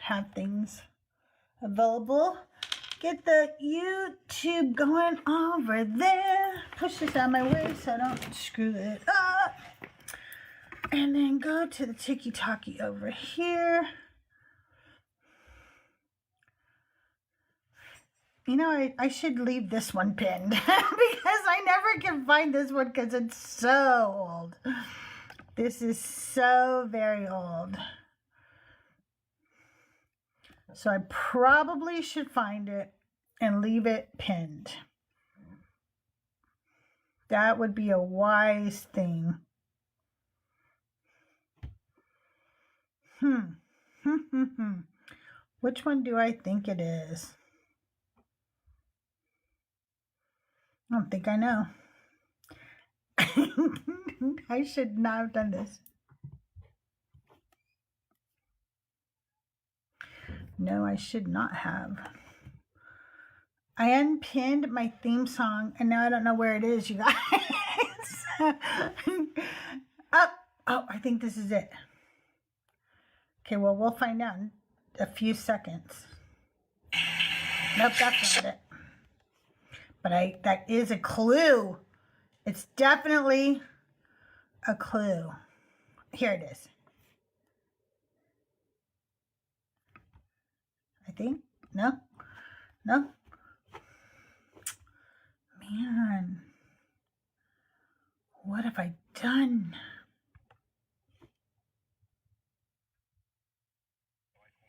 have things available. Get the YouTube going over there. Push this out of my way so I don't screw it up. And then go to the Tiki-Taki over here. You know, I should leave this one pinned because I never can find this one because it's so old. This is so very old. So I probably should find it and leave it pinned. That would be a wise thing. Which one do I think it is? I don't think I know. I should not have done this. No, I should not have. I unpinned my theme song, and now I don't know where it is, you guys. Oh, I think this is it. Okay, well, we'll find out in a few seconds. Nope, that's not it. But that is a clue. It's definitely a clue. Here it is. I think. No? No? Man. What have I done?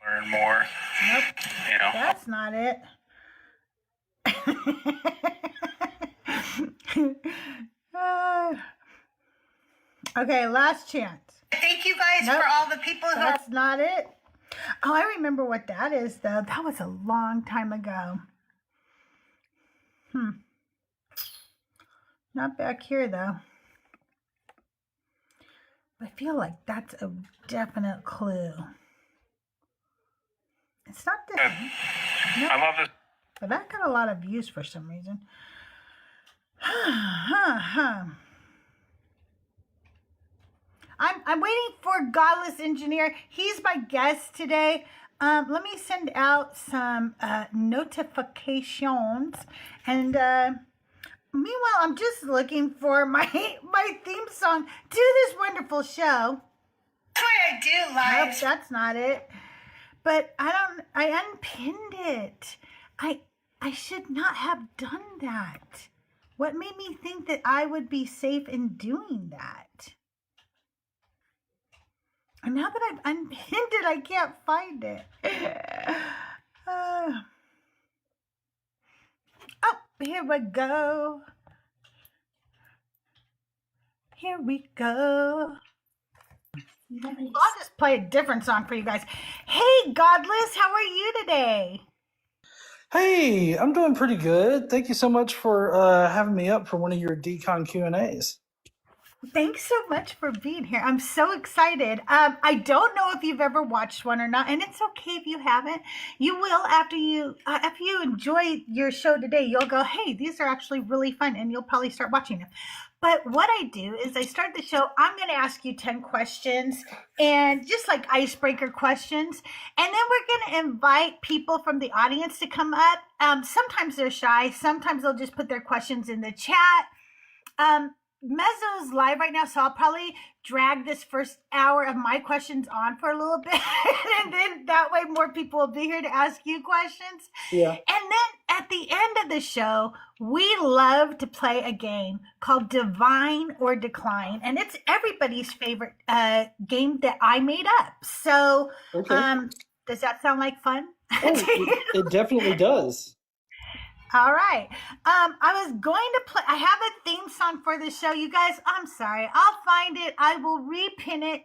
Learn more. Nope. You know. That's not it. Okay, last chance. Thank you guys for all the people who That's not it. Oh, I remember what that is, though. That was a long time ago. Not back here, though. I feel like that's a definite clue. It's not this one. Nope. I love this. But that got a lot of views for some reason. I'm waiting for Godless Engineer. He's my guest today. Let me send out some notifications. And meanwhile, I'm just looking for my theme song to this wonderful show. That's what I do live. Nope, that's not it. But I unpinned it. I should not have done that. What made me think that I would be safe in doing that? And now that I've unpinned it, I can't find it. Oh, here we go. Here we go. I'll just play a different song for you guys. Hey, Godless, how are you today? Hey, I'm doing pretty good. Thank you so much for having me up for one of your Decon Q&As. Thanks so much for being here. I'm so excited. I don't know if you've ever watched one or not, and it's okay if you haven't. You will after you enjoy your show today. You'll go, hey, these are actually really fun, and you'll probably start watching them. But what I do is I start the show. I'm going to ask you 10 questions, and just like icebreaker questions, and then we're going to invite people from the audience to come up. Sometimes they're shy. Sometimes they'll just put their questions in the chat. Mezzo's live right now, so I'll probably drag this first hour of my questions on for a little bit, and then that way more people will be here to ask you questions. Yeah. And then at the end of the show, we love to play a game called Divine or Decline, and it's everybody's favorite game that I made up. So, Okay. Does that sound like fun? Oh, it definitely does. All right. I was going to play. I have a theme song for the show. You guys, I'm sorry. I'll find it. I will repin it.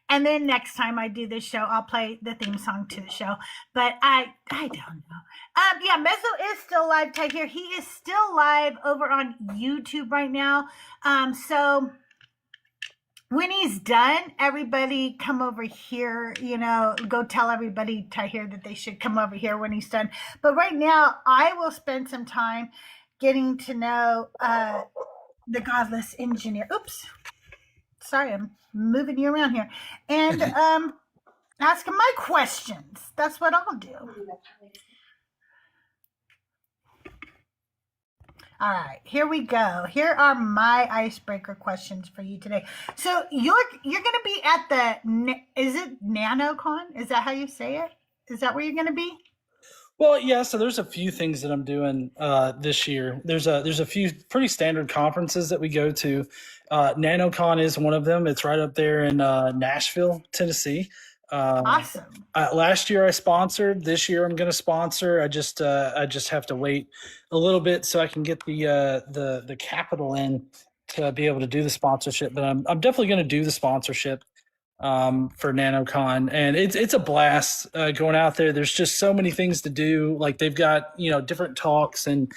And then next time I do this show, I'll play the theme song to the show. But I don't know. Yeah, Mezzo is still live right here. He is still live over on YouTube right now. So when he's done, everybody come over here, go tell everybody to here that they should come over here when he's done. But right now, I will spend some time getting to know the Godless Engineer. Oops. Sorry, I'm moving you around here. And Ask them my questions. That's what I'll do. All right, here we go. Here are my icebreaker questions for you today. So you're going to be at the, is it NanoCon? Is that how you say it? Is that where you're going to be? Well, yeah. So there's a few things that I'm doing this year. There's a few pretty standard conferences that we go to. NanoCon is one of them. It's right up there in Nashville, Tennessee. Awesome. Last year I sponsored. This year I'm going to sponsor. I just have to wait a little bit so I can get the capital in to be able to do the sponsorship. But I'm definitely going to do the sponsorship for NanoCon, and it's a blast going out there. There's just so many things to do. Like they've got different talks and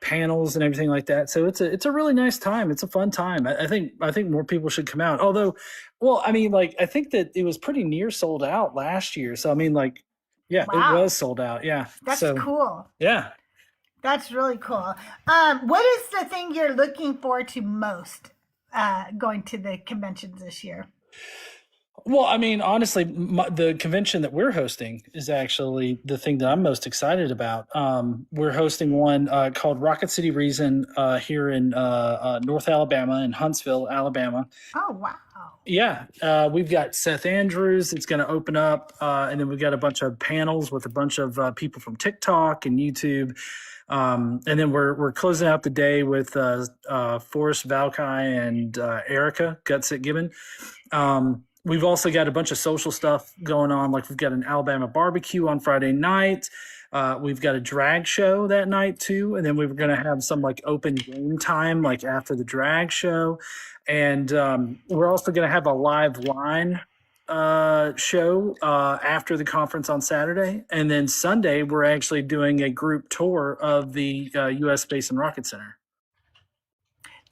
panels and everything like that. So it's a really nice time. It's a fun time. I think more people should come out. Although, well, I mean, like I think that it was pretty near sold out last year. So I mean, like, yeah, wow. It was sold out. Yeah, that's cool. Yeah, that's really cool. What is the thing you're looking forward to most going to the conventions this year? Well, I mean, honestly, the convention that we're hosting is actually the thing that I'm most excited about. We're hosting one called Rocket City Reason here in North Alabama, in Huntsville, Alabama. Oh, wow. Yeah. We've got Seth Andrews. It's going to open up. And then we've got a bunch of panels with a bunch of people from TikTok and YouTube. And then we're closing out the day with Forrest Valkai and Erica Gutsit Gibbon. We've also got a bunch of social stuff going on. Like we've got an Alabama barbecue on Friday night. We've got a drag show that night too. And then we're going to have some like open game time, like after the drag show. And we're also going to have a live line show after the conference on Saturday. And then Sunday, we're actually doing a group tour of the U.S. Space and Rocket Center.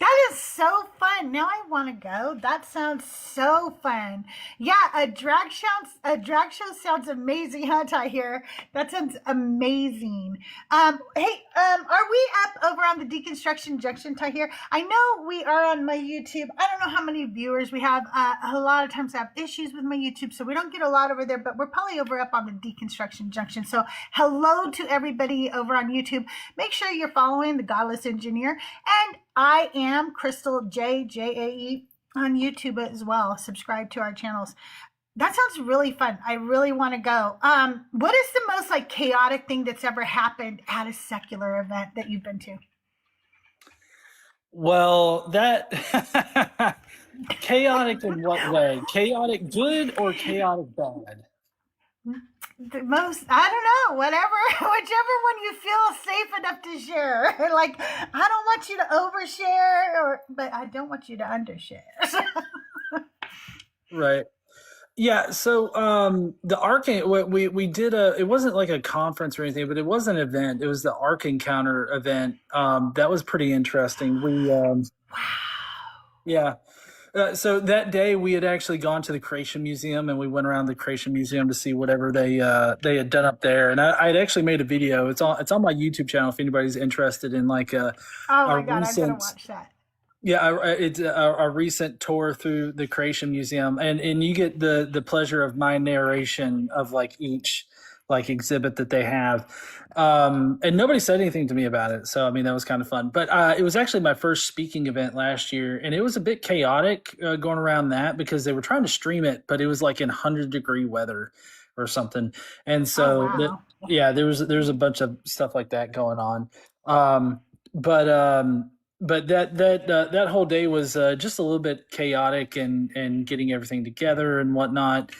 That is so fun. Now I want to go. That sounds so fun. Yeah, a drag show sounds amazing, huh, Ty here? That sounds amazing. Hey, are we up over on the Deconstruction Junction, Ty here? I know we are on my YouTube. I don't know how many viewers we have. A lot of times I have issues with my YouTube, so we don't get a lot over there, but we're probably over up on the Deconstruction Junction. So hello to everybody over on YouTube. Make sure you're following the Godless Engineer, and I am CrystalJae, Jae, on YouTube as well. Subscribe to our channels. That sounds really fun. I really want to go. What is the most like chaotic thing that's ever happened at a secular event that you've been to? Well, that chaotic in what way? Chaotic good or chaotic bad? The most, I don't know, whichever one you feel safe enough to share. Like, I don't want you to overshare, but I don't want you to undershare. Right. Yeah. So the Arcane, we did it wasn't like a conference or anything, but it was an event. It was the Arc Encounter event. That was pretty interesting. Wow. Yeah. So that day we had actually gone to the Creation Museum, and we went around the Creation Museum to see whatever they had done up there. And I had actually made a video. It's on my YouTube channel if anybody's interested in like oh my God, I gotta watch that. Yeah, it's a recent tour through the Creation Museum, and you get the pleasure of my narration of like each like exhibit that they have. And nobody said anything to me about it. So, I mean, that was kind of fun. But it was actually my first speaking event last year, and it was a bit chaotic going around that because they were trying to stream it, but it was like in 100-degree weather or something. And so, there was a bunch of stuff like that going on. But that whole day was just a little bit chaotic and getting everything together and whatnot.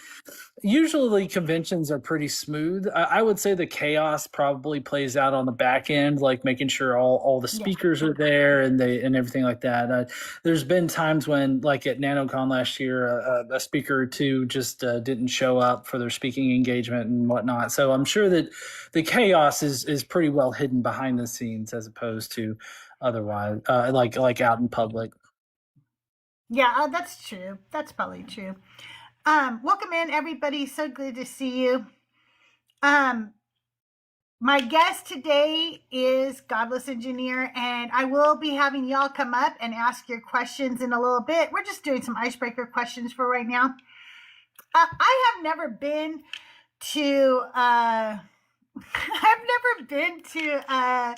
Usually conventions are pretty smooth. I would say the chaos probably plays out on the back end, like making sure all the speakers are there and everything like that. There's been times when, like at NanoCon last year, a speaker or two just didn't show up for their speaking engagement and whatnot. So I'm sure that the chaos is pretty well hidden behind the scenes as opposed to otherwise, like out in public. Yeah, that's true. That's probably true. Welcome in, everybody. So good to see you. My guest today is Godless Engineer, and I will be having y'all come up and ask your questions in a little bit. We're just doing some icebreaker questions for right now. I have never been to I've never been to a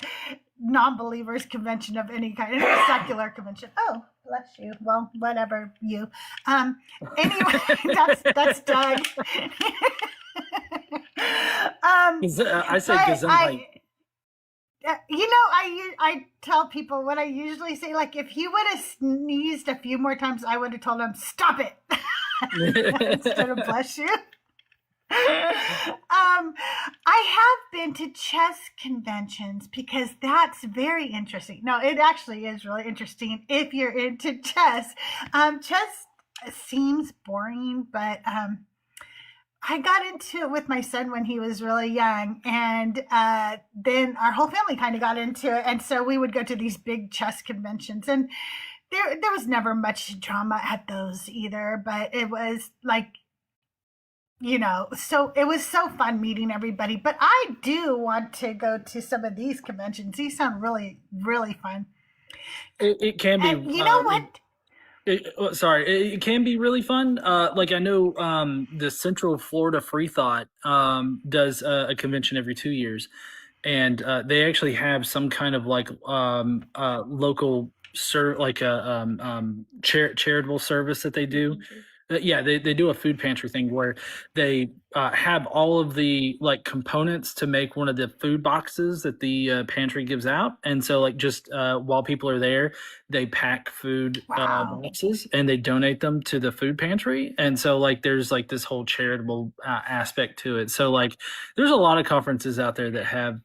non-believers convention of any kind, a secular convention. Oh, bless you. Well, whatever you. Anyway, that's Doug. I said but Gesundheit. I tell people what I usually say. Like, if he would have sneezed a few more times, I would have told him, "Stop it," instead of "bless you." I have been to chess conventions because that's very interesting. No, it actually is really interesting if you're into chess. Chess seems boring, but I got into it with my son when he was really young, and then our whole family kind of got into it, and so we would go to these big chess conventions, and there was never much drama at those either, but it was like, so it was so fun meeting everybody. But I do want to go to some of these conventions. These sound really, really fun. It can be. And you know what? It can be really fun. Like I know the Central Florida Free Thought does a convention every 2 years, and they actually have some kind of like local charitable service that they do. Yeah, they do a food pantry thing where they have all of the like components to make one of the food boxes that the pantry gives out, and so like just while people are there, they pack food boxes and they donate them to the food pantry, and so like there's like this whole charitable aspect to it. So like there's a lot of conferences out there that have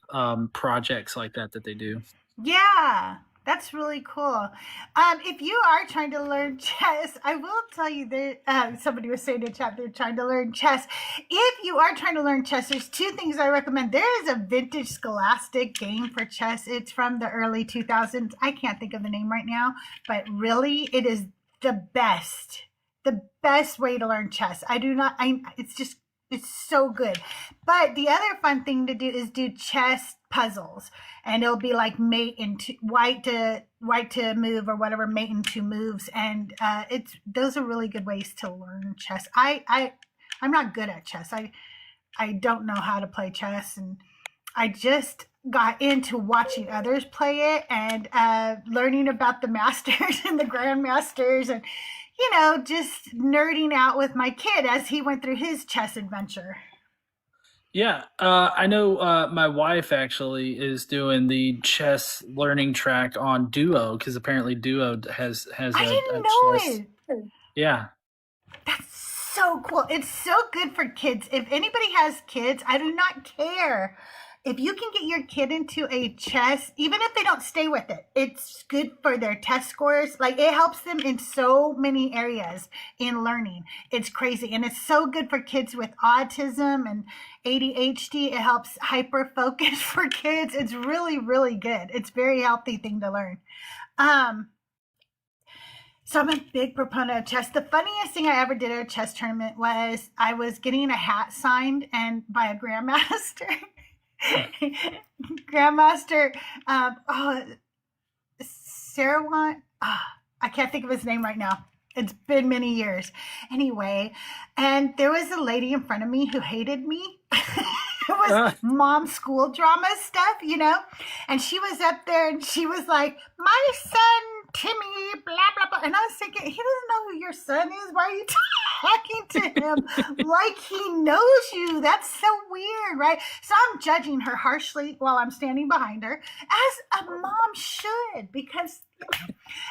projects like that they do. Yeah. That's really cool. If you are trying to learn chess, I will tell you that somebody was saying in the chat they're trying to learn chess. If you are trying to learn chess, there's two things I recommend. There is a vintage Scholastic game for chess. It's from the early 2000s. I can't think of the name right now, but really it is the best way to learn chess. It's so good. But the other fun thing to do is do chess puzzles, and it'll be like mate into white to move or whatever, mate in 2 moves, and those are really good ways to learn chess. I'm not good at chess. I don't know how to play chess, and I just got into watching others play it and learning about the masters and the grandmasters, and just nerding out with my kid as he went through his chess adventure. Yeah, I know my wife actually is doing the chess learning track on Duo, because apparently Duo has I a didn't know chess. it. Yeah. That's so cool. It's so good for kids. If anybody has kids, I do not care. If you can get your kid into a chess, even if they don't stay with it, it's good for their test scores. Like, it helps them in so many areas in learning. It's crazy. And it's so good for kids with autism and ADHD. It helps hyper focus for kids. It's really, really good. It's a very healthy thing to learn. So I'm a big proponent of chess. The funniest thing I ever did at a chess tournament was I was getting a hat signed by a grandmaster. Grandmaster Sarawant. I can't think of his name right now. It's been many years. Anyway, and there was a lady in front of me who hated me. It was mom school drama stuff, and she was up there and she was like, "My son Timmy, blah, blah, blah." And I was thinking, he doesn't know who your son is. Why are you talking to him like he knows you? That's so weird, right? So I'm judging her harshly while I'm standing behind her, as a mom should, because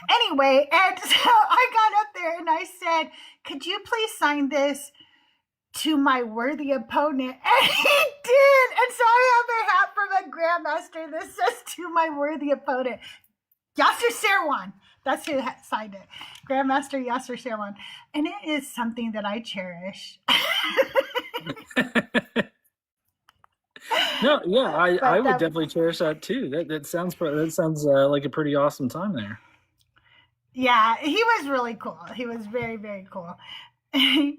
anyway, and so I got up there and I said, "Could you please sign this to my worthy opponent?" And he did. And so I have a hat from a grandmaster that says, "To my worthy opponent, Yasser Serwan." That's who signed it. Grandmaster Yasser Serwan. And it is something that I cherish. No, yeah, I would definitely cherish that too. That sounds like a pretty awesome time there. Yeah, he was really cool. He was very, very cool. Hey,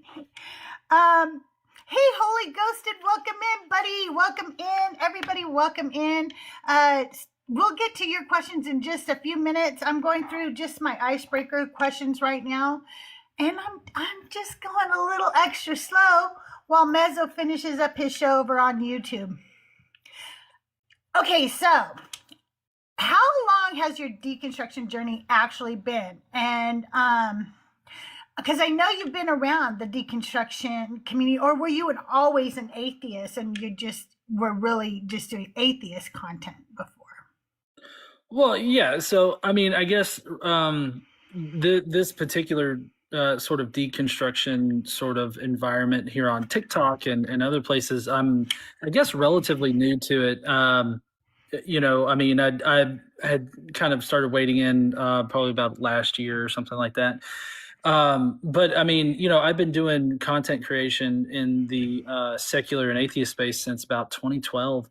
Holy Ghosted, welcome in, buddy. Welcome in. Everybody, welcome in. We'll get to your questions in just a few minutes. I'm going through just my icebreaker questions right now. And I'm just going a little extra slow while Mezzo finishes up his show over on YouTube. Okay, so how long has your deconstruction journey actually been? And because I know you've been around the deconstruction community, or were you always an atheist and you just were really just doing atheist content before? Well, yeah. So, I mean, I guess this particular sort of deconstruction sort of environment here on TikTok and other places, I guess, relatively new to it. I mean, I had kind of started wading in probably about last year or something like that. But I mean, I've been doing content creation in the secular and atheist space since about 2012.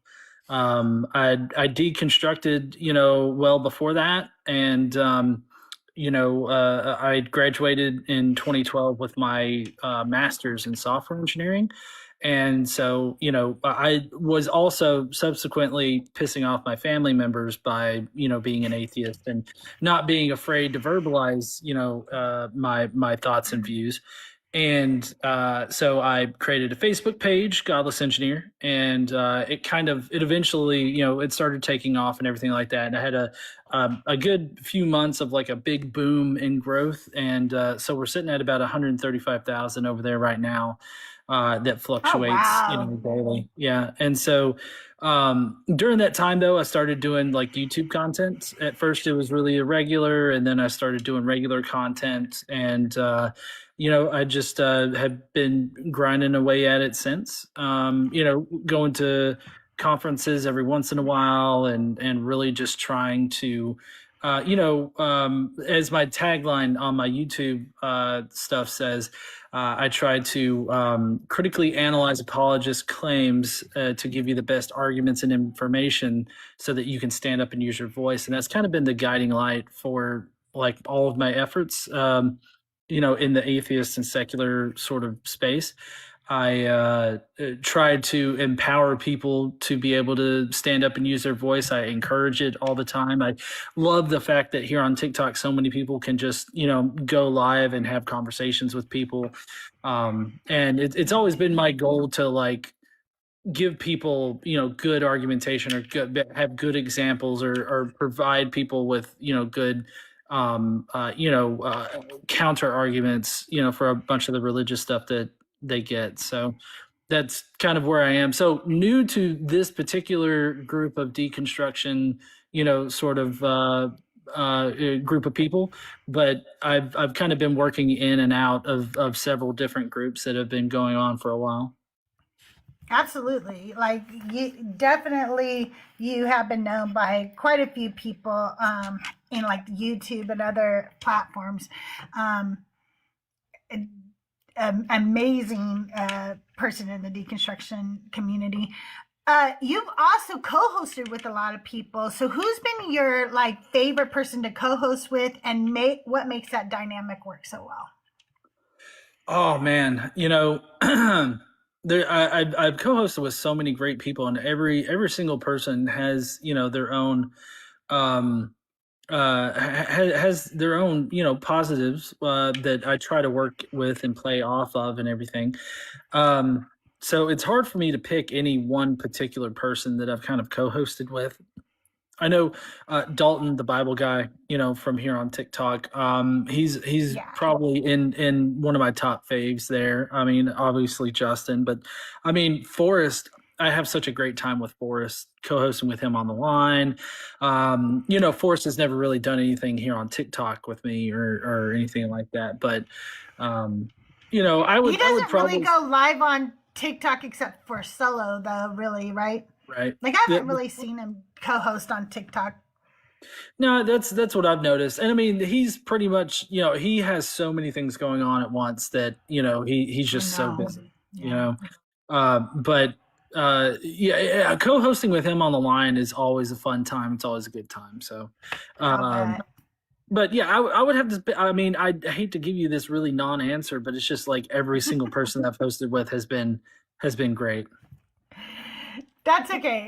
I deconstructed, well before that, and I graduated in 2012 with my master's in software engineering. And so, I was also subsequently pissing off my family members by, being an atheist and not being afraid to verbalize, my thoughts and views. And so I created a Facebook page, Godless Engineer, and it eventually, it started taking off and everything like that. And I had a good few months of like a big boom in growth. And so we're sitting at about 135,000 over there right now. That fluctuates, daily. Yeah. And so during that time, though, I started doing like YouTube content. At first, it was really irregular, and then I started doing regular content. And, I just have been grinding away at it since, going to conferences every once in a while and really just trying to as my tagline on my YouTube stuff says, I try to critically analyze apologist claims to give you the best arguments and information so that you can stand up and use your voice. And that's kind of been the guiding light for like all of my efforts, in the atheist and secular sort of space. I try to empower people to be able to stand up and use their voice. I encourage it all the time. I love the fact that here on TikTok, so many people can just, go live and have conversations with people. And it's always been my goal to like give people, good argumentation or have good examples or provide people with, good counter arguments, for a bunch of the religious stuff that they get. So that's kind of where I am. So new to this particular group of deconstruction, sort of group of people, but I've kind of been working in and out of several different groups that have been going on for a while. Absolutely. Like you have been known by quite a few people in like YouTube and other platforms. Amazing person in the deconstruction community. You've also co-hosted with a lot of people. So who's been your like favorite person to co-host with, and what makes that dynamic work so well? Oh man, I've co-hosted with so many great people, and every single person has their own has their own positives that I try to work with and play off of and everything. So it's hard for me to pick any one particular person that I've kind of co-hosted with. I know Dalton, the Bible guy, from here on TikTok. He's probably in one of my top faves there. I mean, obviously Justin, but I mean Forrest. I have such a great time with Forrest, co-hosting with him on the line. Forrest has never really done anything here on TikTok with me or anything like that. But I would. He doesn't probably really go live on TikTok except for solo, though. Really, right? Right. Like I haven't really seen him co-host on TikTok. No, that's what I've noticed. And I mean, he's pretty much, he has so many things going on at once that, he's just so busy, but co-hosting with him on the line is always a fun time. It's always a good time. So, but yeah, I would have to, I mean, I hate to give you this really non-answer, but it's just like every single person I've hosted with has been great. That's okay.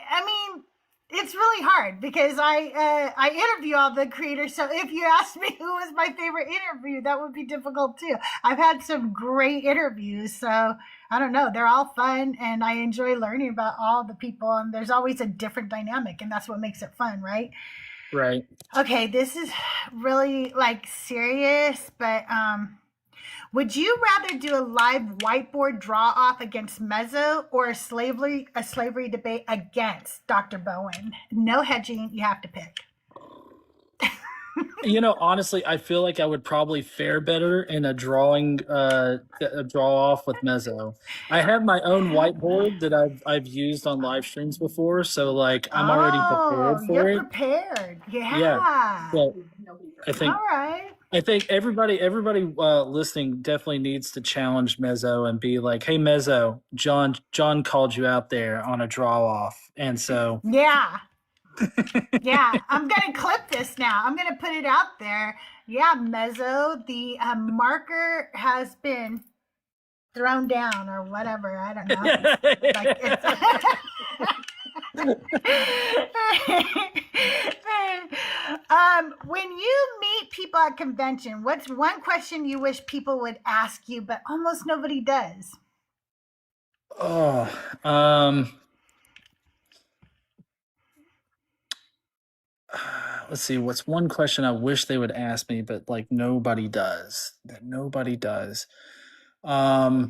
I mean, it's really hard because I interview all the creators. So if you asked me who was my favorite interview, that would be difficult too. I've had some great interviews, so I don't know. They're all fun, and I enjoy learning about all the people. And there's always a different dynamic, and that's what makes it fun, right? Right. Okay, this is really like serious, but would you rather do a live whiteboard draw off against Mezzo or a slavery debate against Dr. Bowen? No hedging, you have to pick. Honestly, I feel like I would probably fare better in a draw off with Mezzo. I have my own whiteboard that I've used on live streams before, so like I'm already prepared for you're it. prepared. Yeah. Yeah. So I think All right. I think everybody listening definitely needs to challenge Mezzo and be like, "Hey Mezzo, John called you out there on a draw off," and so Yeah. Yeah, I'm going to clip this now. I'm going to put it out there. Yeah, Mezzo, the marker has been thrown down or whatever. I don't know. Like when you meet people at convention, what's one question you wish people would ask you, but almost nobody does? Let's see. What's one question I wish they would ask me, but like nobody does. That nobody does. Yeah,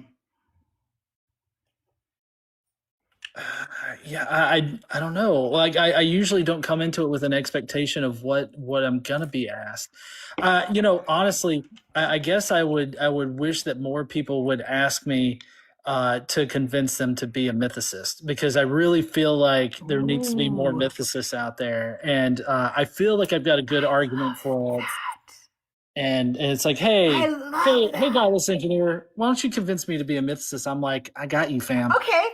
I don't know. Like I usually don't come into it with an expectation of what I'm gonna be asked. Honestly, I guess I would wish that more people would ask me to convince them to be a mythicist, because I really feel like there needs to be more Ooh. mythicists out there, and I feel like I've got a good argument for it. And it's like, hey, Godless engineer, why don't you convince me to be a mythicist? I'm like, I got you, fam. Okay,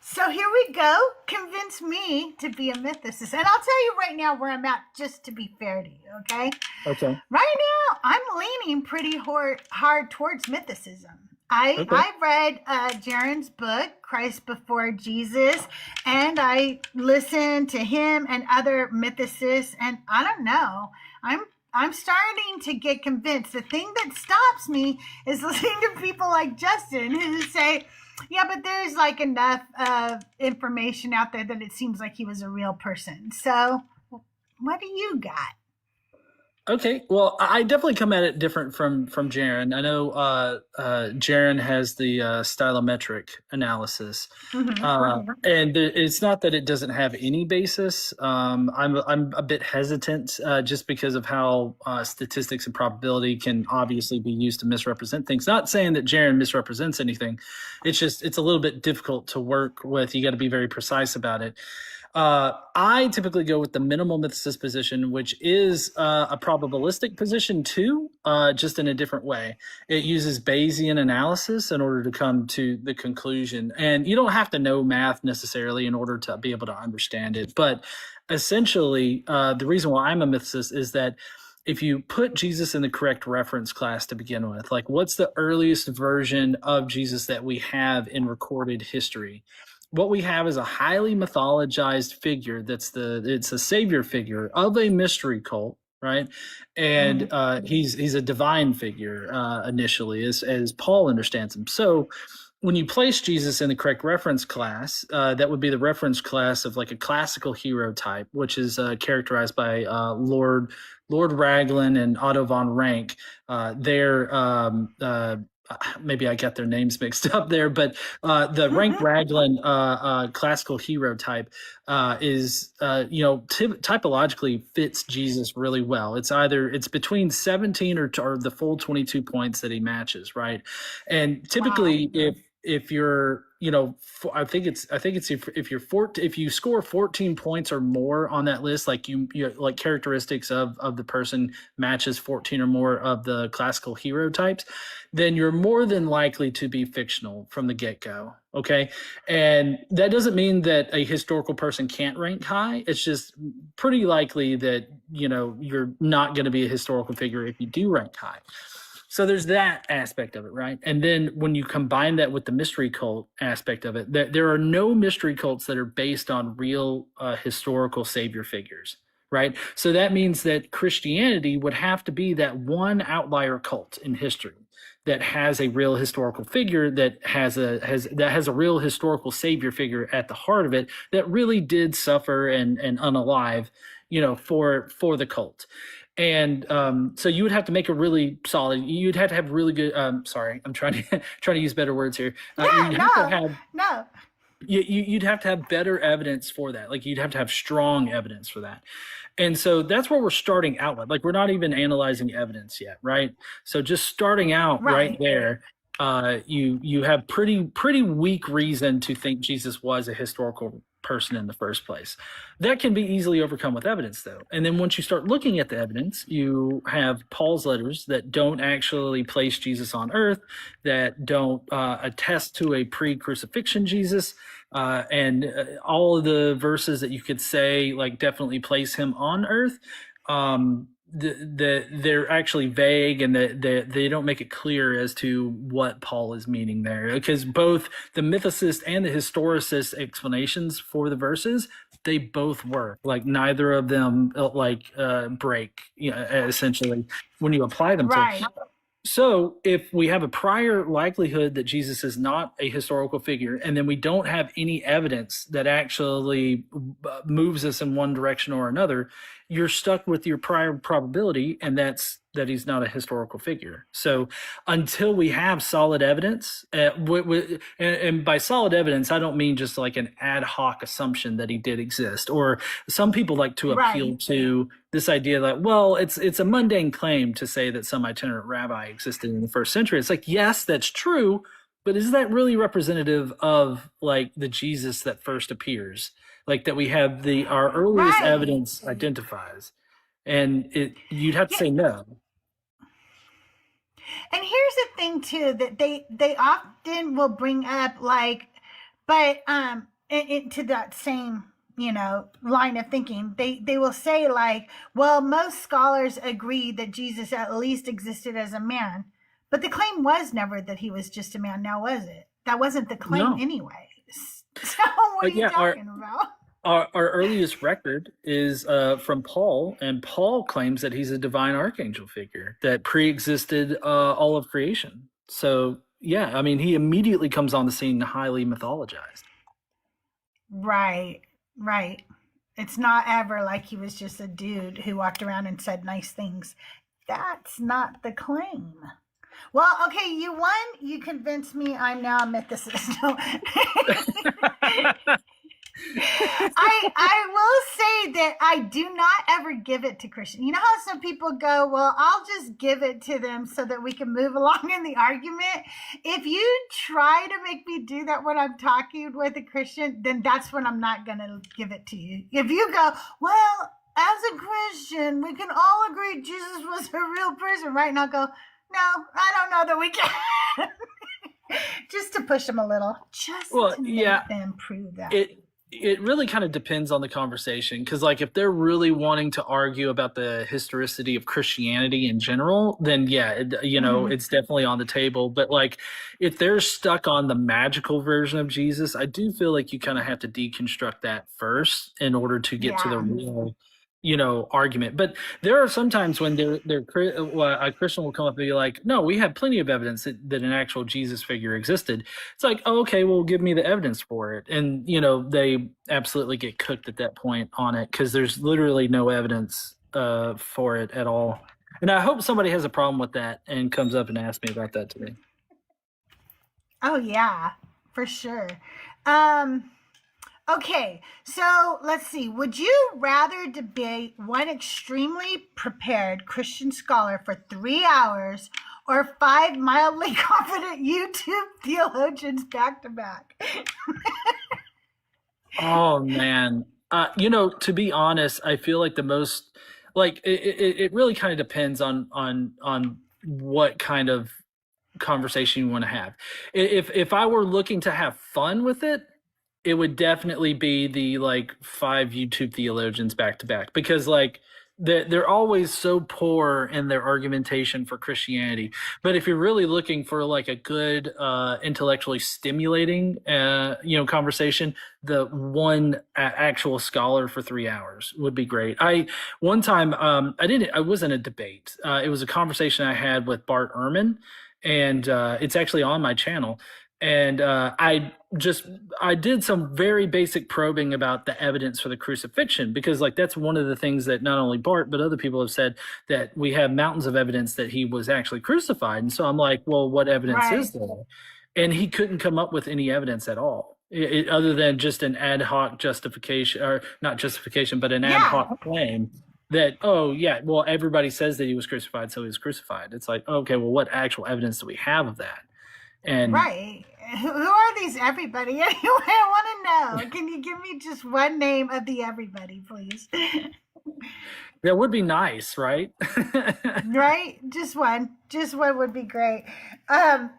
so here we go. Convince me to be a mythicist. And I'll tell you right now where I'm at, just to be fair to you, okay? Okay. Right now, I'm leaning pretty hard towards mythicism. I read Jaron's book, Christ Before Jesus, and I listened to him and other mythicists, and I don't know. I'm starting to get convinced. The thing that stops me is listening to people like Justin who say, yeah, but there's like enough information out there that it seems like he was a real person. So what do you got? Okay, well, I definitely come at it different from Jaron. I know Jaron has the stylometric analysis, and it's not that it doesn't have any basis. I'm a bit hesitant just because of how statistics and probability can obviously be used to misrepresent things. Not saying that Jaron misrepresents anything. It's a little bit difficult to work with. You got to be very precise about it. I typically go with the minimal mythicist position, which is a probabilistic position too, just in a different way. It uses Bayesian analysis in order to come to the conclusion. And you don't have to know math necessarily in order to be able to understand it. But essentially, the reason why I'm a mythicist is that if you put Jesus in the correct reference class to begin with, like what's the earliest version of Jesus that we have in recorded history? What we have is a highly mythologized figure it's a savior figure of a mystery cult, right? And he's a divine figure initially, as Paul understands him. So when you place Jesus in the correct reference class, that would be the reference class of like a classical hero type, which is characterized by Lord Raglan and Otto von Rank. Maybe I got their names mixed up there, but the Rank Raglan classical hero type is typologically fits Jesus really well. It's between 17 or the full 22 points that he matches, right? And typically, if you're I think it's if you score 14 points or more on that list, like you like characteristics of the person matches 14 or more of the classical hero types, then you're more than likely to be fictional from the get-go. Okay. And that doesn't mean that a historical person can't rank high. It's just pretty likely that, you're not going to be a historical figure if you do rank high. So there's that aspect of it, right? And then when you combine that with the mystery cult aspect of it, there are no mystery cults that are based on real historical savior figures, right? So that means that Christianity would have to be that one outlier cult in history that has a real historical figure, that has a real historical savior figure at the heart of it, that really did suffer and unalive, for the cult. And so you would have to make a really solid. You'd have to have really good. Sorry, I'm trying to trying to use better words here. You'd have to have No. you'd have to have better evidence for that. Like you'd have to have strong evidence for that. And so that's where we're starting out with. Like we're not even analyzing evidence yet, right? So just starting out right there, you have pretty weak reason to think Jesus was a historical person in the first place. That can be easily overcome with evidence, though. And then once you start looking at the evidence, you have Paul's letters that don't actually place Jesus on earth, that don't attest to a pre-crucifixion Jesus, and all of the verses that you could say like definitely place him on earth. They're actually vague, and they don't make it clear as to what Paul is meaning there, because both the mythicist and the historicist explanations for the verses, they both work. Like neither of them break, essentially when you apply them to. So if we have a prior likelihood that Jesus is not a historical figure, and then we don't have any evidence that actually moves us in one direction or another, you're stuck with your prior probability, and that's that he's not a historical figure. So until we have solid evidence, and by solid evidence, I don't mean just like an ad hoc assumption that he did exist, or some people like to appeal to this idea that, well, it's a mundane claim to say that some itinerant rabbi existed in the first century. It's like, yes, that's true, but is that really representative of like the Jesus that first appears? Like that we have our earliest evidence identifies, and you'd have to say no. And here's the thing too, that they often will bring up into that same line of thinking, they will say like, well, most scholars agree that Jesus at least existed as a man, but the claim was never that he was just a man. Now was it? That wasn't the claim anyway. So what are you talking about? Our earliest record is from Paul, and Paul claims that he's a divine archangel figure that pre-existed all of creation. So yeah, I mean, he immediately comes on the scene highly mythologized. Right. It's not ever like he was just a dude who walked around and said nice things. That's not the claim. Well, okay, you won. You convinced me I'm now a mythicist. No. I will say that I do not ever give it to Christian. You know how some people go, well, I'll just give it to them so that we can move along in the argument. If you try to make me do that when I'm talking with a Christian, then that's when I'm not going to give it to you. If you go, well, as a Christian, we can all agree Jesus was a real person, right? And I'll go, no, I don't know that we can. Just to push them a little. Just to make them prove that. It really kind of depends on the conversation, because like if they're really wanting to argue about the historicity of Christianity in general, then it's definitely on the table. But like if they're stuck on the magical version of Jesus, I do feel like you kind of have to deconstruct that first in order to get to the real argument. But there are sometimes when a Christian will come up and be like, no, we have plenty of evidence that an actual Jesus figure existed. It's like, oh, okay, well, give me the evidence for it. And, they absolutely get cooked at that point on it, because there's literally no evidence for it at all. And I hope somebody has a problem with that and comes up and asks me about that today. Oh, yeah, for sure. Okay, so let's see. Would you rather debate one extremely prepared Christian scholar for 3 hours or 5 mildly confident YouTube theologians back to back? Oh, man. To be honest, I feel like the most, like, it really kind of depends on what kind of conversation you want to have. If I were looking to have fun with it, it would definitely be the like 5 YouTube theologians back to back, because like they're always so poor in their argumentation for Christianity. But if you're really looking for like a good intellectually stimulating conversation, the one actual scholar for 3 hours would be great. I one time I was in a debate. It was a conversation I had with Bart Ehrman, and it's actually on my channel. And I did some very basic probing about the evidence for the crucifixion, because like that's one of the things that not only Bart but other people have said, that we have mountains of evidence that he was actually crucified. And so I'm like, well, what evidence Right. is there? And he couldn't come up with any evidence at all, other than just an ad hoc justification, or not justification, but an ad Yeah. hoc claim that, oh yeah, well, everybody says that he was crucified, so he was crucified. It's like, okay, well, what actual evidence do we have of that? And Right. Who are these everybody? Anyway, I want to know. Can you give me just one name of the everybody, please? that would be nice, right? Right? Just one. Just one would be great. But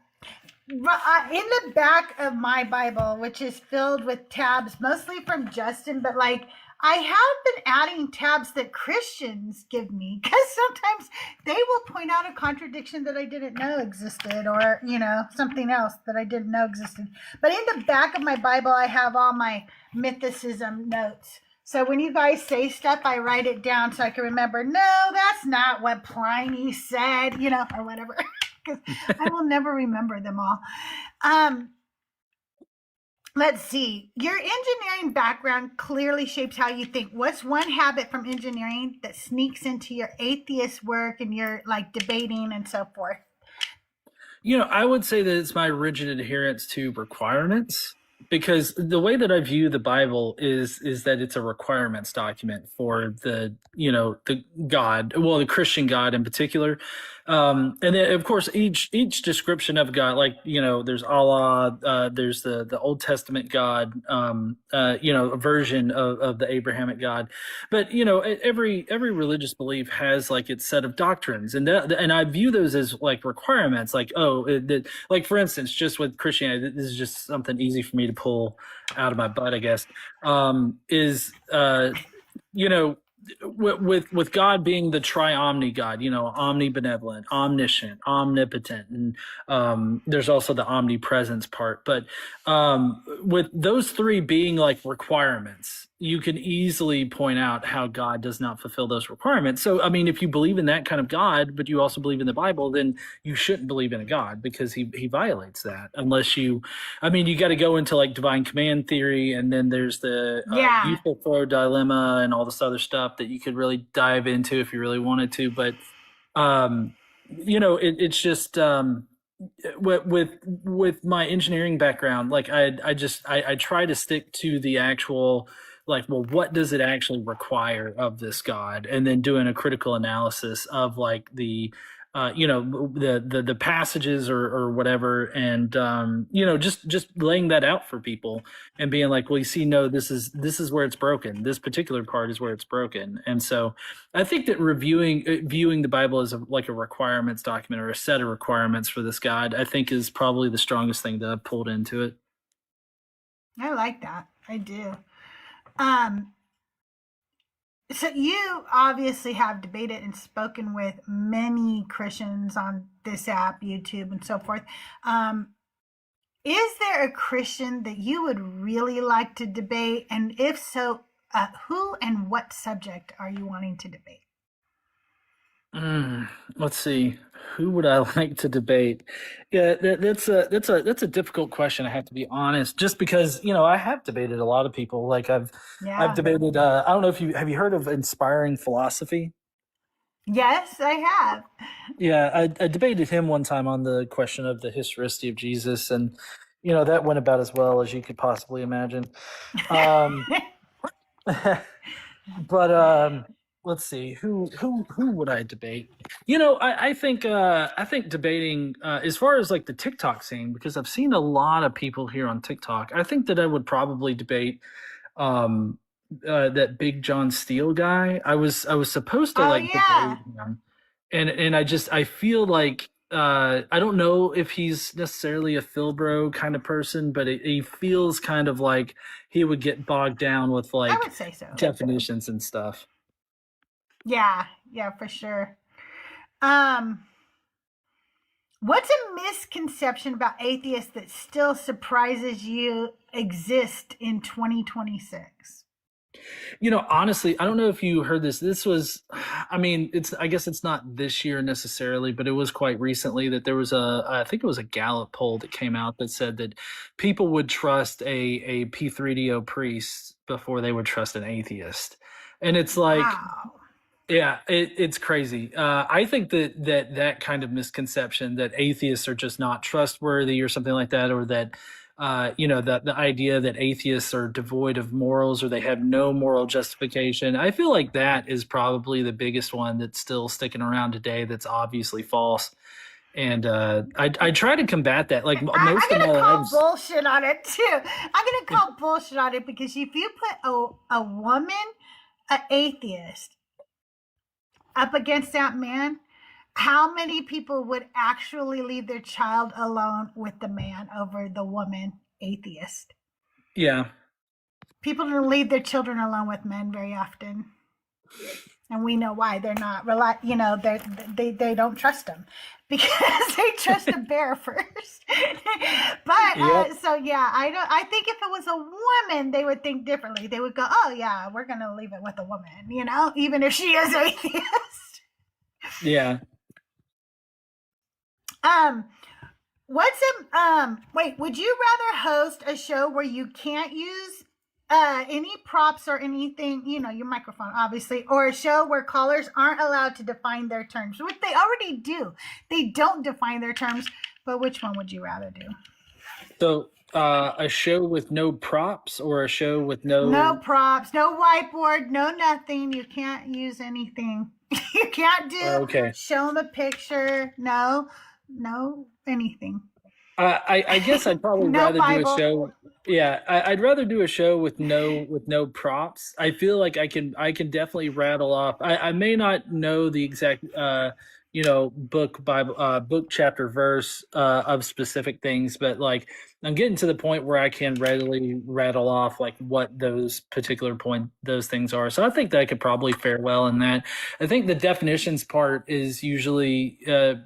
in the back of my Bible, which is filled with tabs, mostly from Justin, but like I have been adding tabs that Christians give me, because sometimes they will point out a contradiction that I didn't know existed, or, something else that I didn't know existed. But in the back of my Bible, I have all my mythicism notes. So when you guys say stuff, I write it down so I can remember, no, that's not what Pliny said, or whatever, because I will never remember them all. Let's see. Your engineering background clearly shapes how you think. What's one habit from engineering that sneaks into your atheist work and your like debating and so forth? I would say that it's my rigid adherence to requirements, because the way that I view the Bible is that it's a requirements document for the God, well, the Christian God in particular. And then, of course, each description of God, like there's Allah, there's the Old Testament God, a version of the Abrahamic God. But every religious belief has like its set of doctrines, and I view those as like requirements. Like, like for instance, just with Christianity, this is just something easy for me to pull out of my butt, I guess. Is with God being the tri-omni God, omnibenevolent, omniscient, omnipotent, and there's also the omnipresence part. But with those three being like requirements, you can easily point out how God does not fulfill those requirements. So, I mean, if you believe in that kind of God, but you also believe in the Bible, then you shouldn't believe in a God, because he violates that. Unless you got to go into like divine command theory, and then there's the Euthyphro dilemma and all this other stuff that you could really dive into if you really wanted to. But it's just with my engineering background, like I try to stick to the actual, like, well, what does it actually require of this God, and then doing a critical analysis of like the the passages or whatever, and just laying that out for people and being like, well, you see, no, this is where it's broken. This particular part is where it's broken. And so I think that viewing the Bible as like a requirements document, or a set of requirements for this God, I think is probably the strongest thing that I've pulled into it. I like that. I do. So you obviously have debated and spoken with many Christians on this app, YouTube, and so forth. Is there a Christian that you would really like to debate? And if so, who and what subject are you wanting to debate? Let's see. Who would I like to debate? Yeah, that's a difficult question. I have to be honest, just because I have debated a lot of people. Like I've debated. I don't know if have you heard of inspiring philosophy? Yes, I have. Yeah, I debated him one time on the question of the historicity of Jesus, and that went about as well as you could possibly imagine. But let's see, who would I debate? I think debating, as far as like the TikTok scene, because I've seen a lot of people here on TikTok. I think that I would probably debate that Big John Steele guy. I was supposed to debate him, and I feel like I don't know if he's necessarily a Philbro kind of person, but he feels kind of like he would get bogged down with like I would say so. definitions and stuff. Yeah, yeah, for sure. Um, what's a misconception about atheists that still surprises you exist in 2026? Honestly, I don't know if you heard this. This was, I mean, I guess it's not this year necessarily, but it was quite recently that there was I think it was a Gallup poll that came out that said that people would trust a P3DO priest before they would trust an atheist. And it's like, Wow. yeah, it's crazy. I think that kind of misconception that atheists are just not trustworthy or something like that, or that the idea that atheists are devoid of morals or they have no moral justification. I feel like that is probably the biggest one that's still sticking around today. That's obviously false, and I try to combat that. Like I'm most of my gonna call lives, bullshit on it too. I'm gonna call bullshit on it because if you put a woman, an atheist, up against that man, how many people would actually leave their child alone with the man over the woman atheist? yeah, People don't leave their children alone with men very often, and we know why. They're not they don't trust them because they trust a bear first. But yep, so yeah, I think if it was a woman, they would think differently. They would go, oh yeah, we're gonna leave it with a woman, even if she is atheist. yeah. um wait, would you rather host a show where you can't use any props or anything, your microphone obviously, or a show where callers aren't allowed to define their terms, which they already do? They don't define their terms, but which one would you rather do? So a show with no props or a show with No no. props, no whiteboard, no nothing. You can't use anything. You can't Okay. show them a picture. No anything. I guess I'd probably No rather do a Bible. show. Yeah, I'd rather do a show with no props. I feel like I can definitely rattle off. I may not know the exact book Bible book chapter verse of specific things, but like I'm getting to the point where I can readily rattle off like what those things are. So I think that I could probably fare well in that. I think the definitions part is usually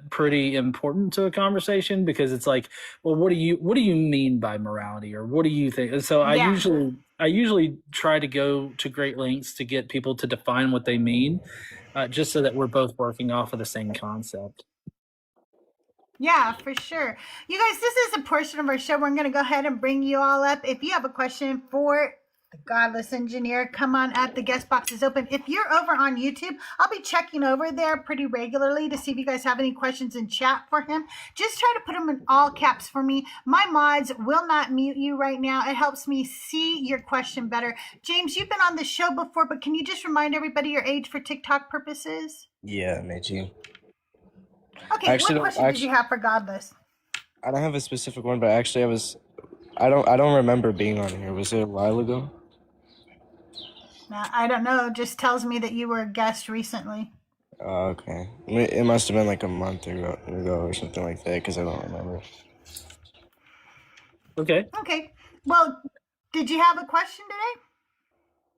pretty important to a conversation because it's like, well, what do you mean by morality, or what do you think? So Yeah. I usually try to go to great lengths to get people to define what they mean, just so that we're both working off of the same concept. Yeah, for sure. You guys, this is a portion of our show. We're going to go ahead and bring you all up. If you have a question for the Godless Engineer, come on up. The guest box is open. If you're over on YouTube, I'll be checking over there pretty regularly to see if you guys have any questions in chat for him. Just try to put them in all caps for me. My mods will not mute you right now. It helps me see your question better. James, you've been on the show before, but can you just remind everybody your age for TikTok purposes? Yeah, Meiji. Okay, what question did you have for Godless? I don't have a specific one, but actually I don't remember being on here. Was it a while ago? I don't know. It just tells me that you were a guest recently. Oh, okay. It must have been like a month ago or something like that, because I don't remember. Okay. Okay. Well, did you have a question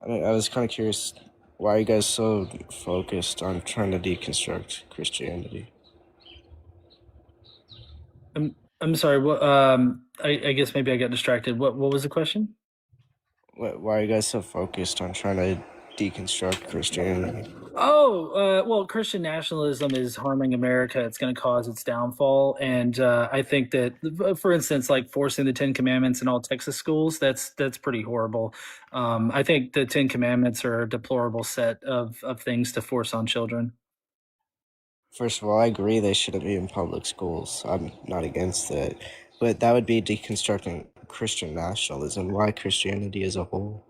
today? I was kind of curious, why are you guys so focused on trying to deconstruct Christianity? I'm sorry. What? I guess maybe I got distracted. What was the question? Why are you guys so focused on trying to deconstruct Christianity? Oh, well, Christian nationalism is harming America. It's going to cause its downfall. And I think that, for instance, like forcing the Ten Commandments in all Texas schools, that's pretty horrible. I think the Ten Commandments are a deplorable set of things to force on children. First of all, I agree they shouldn't be in public schools. I'm not against that. But that would be deconstructing Christian nationalism. Why Christianity as a whole?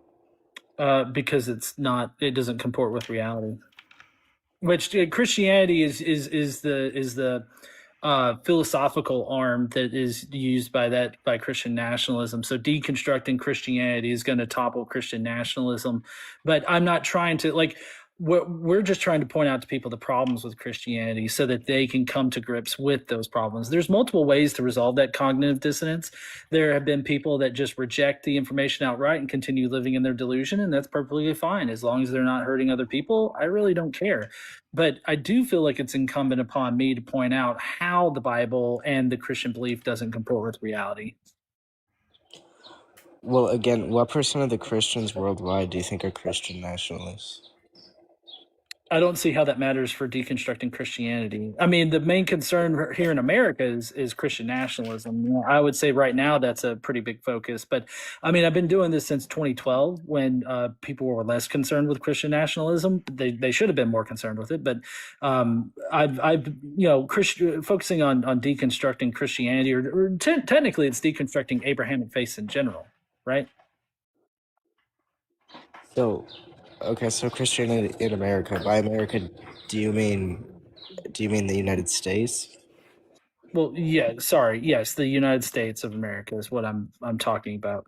Because it doesn't comport with reality. Which Christianity is the philosophical arm that is used by Christian nationalism. So deconstructing Christianity is going to topple Christian nationalism. But I'm not trying to like we're just trying to point out to people the problems with Christianity so that they can come to grips with those problems. There's multiple ways to resolve that cognitive dissonance. There have been people that just reject the information outright and continue living in their delusion, and that's perfectly fine as long as they're not hurting other people. I really don't care. But I do feel like it's incumbent upon me to point out how the Bible and the Christian belief doesn't comport with reality. Well, again, what percent of the Christians worldwide do you think are Christian nationalists? I don't see how that matters for deconstructing Christianity. I mean, the main concern here in America is Christian nationalism. You know, I would say right now that's a pretty big focus. But I mean, I've been doing this since 2012 when people were less concerned with Christian nationalism. They should have been more concerned with it. But I've you know, focusing on deconstructing Christianity, or technically it's deconstructing Abrahamic faiths in general, right? So, okay, so Christianity in America. By America, do you mean the United States? Well, yeah, sorry. Yes, the United States of America is what I'm talking about.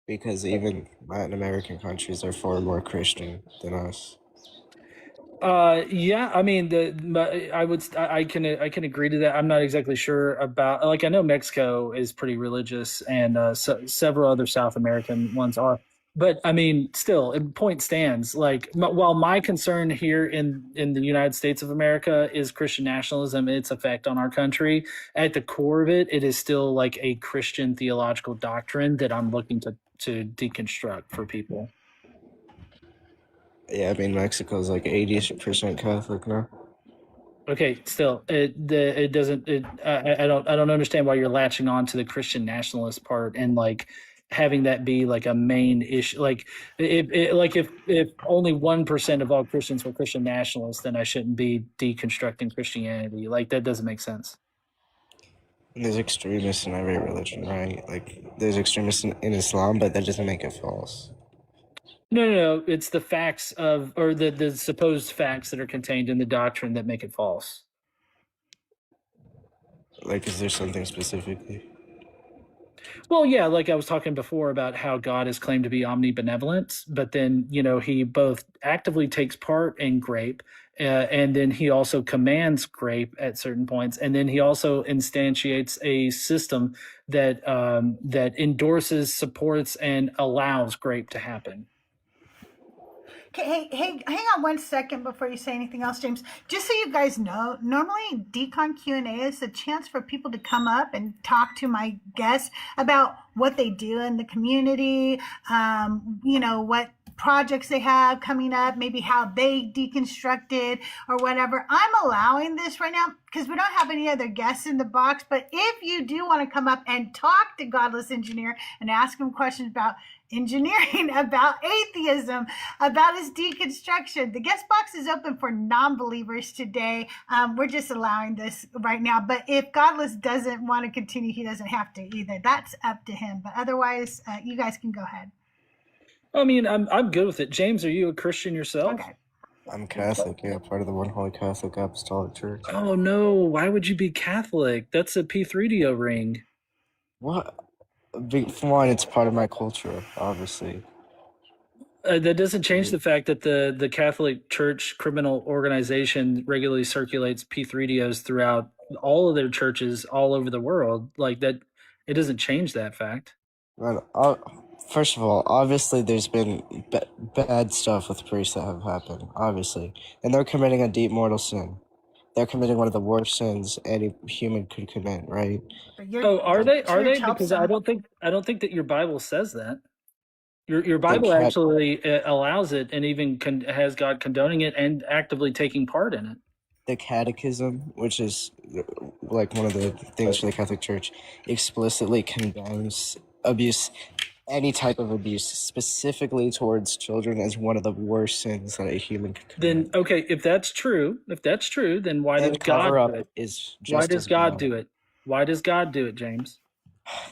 Because even Latin American countries are far more Christian than us. Yeah, I mean, I can agree to that. I'm not exactly sure about, like, I know Mexico is pretty religious, and several other South American ones are. But I mean, still, point stands. Like, while my concern here in the United States of America is Christian nationalism, its effect on our country, at the core of it, it is still like a Christian theological doctrine that I'm looking to deconstruct for people. Yeah, I mean, Mexico's like 80% Catholic now. Okay, still, it doesn't. I don't understand why you're latching on to the Christian nationalist part and like having that be like a main issue. Like, if only 1% of all Christians were Christian nationalists, then I shouldn't be deconstructing Christianity. Like, that doesn't make sense. And there's extremists in every religion, right? Like, there's extremists in Islam, but that doesn't make it false. No. It's the facts or the supposed facts that are contained in the doctrine that make it false. Like, is there something specifically? Well, yeah, like I was talking before about how God is claimed to be omnibenevolent, but then, you know, he both actively takes part in grape, and then he also commands grape at certain points, and then he also instantiates a system that endorses, supports, and allows grape to happen. Okay, hey, hang on 1 second before you say anything else, James. Just so you guys know, normally Decon Q&A is a chance for people to come up and talk to my guests about what they do in the community, you know, what projects they have coming up, maybe how they deconstructed or whatever. I'm allowing this right now because we don't have any other guests in the box. But if you do want to come up and talk to Godless Engineer and ask him questions about engineering, about atheism, about his deconstruction, the guest box is open for non-believers today. We're just allowing this right now. But if Godless doesn't want to continue, he doesn't have to either. That's up to him. But otherwise, you guys can go ahead. I mean, I'm good with it. James, are you a Christian yourself? Okay. I'm Catholic, yeah, part of the One Holy Catholic Apostolic Church. Oh no, why would you be Catholic? That's a P3DO ring. What? For one, it's part of my culture, obviously. That doesn't change the fact that the Catholic Church criminal organization regularly circulates P3DOs throughout all of their churches all over the world. Like that, it doesn't change that fact. Well, first of all, obviously there's been bad stuff with priests that have happened, obviously. And they're committing a deep mortal sin. They're committing one of the worst sins any human could commit, right? Oh, are they? Are they? Church Because helps I don't think that your Bible says that. Your Bible actually allows it, and even has God condoning it and actively taking part in it. The Catechism, which is like one of the things for the Catholic Church, explicitly condemns abuse, any type of abuse, specifically towards children, as one of the worst sins that a human could commit. Then, okay, if that's true, then why does God do it? Why does God do it? Why does God do it, James?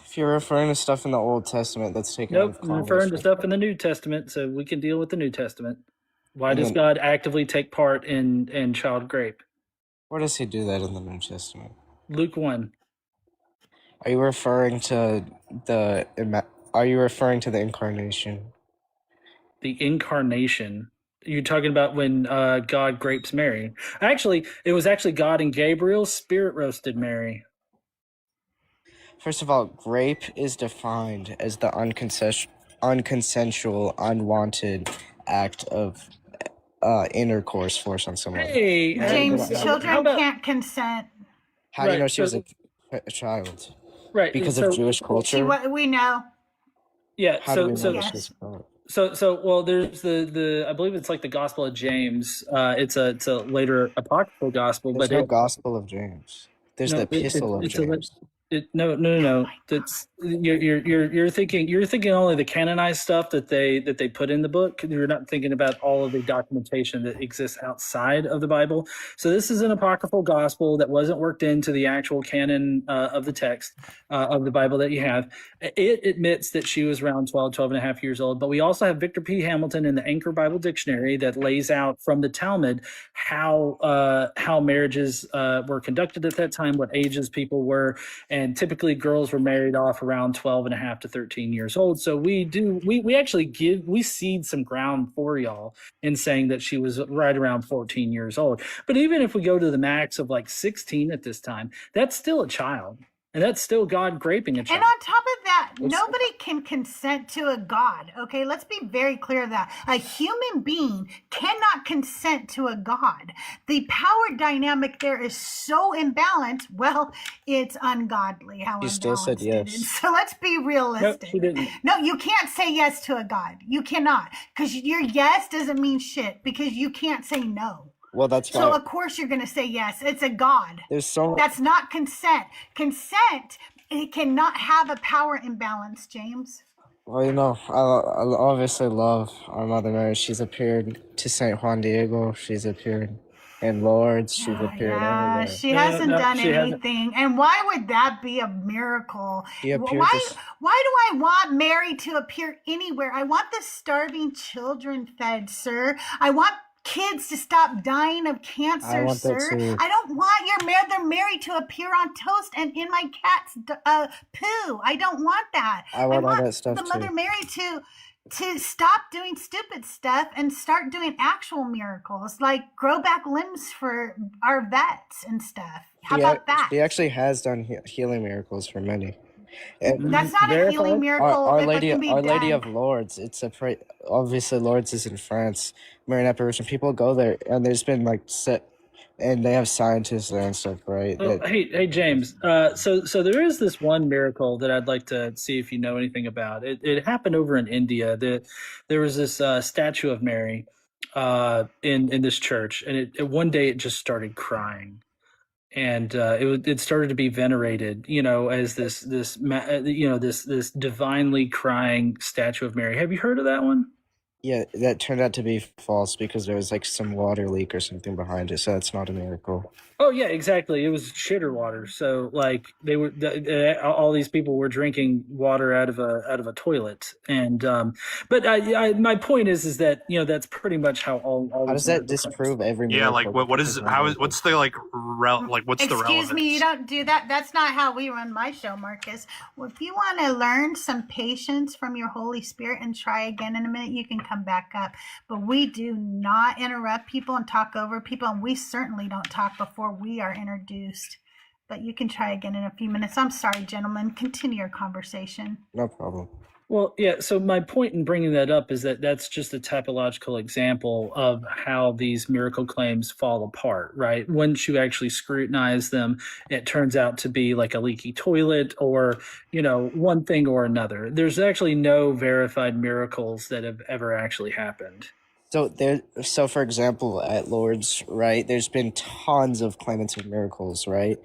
If you're referring to stuff in the Old Testament, that's taken out of Nope, I'm referring to stuff in the New Testament, so we can deal with the New Testament. Why does God actively take part in child grape? Where does he do that in the New Testament? Luke 1. Are you referring to the incarnation? The incarnation. You're talking about when God grapes Mary. Actually, it was actually God and Gabriel spirit roasted Mary. First of all, grape is defined as the unconsensual, unwanted act of intercourse forced on someone. Hey, James, how children about can't consent. How do you know right? she was a child? Right. Because of Jewish culture? We know. Yeah. How do we know that Yes. she was a child? Well, there's the I believe it's like the Gospel of James. It's a later apocryphal gospel, There's but no Gospel of James. There's the Epistle of it's James. no. That's you're thinking only the canonized stuff that they put in the book. You're not thinking about all of the documentation that exists outside of the Bible. So this is an apocryphal gospel that wasn't worked into the actual canon of the text of the Bible that you have. It admits that she was around 12 and a half years old, but we also have Victor P. Hamilton in the Anchor Bible Dictionary that lays out from the Talmud how marriages were conducted at that time, what ages people were, and typically girls were married off around 12 and a half to 13 years old. So we actually cede some ground for y'all in saying that she was right around 14 years old. But even if we go to the max of like 16 at this time, that's still a child. And that's still God graping a child. And on top of that, nobody can consent to a God. Okay, let's be very clear of that. A human being cannot consent to a God. The power dynamic there is so imbalanced. Well, it's ungodly how You imbalanced still said it yes. is. So let's be realistic. No, she didn't. No, you can't say yes to a God. You cannot. Because your yes doesn't mean shit. Because you can't say no. Well, that's So why of course you're going to say yes. It's a God. there's so That's not consent. Consent, it cannot have a power imbalance, James. well, I obviously love our Mother Mary. She's appeared to Saint Juan Diego. She's appeared in Lourdes. She's appeared everywhere. She hasn't done she hasn't. anything. And why would that be a miracle? She appeared Why to- why do I want Mary to appear anywhere? I want the starving children fed, sir. I want kids to stop dying of cancer, I want that sir. too. I don't want their Mary to appear on toast and in my cat's poo. I don't want that. I want all that stuff the Mother too. Mary to stop doing stupid stuff and start doing actual miracles, like grow back limbs for our vets and stuff. How about that? She actually has done healing miracles for many. And That's not a Verified? healing miracle. Our if Lady, it can be Our Lady done. of Lourdes. It's obviously Lourdes is in France. Marian apparition. People go there, and there's been and they have scientists there and stuff, right? Oh, hey, James. So there is this one miracle that I'd like to see if you know anything about. It happened over in India. There was this statue of Mary in this church, and one day it just started crying, and it started to be venerated, as this divinely crying statue of Mary. Have you heard of that one? Yeah, that turned out to be false because there was some water leak or something behind it, so that's not a miracle. Oh yeah, exactly. It was shitter water. So they were all these people were drinking water out of a toilet, and but my point is that that's pretty much how all. How does that disprove every miracle? Yeah, like what's the what's the relevance? Excuse me, you don't do that. That's not how we run my show, Marcus. Well, if you want to learn some patience from your Holy Spirit and try again in a minute, you can come back up. But we do not interrupt people and talk over people, and we certainly don't talk before we are introduced. But you can try again in a few minutes. I'm sorry, gentlemen. Continue your conversation. No problem. Well, yeah. So my point in bringing that up is that that's just a typological example of how these miracle claims fall apart, right? Once you actually scrutinize them, it turns out to be like a leaky toilet or, one thing or another. There's actually no verified miracles that have ever actually happened. So for example, at Lourdes, right, there's been tons of claimants of miracles, right?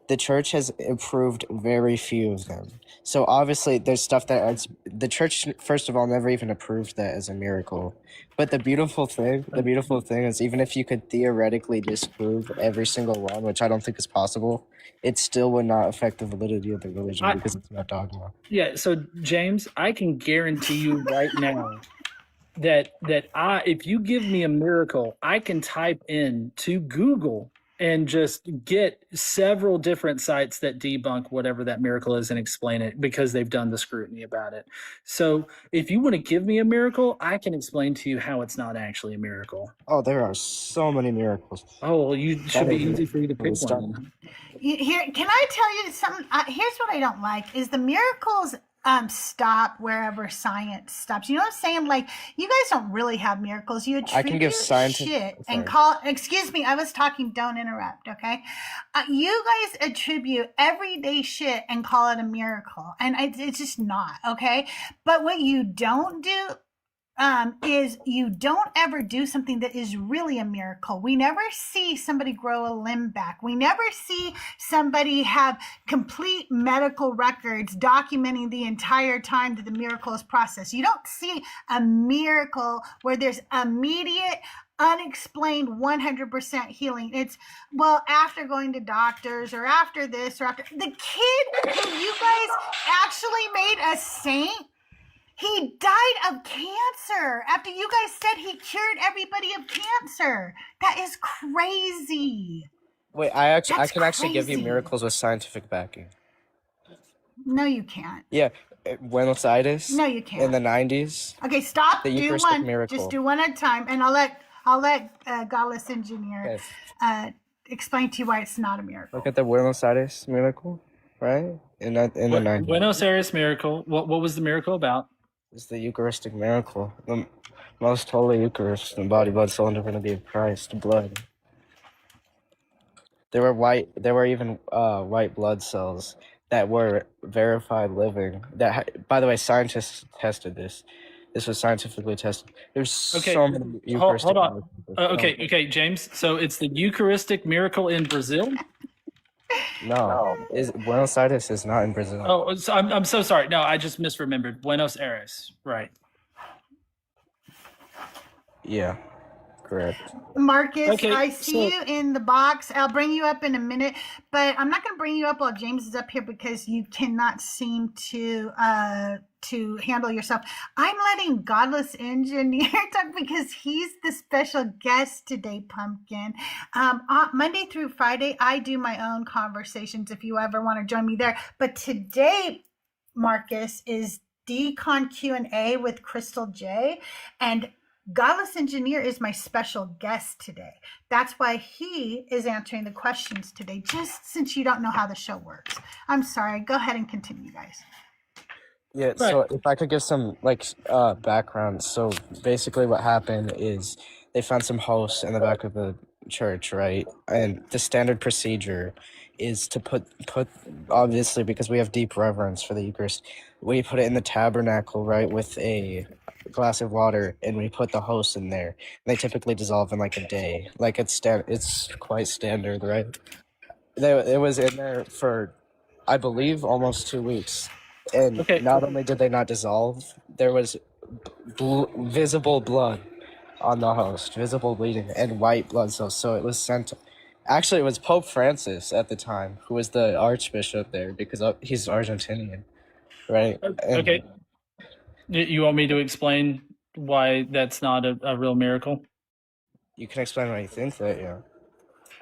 The church has approved very few of them. So obviously there's stuff the church, first of all, never even approved that as a miracle. But the beautiful thing is even if you could theoretically disprove every single one, which I don't think is possible, it still would not affect the validity of the religion because it's not dogma. Yeah. So James, I can guarantee you right now that if you give me a miracle, I can type in to Google and just get several different sites that debunk whatever that miracle is and explain it because they've done the scrutiny about it. So if you want to give me a miracle, I can explain to you how it's not actually a miracle. Oh, there are so many miracles. Oh, well, you should be easy for you to pick Start. one. Here, can I tell you something? Here's what I don't like is the miracles stop wherever science stops. You know what I'm saying? Like, you guys don't really have miracles. You attribute I can give scientific shit and call. Excuse me, I was talking. Don't interrupt. Okay, you guys attribute everyday shit and call it a miracle, and it's just not okay. But what you don't do is you don't ever do something that is really a miracle. We never see somebody grow a limb back. We never see somebody have complete medical records documenting the entire time that the miracle is processed. You don't see a miracle where there's immediate, unexplained 100% healing. It's, well, after going to doctors or after this or after. The kid who you guys actually made a saint, he died of cancer after you guys said he cured everybody of cancer. That is crazy. Wait, I can That's actually give you crazy. miracles with scientific backing. No, you can't. Yeah, Buenos Aires. No, you can't. In the 90s. Okay, stop. The Do Eucharistic one. miracle. Just do one at a time, and I'll let Godless Engineer explain to you why it's not a miracle. Look at the Buenos Aires miracle, right? In the 90s. Buenos Aires miracle. What was the miracle about? It's the Eucharistic miracle. The most holy Eucharist, the body, blood, soul, and divinity of Christ, blood. There were even white blood cells that were verified living. By the way, scientists tested this. This was scientifically tested. There's so many Eucharistic hold on. miracles. Okay, James. So it's the Eucharistic miracle in Brazil? No, Buenos Aires is not in Brazil. Oh, so I'm so sorry. No, I just misremembered. Buenos Aires, right? Yeah, correct. Marcus, Okay, I see you in the box. I'll bring you up in a minute, but I'm not going to bring you up while James is up here because you cannot seem to handle yourself. I'm letting Godless Engineer talk because he's the special guest today, Pumpkin. Monday through Friday, I do my own conversations if you ever want to join me there. But today, Marcus, is Decon Q&A with CrystalJae, and Godless Engineer is my special guest today. That's why he is answering the questions today, just since you don't know how the show works. I'm sorry. Go ahead and continue, guys. Yeah, Right. so if I could give some background. So basically what happened is they found some hosts in the back of the church, right? And the standard procedure is to put obviously, because we have deep reverence for the Eucharist, we put it in the tabernacle, right, with a glass of water, and we put the hosts in there. They typically dissolve in like a day. Like it's quite standard, right? It was in there for, I believe, almost 2 weeks. And Okay. not only did they not dissolve, there was visible blood on the host, visible bleeding, and white blood cells. So it was sent. Actually, it was Pope Francis at the time who was the archbishop there because he's Argentinian, right? Okay. You want me to explain why that's not a real miracle? You can explain why you think that, yeah.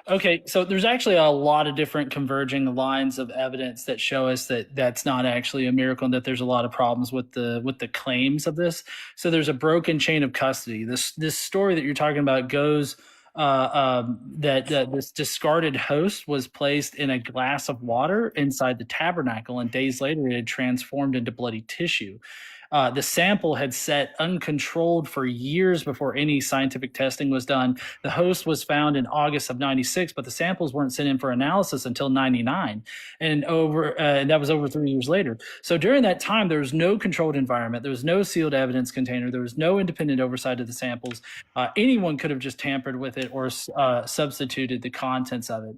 Okay, so there's actually a lot of different converging lines of evidence that show us that that's not actually a miracle and that there's a lot of problems with the claims of this. So there's a broken chain of custody. This story that you're talking about goes that this discarded host was placed in a glass of water inside the tabernacle, and days later it had transformed into bloody tissue. The sample had set uncontrolled for years before any scientific testing was done. The host was found in August of 96, but the samples weren't sent in for analysis until 99, and that was over 3 years later. So during that time, there was no controlled environment. There was no sealed evidence container. There was no independent oversight of the samples. Anyone could have just tampered with it or substituted the contents of it.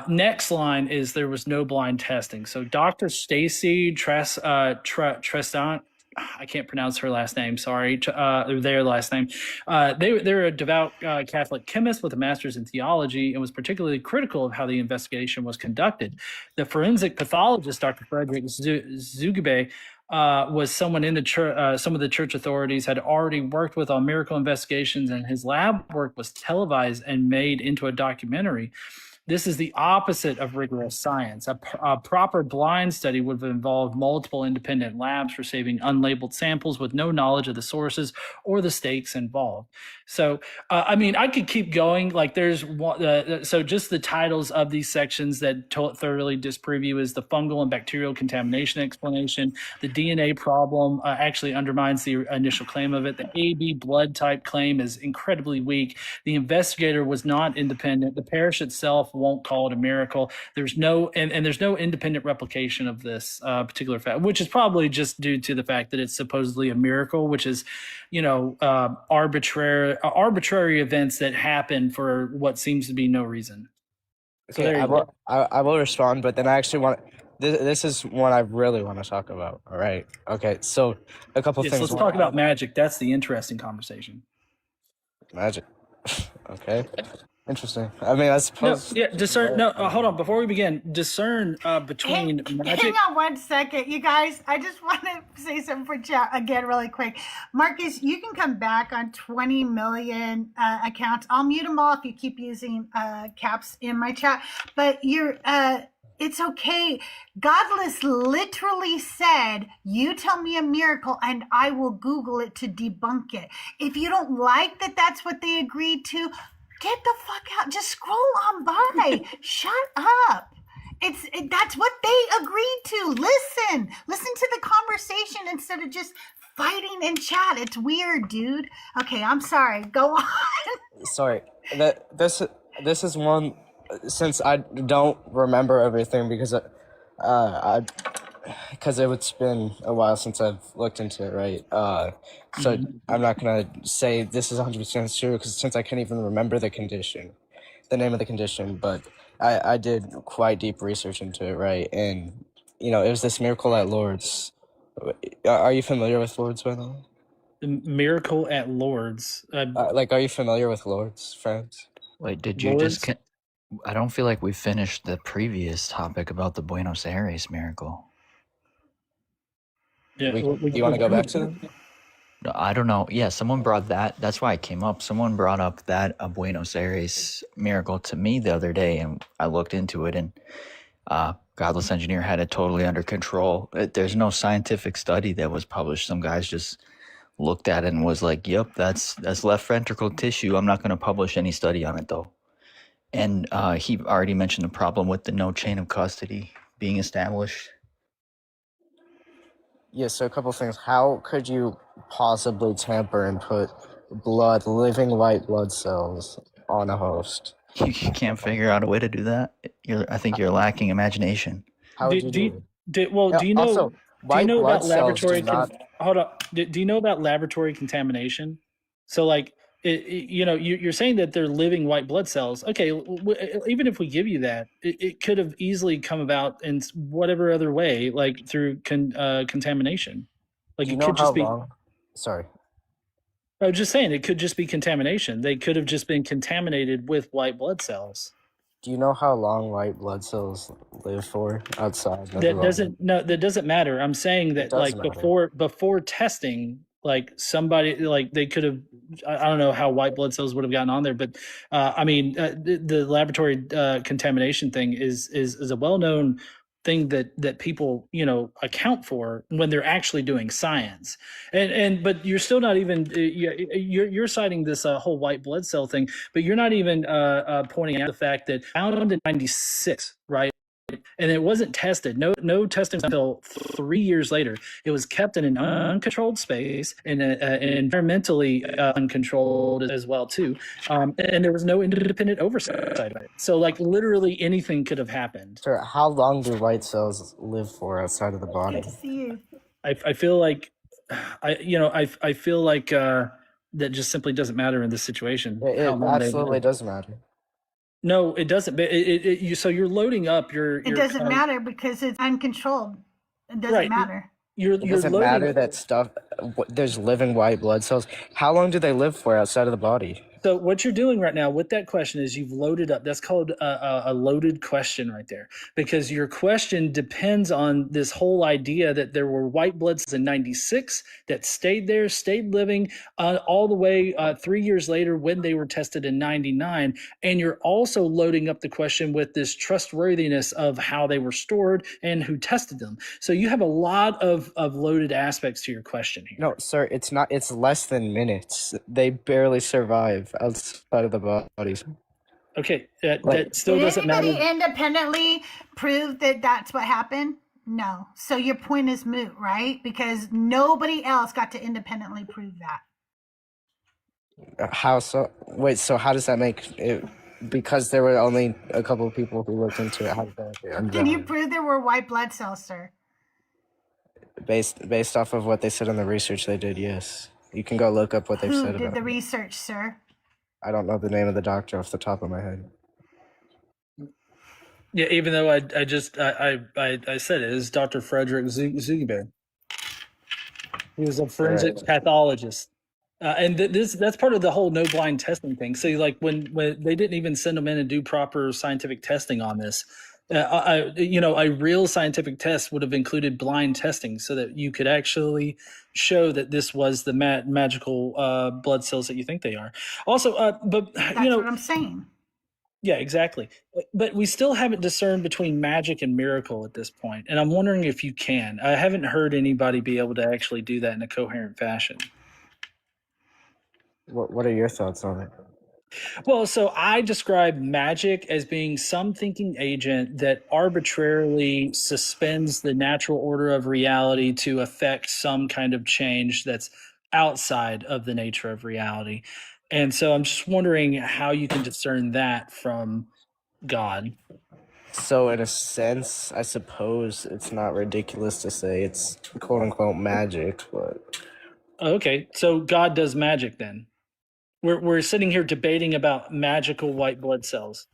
Next line is there was no blind testing. So Dr. Stacy Trestant, I can't pronounce her last name. Sorry, their last name. They're a devout Catholic chemist with a master's in theology and was particularly critical of how the investigation was conducted. The forensic pathologist, Dr. Frederick Zugebe, was someone in the church. Some of the church authorities had already worked with on miracle investigations, and his lab work was televised and made into a documentary. This is the opposite of rigorous science. A proper blind study would have involved multiple independent labs receiving unlabeled samples with no knowledge of the sources or the stakes involved. So, I mean, I could keep going. Like, there's one, so just the titles of these sections that thoroughly disprove you is the fungal and bacterial contamination explanation. The DNA problem actually undermines the initial claim of it. The AB blood type claim is incredibly weak. The investigator was not independent. The parish itself won't call it a miracle. There's no and there's no independent replication of this particular fact, which is probably just due to the fact that it's supposedly a miracle, which is, arbitrary events that happen for what seems to be no reason. So Okay, there you go. I will respond, but then I actually want this is one I really want to talk about. All right. Okay. So a couple Yes, things. let's talk about magic. That's the interesting conversation. magic. Okay. Interesting. I mean, I No, suppose. yeah, discern. No, hold on. Before we begin, discern between Hang magic. on one second, you guys. I just want to say something for chat again, really quick. Marcus, you can come back on 20 million accounts. I'll mute them all if you keep using caps in my chat. But it's okay. Godless literally said, "You tell me a miracle, and I will Google it to debunk it." If you don't like that, that's what they agreed to. Get the fuck out. Just scroll on by. Shut up. That's what they agreed to. Listen to the conversation instead of just fighting in chat. It's weird, dude. Okay, I'm sorry. Go on. Sorry. This is one, since I don't remember everything because it's been a while since I've looked into it, right? So I'm not gonna say this is 100% true because since I can't even remember the name of the condition, but I did quite deep research into it, right? And it was this miracle at Lourdes. Are you familiar with Lourdes, by the way? The miracle at Lourdes. Are you familiar with Lourdes, friends? Wait, did you Lourdes? just? I don't feel like we finished the previous topic about the Buenos Aires miracle. Yeah, Do you want to go back to them? No, I don't know. Yeah, someone brought that. That's why it came up. Someone brought up that a Buenos Aires miracle to me the other day, and I looked into it, and Godless Engineer had it totally under control. There's no scientific study that was published. Some guys just looked at it and was like, "Yep, that's left ventricle tissue. I'm not going to publish any study on it, though." And he already mentioned the problem with the no chain of custody being established. Yeah, so a couple things. How could you possibly tamper and put living white blood cells on a host? You can't figure out a way to do that. I think you're lacking imagination. How would you do it? Do you know? Also, Do you white know blood about cells laboratory? do not. Hold up. Do you know about laboratory contamination? So, like, you're saying that they're living white blood cells. Okay, even if we give you that, it could have easily come about in whatever other way, like through contamination. Like, Do you it know could how just be. long? Sorry. I was just saying it could just be contamination. They could have just been contaminated with white blood cells. Do you know how long white blood cells live for outside of the That body? that doesn't matter. I'm saying that, does like, matter. before testing, like, somebody, like, they could have, I don't know how white blood cells would have gotten on there, but I mean, the laboratory contamination thing is a well-known thing that people account for when they're actually doing science. And but you're still not even you're citing this whole white blood cell thing, but you're not even pointing out the fact that found in 96, right? And it wasn't tested. No testing until 3 years later. It was kept in an uncontrolled space and environmentally uncontrolled as well too. And there was no independent oversight of it. So, like, literally anything could have happened. Sir, how long do white cells live for outside of the body? Good to see you. I feel like I feel like that just simply doesn't matter in this situation. It how long they absolutely live. does matter. No, it doesn't. But so you're loading up your. It doesn't matter because it's uncontrolled. It doesn't Right. matter. It doesn't matter that there's living white blood cells. How long do they live for outside of the body? So what you're doing right now with that question is you've loaded up. That's called a loaded question right there, because your question depends on this whole idea that there were white blood cells in 96 that stayed there, stayed living all the way 3 years later when they were tested in 99. And you're also loading up the question with this trustworthiness of how they were stored and who tested them. So you have a lot of loaded aspects to your question here. No, sir, it's not. It's less than minutes. They barely survive outside of the bodies. Okay, that still Did doesn't matter. anybody independently prove that that's what happened? No. So your point is moot, right? Because nobody else got to independently prove that. How so? Wait, so how does that make it? Because there were only a couple of people who looked into it. How does that make it? Can you prove there were white blood cells, sir? Based off of what they said in the research they did, yes. You can go look up what they've Who said did about the it. research, sir? I don't know the name of the doctor off the top of my head. Yeah, even though I said it is Dr. Frederick Zugiber. He was a forensic pathologist. And that's part of the whole no blind testing thing. So like when they didn't even send them in and do proper scientific testing on this, a real scientific test would have included blind testing so that you could actually show that this was the magical blood cells that you think they are. Also, but That's what I'm saying. Yeah, exactly. But we still haven't discerned between magic and miracle at this point. And I'm wondering if you can. I haven't heard anybody be able to actually do that in a coherent fashion. What are your thoughts on it? Well, so I describe magic as being some thinking agent that arbitrarily suspends the natural order of reality to affect some kind of change that's outside of the nature of reality. And so I'm just wondering how you can discern that from God. So in a sense, I suppose it's not ridiculous to say it's quote unquote magic, but Okay, so God does magic then. We're sitting here debating about magical white blood cells.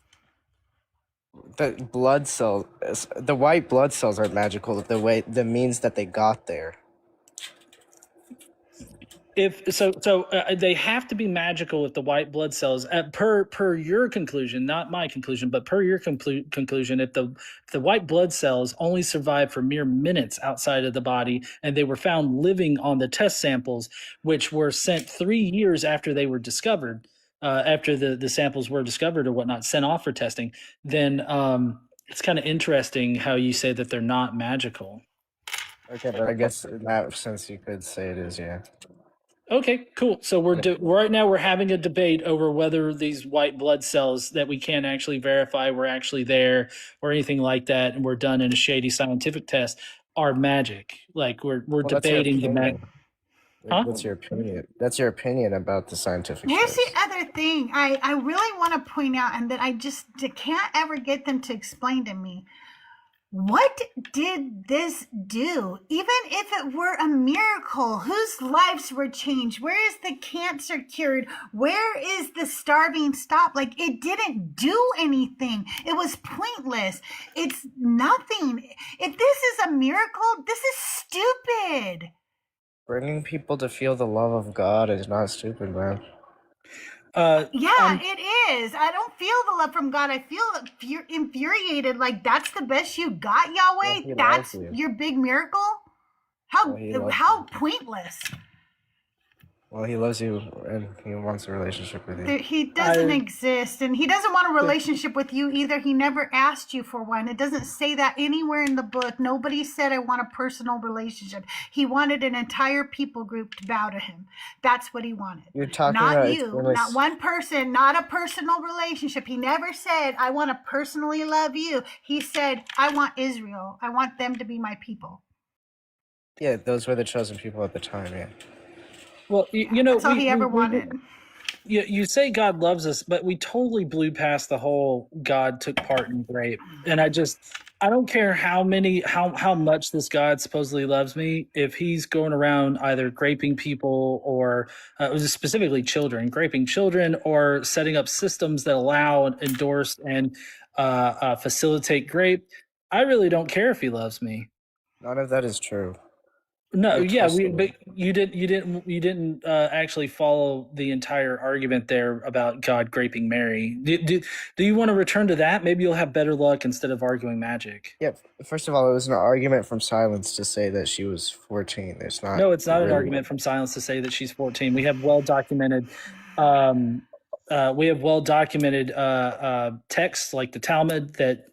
the white blood cells are magical the means that they got there. If they have to be magical if the white blood cells, per your conclusion, not my conclusion, but per your conclusion, if the white blood cells only survive for mere minutes outside of the body, and they were found living on the test samples, which were sent 3 years after they were discovered, after the samples were discovered or whatnot, sent off for testing, then it's kind of interesting how you say that they're not magical. Okay, but I guess in that sense you could say it is, yeah. Okay, cool. So right now we're having a debate over whether these white blood cells that we can't actually verify were actually there or anything like that, and were done in a shady scientific test, are magic. Like we're debating the magic. Huh? That's your opinion. That's your opinion about the scientific Here's test. the other thing I really want to point out, and that I just can't ever get them to explain to me. What did this do? Even if it were a miracle, whose lives were changed? Where is the cancer cured? Where is the starving stopped? Like, it didn't do anything. It was pointless. It's nothing. If this is a miracle, this is stupid. Bringing people to feel the love of God is not stupid, man. It is. I don't feel the love from God. I feel infuriated. Like, that's the best you got, Yahweh? Well, That's your big miracle? How pointless. Well, he loves you and he wants a relationship with you. He doesn't exist, and he doesn't want a relationship with you either. He never asked you for one. It doesn't say that anywhere in the book. Nobody said, I want a personal relationship. He wanted an entire people group to bow to him. That's what he wanted. You're talking not about you, not one person, not a personal relationship. He never said, I want to personally love you. He said, I want Israel. I want them to be my people. Yeah, those were the chosen people at the time, yeah. Well, that's all he ever wanted. You say God loves us, but we totally blew past the whole God took part in rape. And I don't care how much this God supposedly loves me. If he's going around either raping people or specifically children, raping children, or setting up systems that allow, endorse, and facilitate rape, I really don't care if he loves me. None of that is true. No, You're yeah, twisting but it. you didn't actually follow the entire argument there about God graping Mary. Do you want to return to that? Maybe you'll have better luck instead of arguing magic. Yeah, first of all, it was an argument from silence to say that she was 14. There's not No, it's not an really. argument from silence to say that she's 14. Um, we have well documented texts like the Talmud that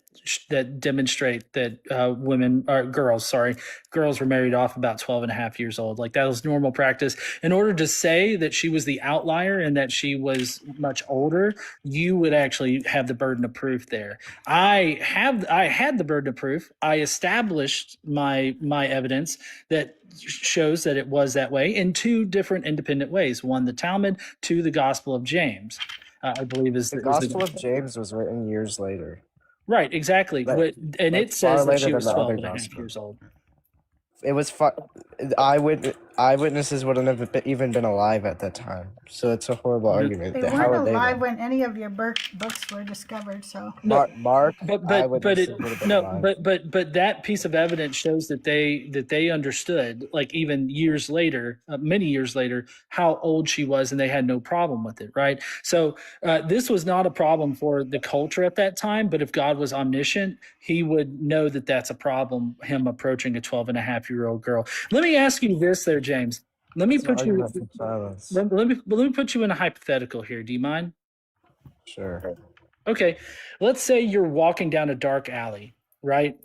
demonstrate that women or girls were married off about 12 and a half years old. Like that was normal practice. In order to say that she was the outlier and that she was much older, you would actually have the burden of proof there. I had the burden of proof. I established my evidence that shows that it was that way in two different independent ways. One, the Talmud, two, the Gospel of James. I believe is The the Gospel of James was written years later. right, exactly. Like, And like it says far that later she than was the 12 other and a half gospel. years old. It was eyewitnesses wouldn't have even been alive at that time. So it's a horrible argument. They How weren't would they alive know? when any of your books were discovered, so. No, Mark but eyewitnesses it would have been no alive. but that piece of evidence shows that they understood, like even years later, many years later, how old she was, and they had no problem with it, right? So this was not a problem for the culture at that time, but if God was omniscient, he would know that that's a problem, him approaching a 12 and a half year old girl. Let me ask you this there, James. Let me It's an put you argument from silence. let me put you in a hypothetical here. Do you mind? Sure. Okay, let's say you're walking down a dark alley, right?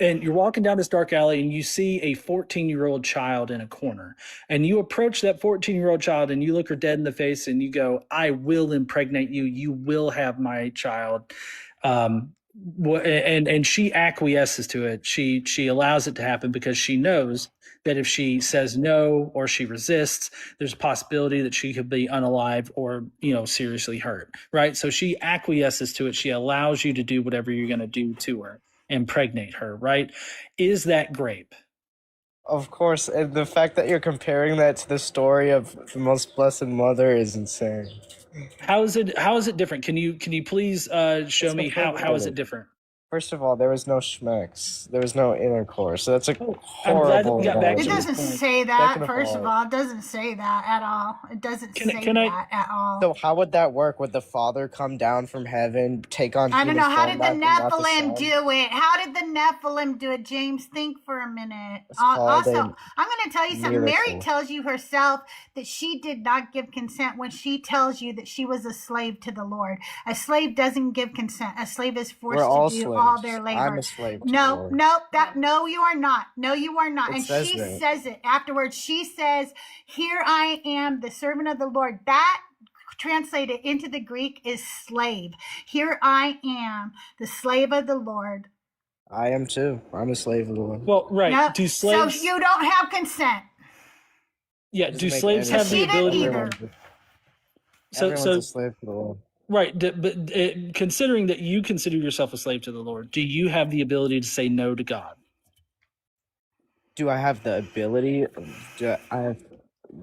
And you're walking down this dark alley and you see a 14-year-old child in a corner. And you approach that 14-year-old child and you look her dead in the face and you go, I will impregnate you. You will have my child. And she acquiesces to it. She allows it to happen because she knows that if she says no or she resists, there's a possibility that she could be unalive or seriously hurt, right? So she acquiesces to it. She allows you to do whatever you're going to do to her, impregnate her, right? Is that grape? Of course, and the fact that you're comparing that to the story of the most blessed mother is insane. How is it different? Can you please show me how is it different? First of all, there was no schmecks. There was no intercourse. So that's a I'm glad that horrible. we got back It to analogy. doesn't this point. say that, Second of first of all- all. It doesn't say that at all. It doesn't say Can I- that at all. So how would that work? Would the father come down from heaven, take on? I don't know. human How form did the like not Nephilim son? do it? How did the Nephilim do it? James, think for a minute. It's called Also, a I'm going to tell you something. Mary miracle. tells you herself that she did not give consent when she tells you that she was a slave to the Lord. A slave doesn't give consent. A slave is forced We're all to do slaves. all their labor. I'm a slave. To the No, Lord. no, you are not. No, you are not. It And says she that. says it afterwards. She says, "Here I am, the servant of the Lord." That translated into the Greek is slave. Here I am, the slave of the Lord. I am too. I'm a slave of the Lord. Well, right. No, Do slaves? so you don't have consent. Yeah. Doesn't Do make slaves any have the She didn't ability? either. Everyone's So a slave to the Lord. right. But considering that you consider yourself a slave to the Lord, do you have the ability to say no to God? Do I have the ability?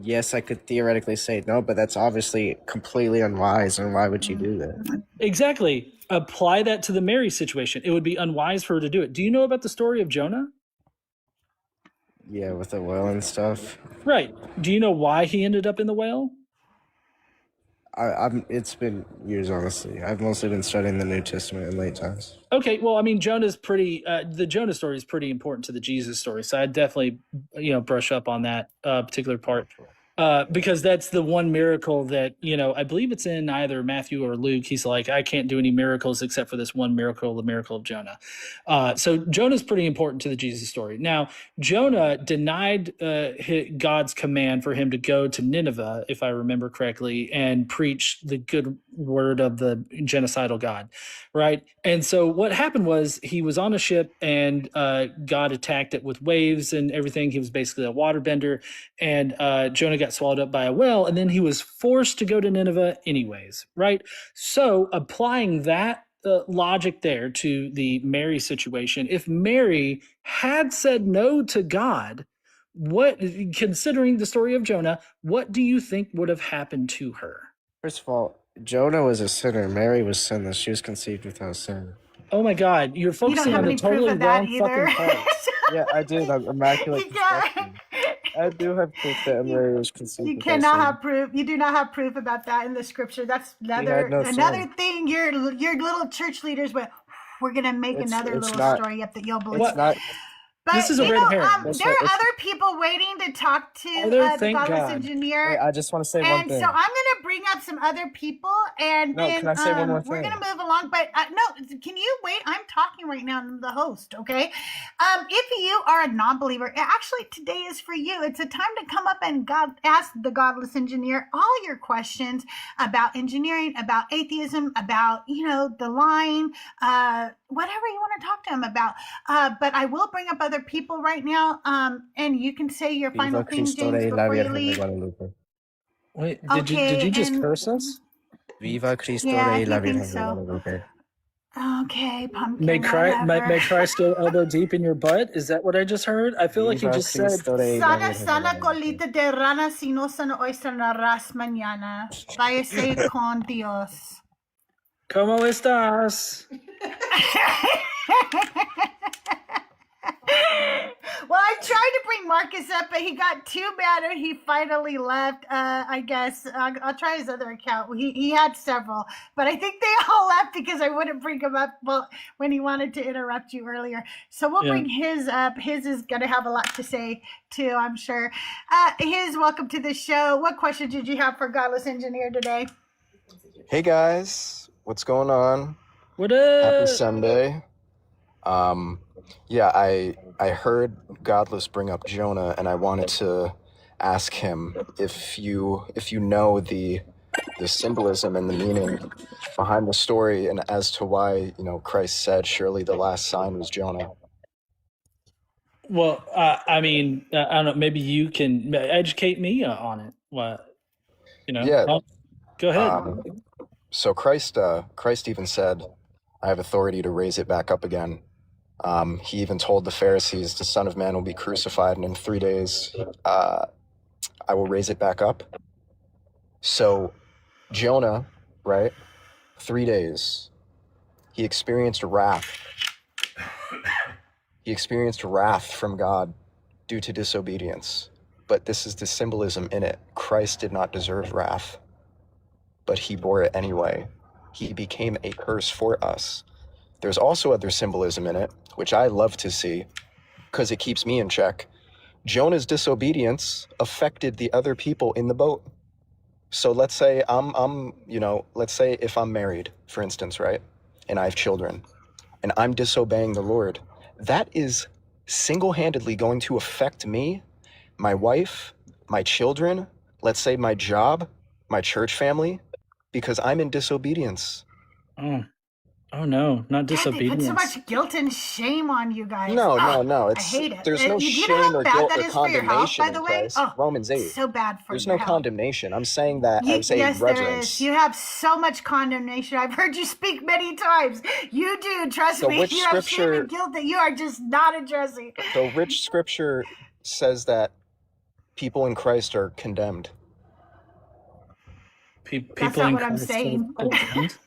Yes, I could theoretically say no, but that's obviously completely unwise. And why would you do that? Exactly. Apply that to the Mary situation. It would be unwise for her to do it. Do you know about the story of Jonah? Yeah, with the will and stuff. Right. Do you know why he ended up in the whale? It's been years, honestly. I've mostly been studying the New Testament in late times. Okay, well, I mean, Jonah's pretty. The Jonah story is pretty important to the Jesus story, so I'd definitely, brush up on that particular part, because that's the one miracle that I believe it's in either Matthew or Luke. He's like, I can't do any miracles except for this one miracle, the miracle of Jonah. So Jonah's pretty important to the Jesus story. Now, Jonah denied God's command for him to go to Nineveh, if I remember correctly, and preach the good word of the genocidal God, right? And so what happened was he was on a ship and God attacked it with waves and everything. He was basically a waterbender, and Jonah got swallowed up by a whale, and then he was forced to go to Nineveh anyways, right? So applying that logic there to the Mary situation, if Mary had said no to God, considering the story of Jonah, what do you think would have happened to her? First of all, Jonah was a sinner. Mary was sinless. She was conceived without sin. Oh my God, you're You don't focusing have on the any proof totally of that wrong either. fucking part. Yeah, I did. I'm immaculate You got- conception. I do have proof that Mary was conceived You without cannot sin. have proof. You do not have proof about that in the scripture. That's He had another no sin. thing. Your little church leaders went. We're gonna make It's another little not. story up that you'll believe. It's not. But This is a red herring. That's there what are it's- other people waiting to talk to Are there? the Thank Godless God. engineer. Wait, I just want to say one And thing. so I'm gonna bring up some other people, and No, then can I say one more we're thing? gonna move along. But no, can you wait? I'm talking right now. I'm the host, okay? If you are a non-believer, actually today is for you. It's a time to come up and ask the Godless engineer all your questions about engineering, about atheism, about the line, whatever you want to talk to him about. But I will bring up other people right now, and you can say your final Viva thing, Cristo James, Rey, la before you Virgen de leave. Guadalupe. Wait, did you Okay, just and- curse us? Viva Cristo Yeah, Rey, he la thinks Virgen de so. Guadalupe. Okay, pumpkin, May whatever. Christ go elbow deep in your butt? Is that what I just heard? I feel like you Viva just said. Cristo Rey, la Sana Virgen de sana Guadalupe. colita de rana si no sana hoy sanarás mañana. Váyase con Dios. ¿Cómo estás? Well, I tried to bring Marcus up, but he got too mad and he finally left. I guess I'll try his other account. He had several, but I think they all left because I wouldn't bring him up when he wanted to interrupt you earlier. So we'll bring his up. His is going to have a lot to say too, I'm sure. Welcome to the show. What question did you have for Godless Engineer today? Hey guys, what's going on? What up? Happy Sunday. Yeah, I heard Godless bring up Jonah, and I wanted to ask him if you know the symbolism and the meaning behind the story, and as to why Christ said, "Surely the last sign was Jonah." Well, I mean, I don't know. Maybe you can educate me on it. What? Yeah. Go ahead. So Christ even said, "I have authority to raise it back up again." He even told the Pharisees, "The Son of Man will be crucified, and in 3 days, I will raise it back up." So Jonah, right? 3 days, he experienced wrath. He experienced wrath from God due to disobedience. But this is the symbolism in it. Christ did not deserve wrath, but he bore it anyway. He became a curse for us. There's also other symbolism in it, which I love to see, because it keeps me in check. Jonah's disobedience affected the other people in the boat. So let's say let's say if I'm married, for instance, right? And I have children, and I'm disobeying the Lord, that is single-handedly going to affect me, my wife, my children, let's say my job, my church family, because I'm in disobedience. Oh no, not God, they disobedience. put so much guilt and shame on you guys. No. I hate it. There's no Do you know shame how or bad guilt that or is for your health, condemnation by the in way? Christ. Oh, Romans 8. so bad for There's your no health. condemnation. I'm saying that as a Yes, there reverence. is. You have so much condemnation. I've heard you speak many times. You do. Trust So me. which You have shame scripture- and guilt that you are just not addressing. So which scripture says that people in Christ are condemned? People That's not in what I'm Christ are saying. condemned.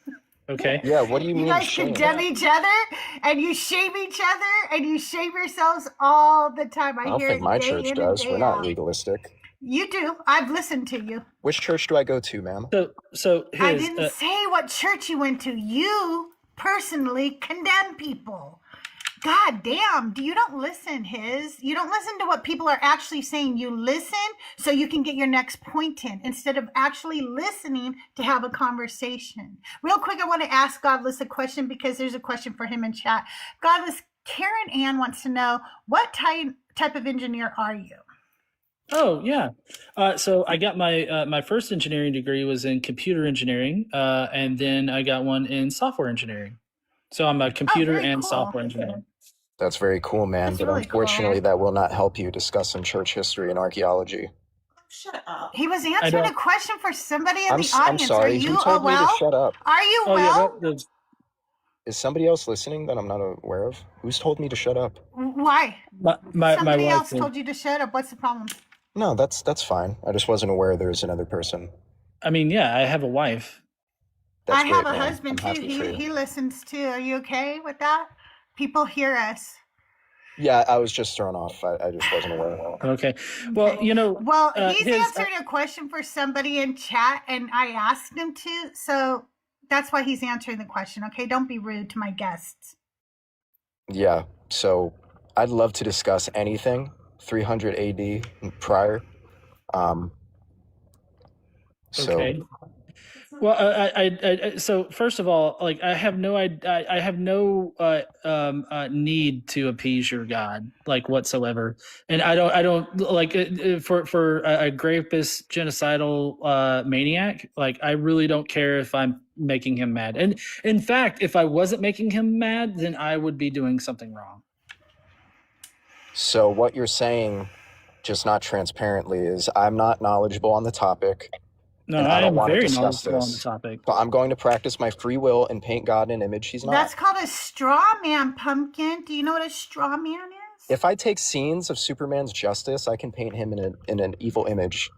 Okay. Yeah, what do you You mean guys shame? condemn each other and you shame each other and you shame yourselves all the time. I I don't hear think it my day church in does. and day We're not out. legalistic. You do. I've listened to you. Which church do I go to, ma'am? So I his didn't say what church you went to. You personally condemn people. God damn, you don't listen, You don't listen to what people are actually saying. You listen so you can get your next point in instead of actually listening to have a conversation. Real quick, I want to ask Godless a question because there's a question for him in chat. Godless, Karen Ann wants to know, what type of engineer are you? Oh yeah. So I got my first engineering degree was in computer engineering, and then I got one in software engineering. So I'm a computer very and cool. software engineer. That's very cool, man. That's But really cool. unfortunately, that will not help you discussing church history and archaeology. Shut up. He was answering a question for somebody in the audience. I'm sorry. Are you Who told me well? to shut up? Are you Oh well? yeah. Is somebody else listening that I'm not aware of? Who's told me to shut up? Why? My Somebody wife. else told you to shut up. What's the problem? No, that's fine. I just wasn't aware there was another person. I mean, yeah, I have a wife. That's I have great, a man. husband I'm too. happy for you. He listens too. Are you okay with that? People hear us. Yeah, I was just thrown off. I just wasn't aware. Okay. Well, Okay. Well, he's his answering a question for somebody in chat, and I asked him to, so that's why he's answering the question. Okay, don't be rude to my guests. Yeah, so I'd love to discuss anything 300 AD and prior. So okay. Well, so first of all, like I have no need to appease your God, like whatsoever, and I don't like for a rapist, genocidal maniac. Like I really don't care if I'm making him mad, and in fact, if I wasn't making him mad, then I would be doing something wrong. So what you're saying, just not transparently, is I'm not knowledgeable on the topic. No, and I don't am want to very discuss knowledgeable on the this. topic. So I'm going to practice my free will and paint God in an image he's not. That's called a straw man, Pumpkin. Do you know what a straw man is? If I take scenes of Superman's justice, I can paint him in an evil image.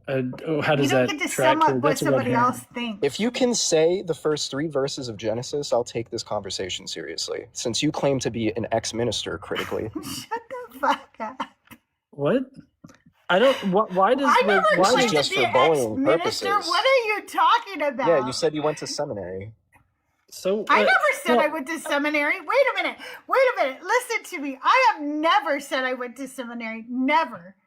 How you does don't that get to track sum up to? what That's a red somebody herring. else thinks. If you can say the first 3 verses of Genesis, I'll take this conversation seriously. Since you claim to be an ex-minister critically. Shut the fuck up. What? I don't. Why does I never This is claimed just to be for an bullying ex-minister. purposes. What are you talking about? Yeah, you said you went to seminary. So I never said well, I went to seminary. Wait a minute. Listen to me. I have never said I went to seminary. Never.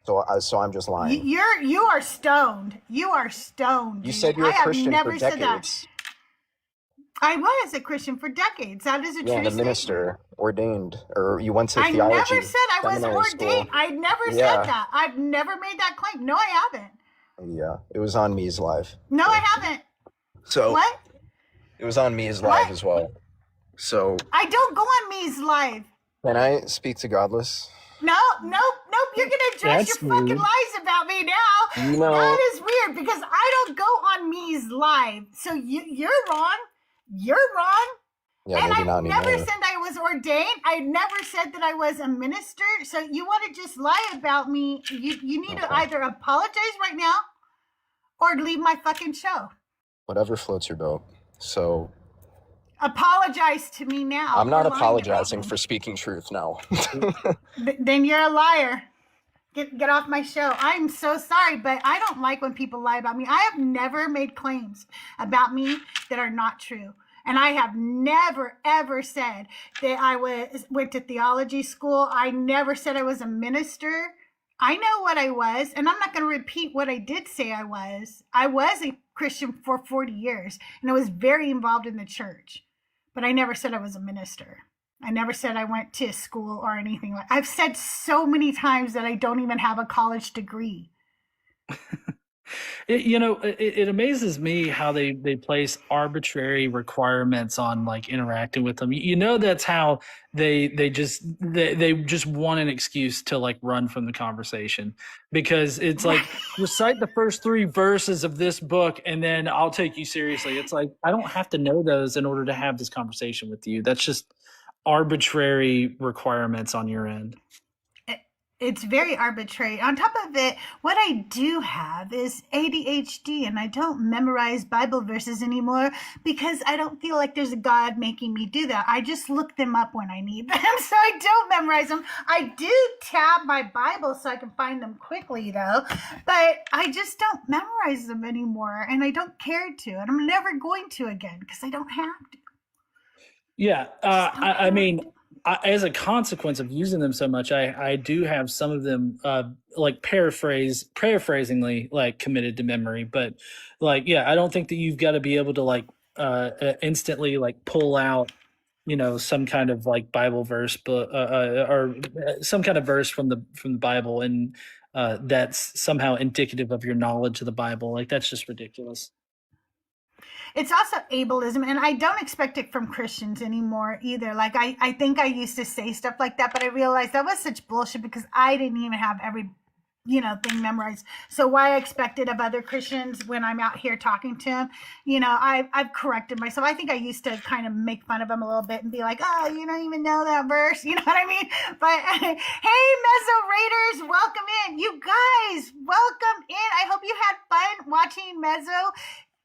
So I'm just lying. You are stoned. You are stoned. You dude. said you were I a have Christian never for said that. decades. I was a Christian for decades. That is a Yeah, true and a statement. minister, ordained, or you went to I theology. never said I was seminary ordained. school. I never Yeah. said that. I've never made that claim. No, I haven't. Yeah, it was on Me's live. No, I haven't. So What? it was on Me's What? live as well. So I don't go on Me's live. can I speak to Godless? Nope. You're gonna address That's your fucking weird. lies about me now. You know- That is weird because I don't go on Me's live. So you're wrong. You're wrong. Yeah, and maybe I not never anymore. said I was ordained. I never said that I was a minister. So you want to just lie about me? You need to Okay. either apologize right now or leave my fucking show. Whatever floats your boat. So Apologize to me now. I'm not You're lying apologizing about for speaking truth now. me. Then you're a liar. Get off my show. I'm so sorry, but I don't like when people lie about me. I have never made claims about me that are not true. And I have never, ever said that I went to theology school. I never said I was a minister. I know what I was, and I'm not going to repeat what I did say I was. I was a Christian for 40 years, and I was very involved in the church. But I never said I was a minister. I never said I went to school or anything like. I've said so many times that I don't even have a college degree. It amazes me how they place arbitrary requirements on like interacting with them. That's how they just want an excuse to like run from the conversation, because it's like recite the first 3 verses of this book and then I'll take you seriously. It's like I don't have to know those in order to have this conversation with you. That's just arbitrary requirements on your end. It's very arbitrary. On top of it, what I do have is ADHD, and I don't memorize Bible verses anymore because I don't feel like there's a God making me do that. I just look them up when I need them, so I don't memorize them. I do tab my Bible so I can find them quickly, though, but I just don't memorize them anymore, and I don't care to, and I'm never going to again because I don't have to. Yeah, I mean, as a consequence of using them so much, I do have some of them like paraphrasingly like committed to memory. But like, yeah, I don't think that you've got to be able to like instantly like pull out, some kind of like Bible verse, but or some kind of verse from the Bible, and that's somehow indicative of your knowledge of the Bible. Like that's just ridiculous. It's also ableism, and I don't expect it from Christians anymore either. Like, I think I used to say stuff like that, but I realized that was such bullshit because I didn't even have every, thing memorized. So why I expect it of other Christians when I'm out here talking to them, I've corrected myself. I think I used to kind of make fun of them a little bit and be like, oh, you don't even know that verse. You know what I mean? But hey, Mezzo Raiders, welcome in. You guys, welcome in. I hope you had fun watching Mezzo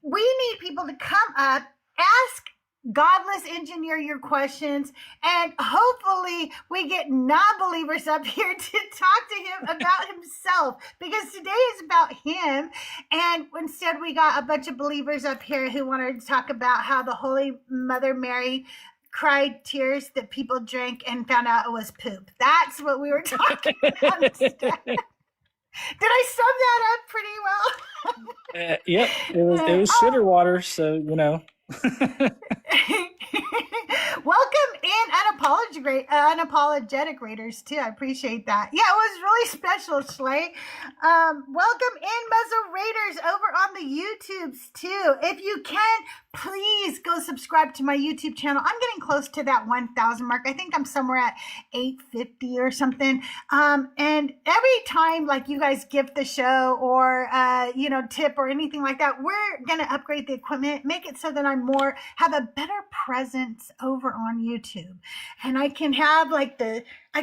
we need people to come up, ask Godless engineer your questions, and hopefully we get non-believers up here to talk to him about himself, because today is about him. And instead we got a bunch of believers up here who wanted to talk about how the Holy Mother Mary cried tears that people drank and found out it was poop. That's what we were talking about instead. Did I sum that up pretty well? Yep, it was shitter water, so you know. Welcome in unapologetic raiders too. I appreciate that. Yeah, it was really special, Schley. Welcome in Muzzle Raiders over on the YouTubes too. If you can, please go subscribe to my YouTube channel. I'm getting close to that 1,000 mark. I think I'm somewhere at 850 or something. And every time like you guys gift the show or tip or anything like that, we're gonna upgrade the equipment, make it so that I have a better presence over on YouTube. And I can have I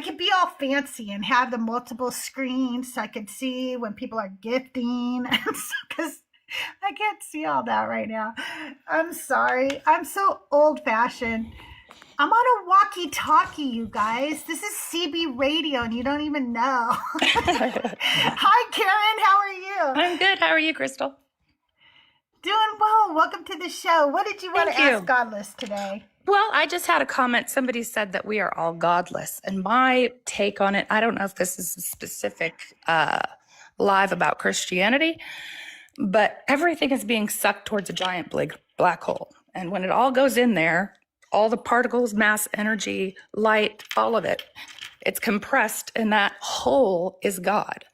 could be all fancy and have the multiple screens so I could see when people are gifting, because I can't see all that right now. I'm sorry. I'm so old fashioned. I'm on a walkie-talkie, you guys. This is CB radio and you don't even know. Hi, Karen. How are you? I'm good. How are you, Crystal? Doing well. Welcome to the show. What did you want to ask Godless today? Well, I just had a comment. Somebody said that we are all godless. And my take on it, I don't know if this is a specific live about Christianity, but everything is being sucked towards a giant black hole. And when it all goes in there, all the particles, mass, energy, light, all of it, it's compressed, and that hole is God.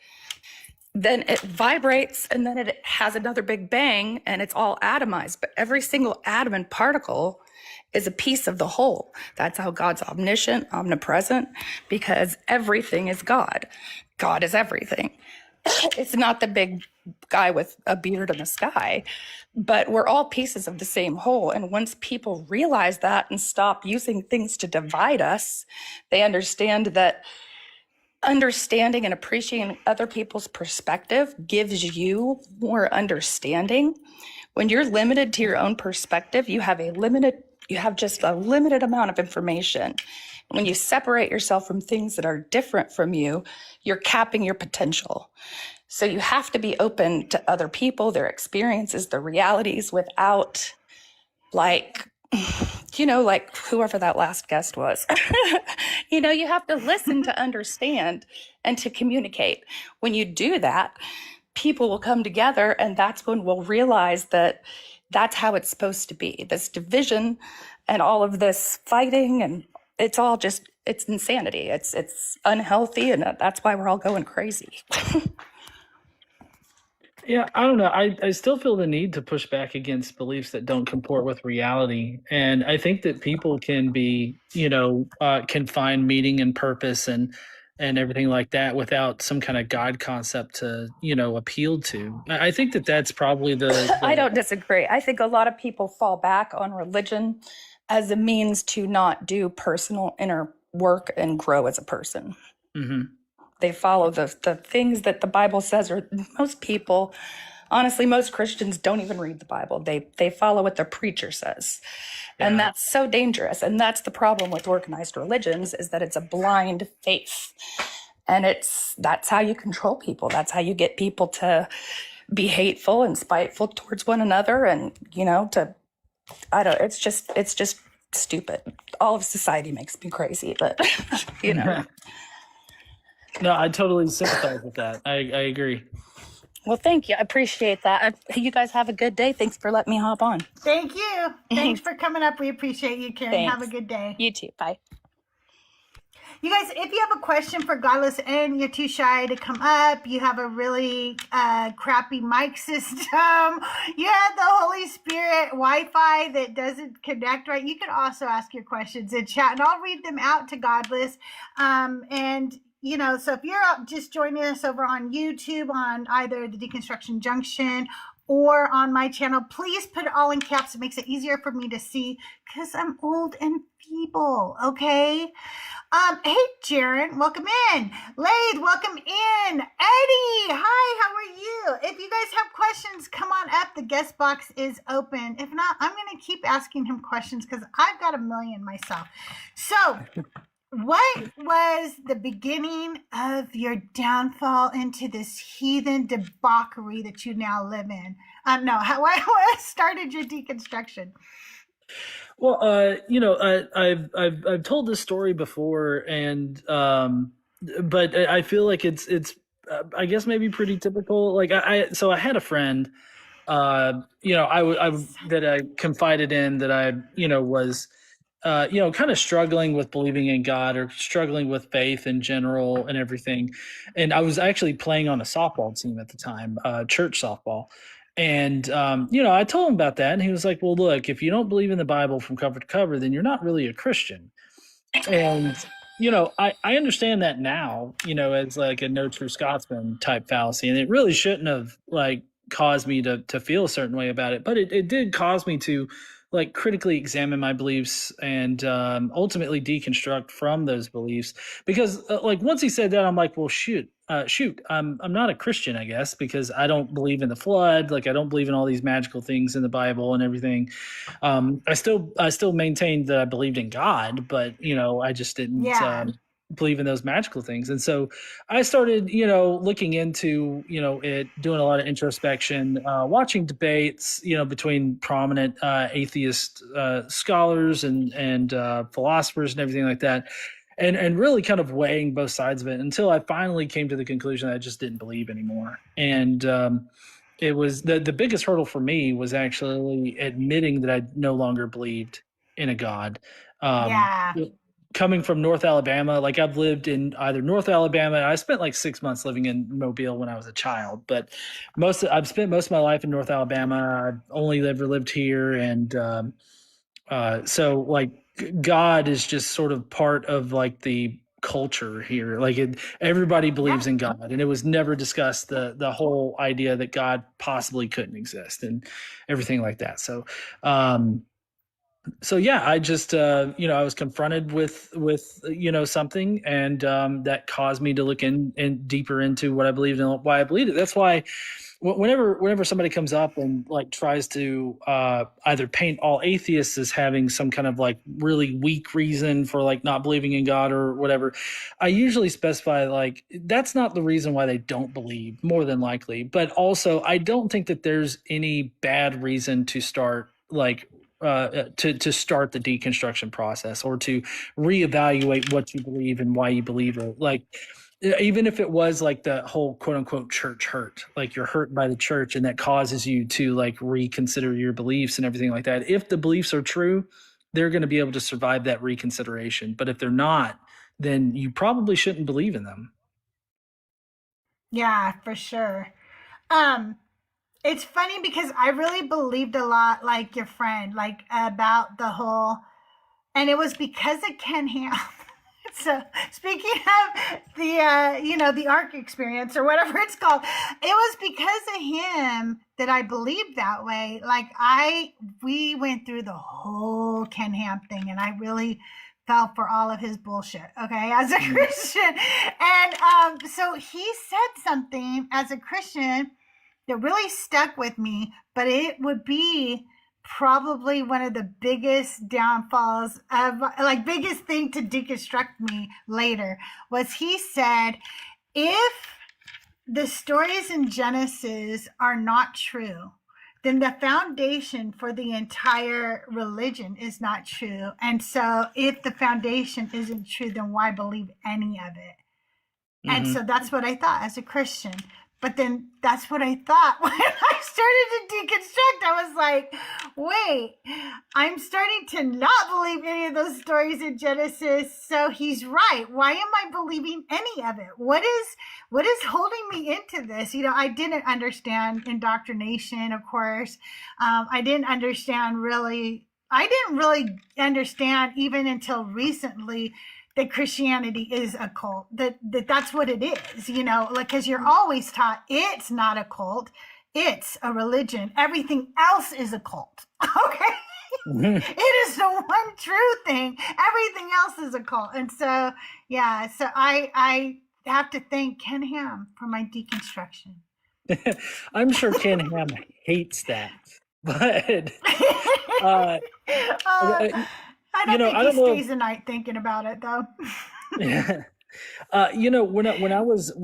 Then it vibrates, and then it has another big bang, and it's all atomized. But every single atom and particle is a piece of the whole. That's how God's omniscient, omnipresent, because everything is God. God is everything. It's not the big guy with a beard in the sky, but we're all pieces of the same whole. And once people realize that and stop using things to divide us, they understand that understanding and appreciating other people's perspective gives you more understanding. When you're limited to your own perspective, you have just a limited amount of information. When you separate yourself from things that are different from you, you're capping your potential. So you have to be open to other people, their experiences, their realities, without like whoever that last guest was. You have to listen to understand and to communicate. When you do that, people will come together, and that's when we'll realize that that's how it's supposed to be. This division and all of this fighting, and it's all just, it's insanity. It's unhealthy, and that's why we're all going crazy. Yeah, I don't know. I still feel the need to push back against beliefs that don't comport with reality. And I think that people can be, can find meaning and purpose and everything like that without some kind of God concept to, appeal to. I think that that's probably the I don't disagree. I think a lot of people fall back on religion as a means to not do personal inner work and grow as a person. Mm-hmm. They follow the things that the Bible says, or most people, honestly, most Christians don't even read the Bible. They follow what the preacher says. Yeah. And that's so dangerous. And that's the problem with organized religions, is that it's a blind faith. And that's how you control people. That's how you get people to be hateful and spiteful towards one another. And, it's just stupid. All of society makes me crazy, but, No, I totally sympathize with that. I agree. Well, thank you. I appreciate that. You guys have a good day. Thanks for letting me hop on. Thank you. Thanks for coming up. We appreciate you, Karen. Thanks. Have a good day. You too. Bye. You guys, if you have a question for Godless and you're too shy to come up, you have a really crappy mic system, you have the Holy Spirit Wi-Fi that doesn't connect right, you can also ask your questions in chat, and I'll read them out to Godless. So if you're just joining us over on YouTube on either the Deconstruction Junction or on my channel, please put it all in caps. It makes it easier for me to see because I'm old and feeble, okay? Hey, Jaron, welcome in. Lade, welcome in. Eddie, hi, how are you? If you guys have questions, come on up. the guest box is open. If not, I'm going to keep asking him questions because I've got a million myself. So, what was the beginning of your downfall into this heathen debauchery that you now live in? What started your deconstruction? Well, I've told this story before, and but I feel like it's I guess maybe pretty typical. Like so I had a friend, that I confided in that I was kind of struggling with believing in God or struggling with faith in general and everything. And I was actually playing on a softball team at the time, church softball. And, I told him about that. And he was like, well, look, if you don't believe in the Bible from cover to cover, then you're not really a Christian. And, I understand that now, as like a no true Scotsman type fallacy. And it really shouldn't have like caused me to feel a certain way about it. But it did cause me to like critically examine my beliefs and ultimately deconstruct from those beliefs. Because like once he said that, I'm like, well, shoot, I'm not a Christian, I guess, because I don't believe in the flood. Like I don't believe in all these magical things in the Bible and everything. I still maintained that I believed in God, but I just didn't believe in those magical things. And so I started, looking into, it, doing a lot of introspection, watching debates, between prominent atheist scholars and philosophers and everything like that. And really kind of weighing both sides of it until I finally came to the conclusion that I just didn't believe anymore. And it was the biggest hurdle for me was actually admitting that I no longer believed in a God. Coming from North Alabama, like I've lived in either North Alabama. I spent like 6 months living in Mobile when I was a child, but I've spent most of my life in North Alabama. I've only ever lived here, and so like God is just sort of part of like the culture here. Like everybody believes in God, and it was never discussed the whole idea that God possibly couldn't exist and everything like that. So yeah, I just I was confronted with something, and that caused me to look in deeper into what I believed and why I believed it. That's why whenever somebody comes up and like tries to either paint all atheists as having some kind of like really weak reason for like not believing in God or whatever, I usually specify like that's not the reason why they don't believe, more than likely. But also, I don't think that there's any bad reason to start like to start the deconstruction process or to reevaluate what you believe and why you believe it. Like, even if it was like the whole quote unquote church hurt, like you're hurt by the church and that causes you to like reconsider your beliefs and everything like that. If the beliefs are true, they're going to be able to survive that reconsideration. But if they're not, then you probably shouldn't believe in them. Yeah, for sure. It's funny because I really believed a lot, like your friend, like about the whole, and it was because of Ken Ham. So speaking of the the ARC experience or whatever it's called, it was because of him that I believed that way. Like we went through the whole Ken Ham thing, and I really fell for all of his bullshit, okay, as a Christian. And so he said something as a Christian that really stuck with me, but it would be probably one of the biggest downfalls of like biggest thing to deconstruct me later was he said, if the stories in Genesis are not true, then the foundation for the entire religion is not true. And so if the foundation isn't true, then why believe any of it? And so that's what I thought as a Christian. But then that's what I thought when I started to deconstruct. I was like, wait, I'm starting to not believe any of those stories in Genesis. So he's right. Why am I believing any of it? What is holding me into this? I didn't understand indoctrination, of course. I didn't really understand even until recently that Christianity is a cult, that's what it is, like, because you're always taught it's not a cult, it's a religion. Everything else is a cult, okay? It is the one true thing. Everything else is a cult. And so, yeah, so I have to thank Ken Ham for my deconstruction. I'm sure Ken Ham hates that. But uh, you I don't know, think I he don't know. stays the night thinking about it though. You know,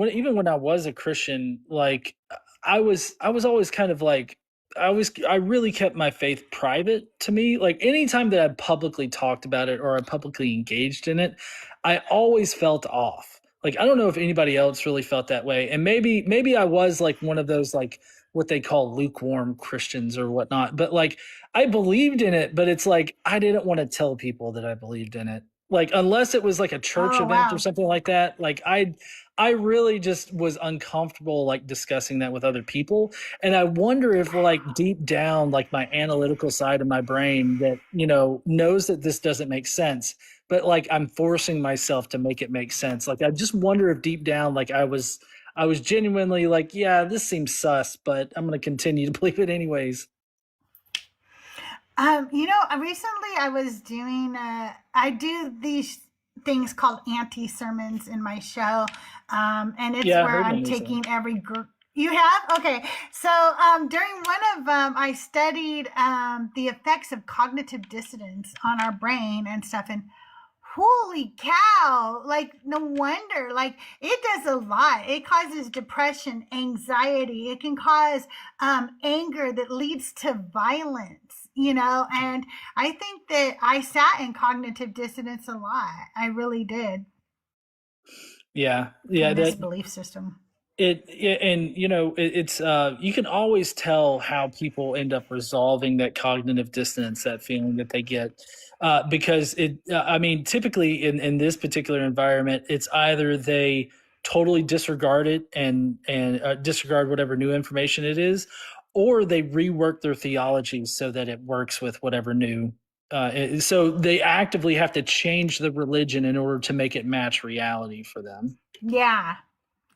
even when I was a Christian, like I was always kind of like I really kept my faith private to me. Like anytime that I publicly talked about it or I publicly engaged in it, I always felt off. Like I don't know if anybody else really felt that way, and maybe I was like one of those like what they call lukewarm Christians or whatnot. But like I believed in it, but it's like I didn't want to tell people that I believed in it, like unless it was like a church Oh event or wow. something like that. Like I really just was uncomfortable like discussing that with other people. And I wonder if like deep down, like my analytical side of my brain that, you know, knows that this doesn't make sense, but like I'm forcing myself to make it make sense. Like I just wonder if deep down, like I was genuinely like, yeah, this seems sus, but I'm going to continue to believe it anyways. You know, recently I was doing, I do these things called anti-sermons in my show. And it's Yeah, I where heard I'm them recently. taking every group. You have? Okay. So during one of them, I studied the effects of cognitive dissonance on our brain and stuff. And holy cow, like no wonder, like it does a lot. It causes depression, anxiety. It can cause anger that leads to violence, you know. And I think that I sat in cognitive dissonance a lot. I really did. Yeah. From this That belief system. and you know it's you can always tell how people end up resolving that cognitive dissonance, that feeling that they get, because I mean typically in this particular environment it's either they totally disregard it and disregard whatever new information it is, or they rework their theology so that it works with whatever new, so they actively have to change the religion in order to make it match reality for them. Yeah,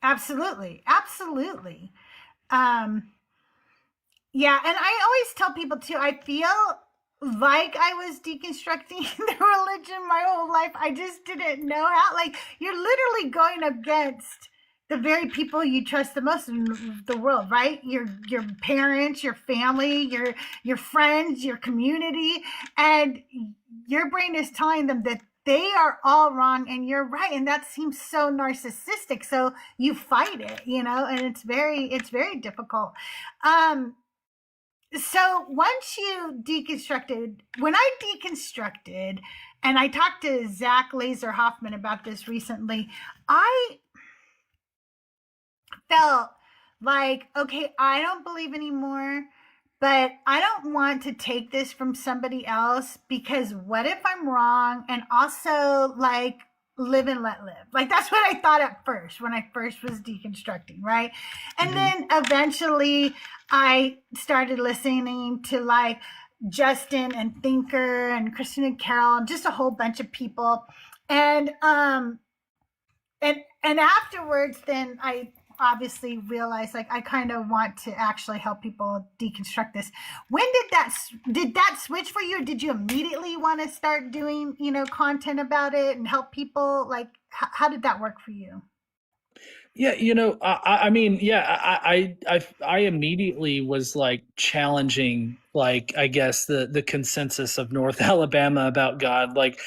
absolutely. Absolutely. Um, Yeah, and I always tell people too, I feel like I was deconstructing the religion my whole life. I just didn't know how. Like, you're literally going against the very people you trust the most in the world, right? Your parents, your family, your friends, your community, and your brain is telling them that they are all wrong and you're right, and that seems so narcissistic. So you fight it, you know, and it's very difficult. Um, so once you deconstructed, when I deconstructed, and I talked to Zach Laser Hoffman about this recently, I felt like, okay, I don't believe anymore, but I don't want to take this from somebody else, because what if I'm wrong? And also, like, live and let live. Like, that's what I thought at first when I first was deconstructing, right? And then eventually I started listening to like Justin and Thinker and Kristen and Carol and just a whole bunch of people. And and afterwards then I obviously realized like I kind of want to actually help people deconstruct this. When did that switch for you? Did you immediately want to start doing, you know, content about it and help people? Like how did that work for you? Yeah, you know, I mean, yeah, I immediately was like challenging, like I guess the consensus of North Alabama about God, like,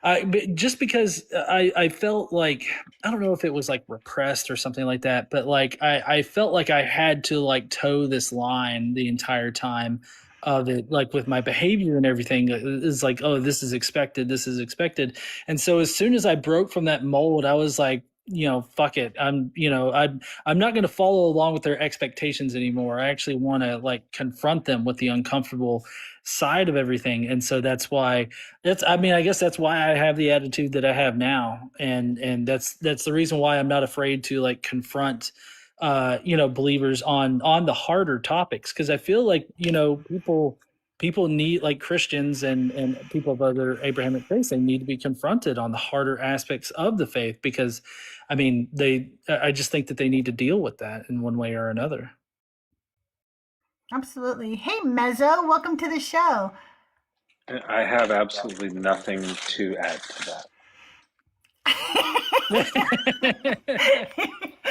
but just because I felt like I don't know if it was like repressed or something like that, but like I felt like I had to like toe this line the entire time of it, like with my behavior and everything is like, oh, this is expected, and so as soon as I broke from that mold, I was like, you know, fuck it. I'm not going to follow along with their expectations anymore. I actually want to like confront them with the uncomfortable side of everything. And so I mean, I guess that's why I have the attitude that I have now. And that's the reason why I'm not afraid to like confront, you know, believers on the harder topics. Cause I feel like, you know, people need, like Christians and people of other Abrahamic faiths, they need to be confronted on the harder aspects of the faith, because I mean, I just think that they need to deal with that in one way or another. Absolutely. Hey Mezzo, welcome to the show. I have absolutely nothing to add to that.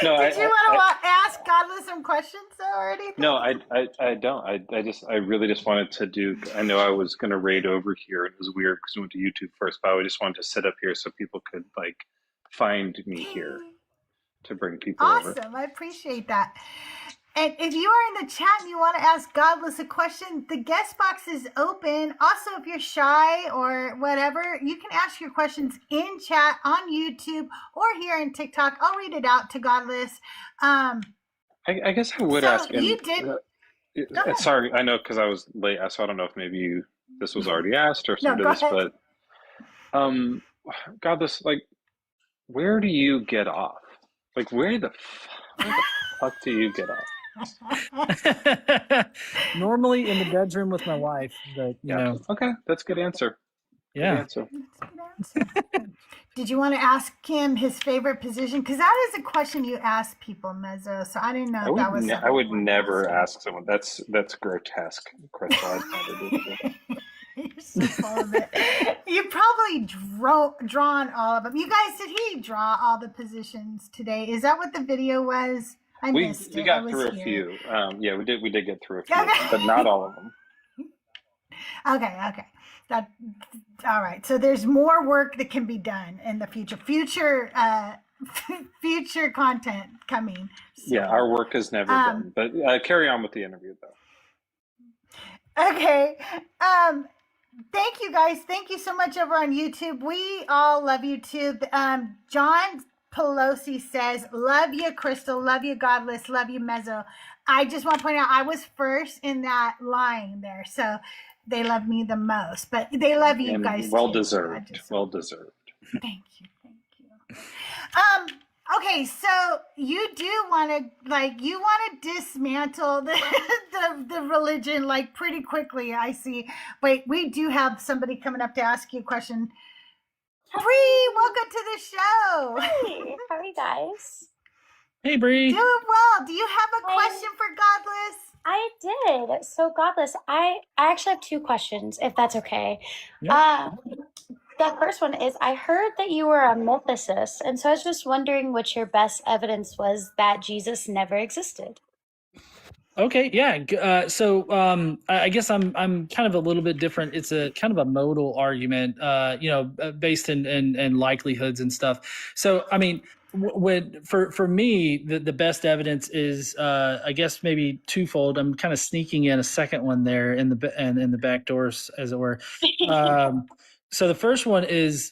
No, Did you want to ask Godless some questions or anything? no, I don't. I really just wanted to do. I know I was going to raid over here, and it was weird because we went to YouTube first, but I just wanted to sit up here so people could like find me here to bring people over. Awesome. I appreciate that. And if you are in the chat and you want to ask Godless a question, the guest box is open. Also, if you're shy or whatever, you can ask your questions in chat on YouTube or here in TikTok. I'll read it out to Godless. I guess I would So ask. you did. Go ahead. Sorry, I know because I was late, so I don't know if maybe this was already asked or No, something go to this, ahead. but Godless, like, where do you get off? Like, where the fuck do you get off? Normally in the bedroom with my wife, but you know. Okay, that's a good answer. Yeah. Good answer. That's a good answer. Did you want to ask him his favorite position? Because that is a question you ask people, Mezzo. So I didn't know if that was. I would never ask someone. That's grotesque, Crystal. I'd never do that. You're so full of it. You probably drawn all of them. You guys, did he draw all the positions today? Is that what the video was? I missed it. We got through a few. Yeah, we did get through a few, Okay. but not all of them. Okay. All right. So there's more work that can be done in the future. Future content coming. So, Yeah, our work is never done. But carry on with the interview, though. Okay. Thank you guys. Thank you so much over on YouTube. We all love you too. John Pelosi says, love you, Crystal. Love you, Godless. Love you, Mezzo. I just want to point out I was first in that line there. So they love me the most. But they love you And guys well too. deserved. Well deserved. Thank you. Okay, so you do want to dismantle the religion like pretty quickly. I see. Wait, we do have somebody coming up to ask you a question. Bree, welcome to the show. Hey, how are you guys? Hey, Bree. Doing well. Do you have a question for Godless? I did. So, Godless, I actually have two questions, if that's okay. Yeah. The first one is, I heard that you were a mythicist, and so I was just wondering what your best evidence was that Jesus never existed. Okay, yeah. I guess I'm kind of a little bit different. It's a kind of a modal argument, based in likelihoods and stuff. So, I mean, for me, the best evidence is, I guess maybe twofold. I'm kind of sneaking in a second one there in the back doors, as it were. So the first one is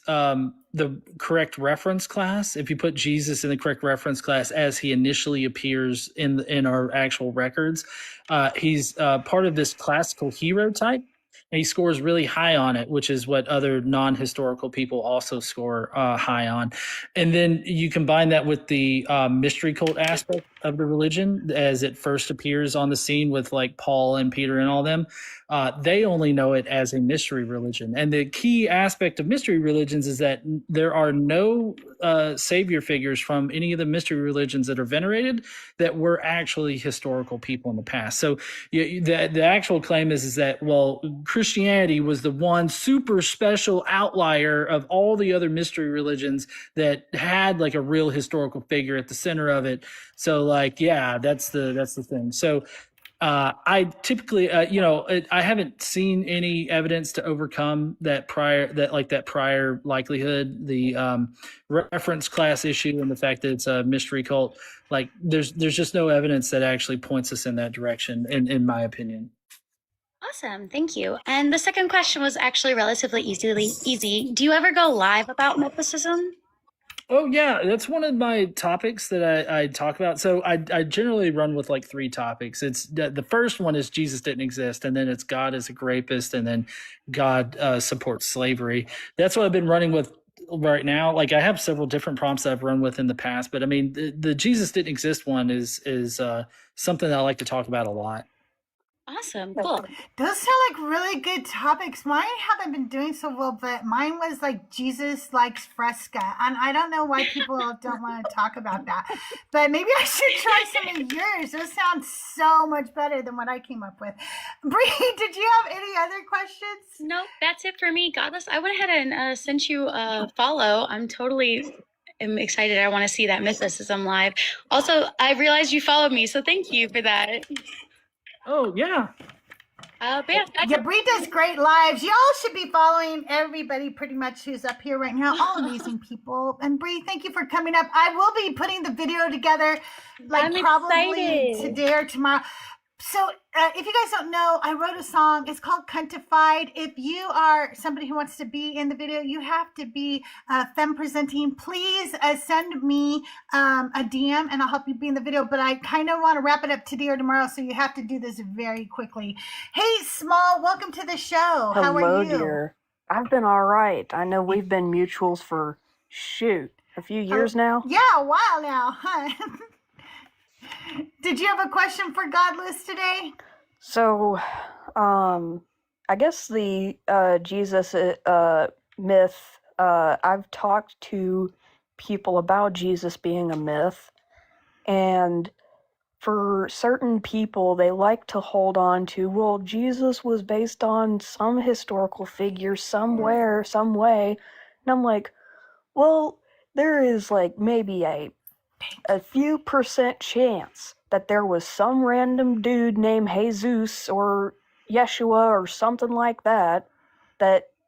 the correct reference class. If you put Jesus in the correct reference class as he initially appears in our actual records, he's part of this classical hero type. And he scores really high on it, which is what other non-historical people also score high on. And then you combine that with the mystery cult aspect of the religion as it first appears on the scene with like Paul and Peter and all them. They only know it as a mystery religion. And the key aspect of mystery religions is that there are no savior figures from any of the mystery religions that are venerated that were actually historical people in the past. So the actual claim is that, well, Christianity was the one super special outlier of all the other mystery religions that had like a real historical figure at the center of it. So like, yeah, that's the thing. So I typically, I haven't seen any evidence to overcome that prior likelihood, the reference class issue, and the fact that it's a mystery cult. Like, there's just no evidence that actually points us in that direction, in my opinion. Awesome, thank you. And the second question was actually relatively easy. Do you ever go live about mythicism? Oh yeah, that's one of my topics that I talk about. So I generally run with like three topics. It's the first one is Jesus didn't exist, and then it's God is a rapist, and then God supports slavery. That's what I've been running with right now. Like, I have several different prompts that I've run with in the past, but I mean the Jesus didn't exist one is something that I like to talk about a lot. Awesome, cool. Those sound like really good topics. Mine haven't been doing so well, but mine was like Jesus likes Fresca. And I don't know why people don't want to talk about that. But maybe I should try some of yours. Those sound so much better than what I came up with. Bree, did you have any other questions? Nope, that's it for me. Godless, I went ahead and sent you a follow. I'm totally am excited. I want to see that mysticism live. Also, I realized you followed me, so thank you for that. Oh yeah. But yeah, Yeah, Bree does great lives. Y'all should be following everybody pretty much who's up here right now. All amazing people. And Bree, thank you for coming up. I will be putting the video together I'm probably excited. today or tomorrow. So if you guys don't know, I wrote a song. It's called Cuntified. If you are somebody who wants to be in the video, you have to be femme presenting. Please send me a DM and I'll help you be in the video. But I kind of want to wrap it up today or tomorrow, so you have to do this very quickly. Hey, Small, welcome to the show. How are Hello, you? dear. I've been all right. I know we've been mutuals for, a few years now. Yeah, a while now, huh? Did you have a question for Godless today? So, I guess the Jesus myth, I've talked to people about Jesus being a myth, and for certain people, they like to hold on to, well, Jesus was based on some historical figure somewhere, some way. And I'm like, well, there is like maybe a few % chance that there was some random dude named Jesus or Yeshua or something like that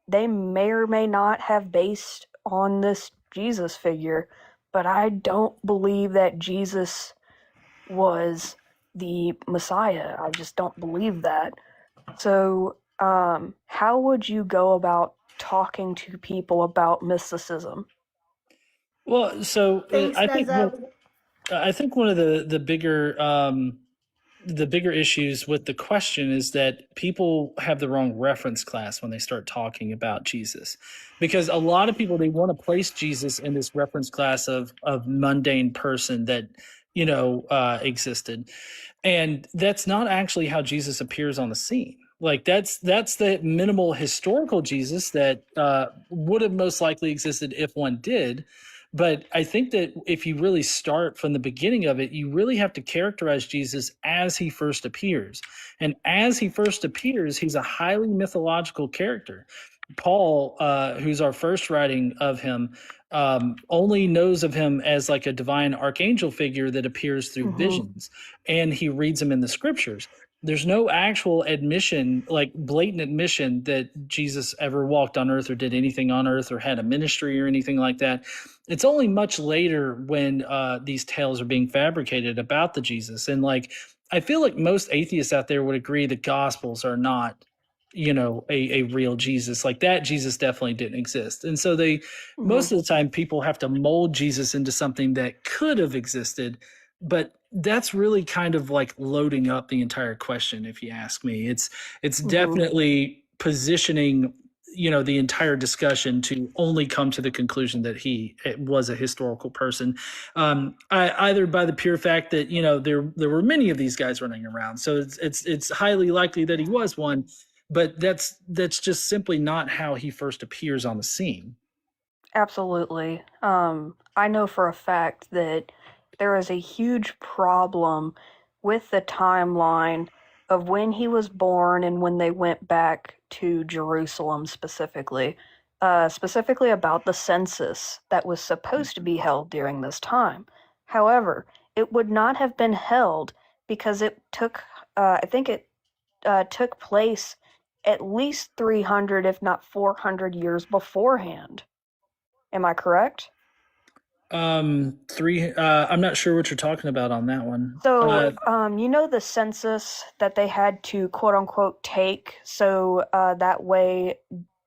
they may or may not have based on this Jesus figure. But I don't believe that Jesus was the Messiah. I just don't believe that. So, how would you go about talking to people about mysticism? Well, so Thanks, I think one of the bigger issues with the question is that people have the wrong reference class when they start talking about Jesus, because a lot of people, they want to place Jesus in this reference class of mundane person that existed, and that's not actually how Jesus appears on the scene. Like that's the minimal historical Jesus that would have most likely existed if one did. But I think that if you really start from the beginning of it, you really have to characterize Jesus as he first appears. And as he first appears, he's a highly mythological character. Paul, who's our first writing of him, only knows of him as like a divine archangel figure that appears through visions, and he reads him in the scriptures. There's no actual admission, like blatant admission, that Jesus ever walked on earth or did anything on earth or had a ministry or anything like that. It's only much later when these tales are being fabricated about the Jesus. And like, I feel like most atheists out there would agree the Gospels are not, a real Jesus. Like that Jesus definitely didn't exist. And so most of the time people have to mold Jesus into something that could have existed, but that's really kind of like loading up the entire question, if you ask me. It's definitely positioning the entire discussion to only come to the conclusion that he was a historical person, either by the pure fact that there were many of these guys running around, so it's highly likely that he was one, but that's just simply not how he first appears on the scene. Absolutely. I know for a fact that there is a huge problem with the timeline of when he was born and when they went back to Jerusalem specifically about the census that was supposed to be held during this time. However, it would not have been held because it took, I think it took place at least 300, if not 400 years beforehand. Am I correct? I'm not sure what you're talking about on that one. So, the census that they had to quote unquote take, so that way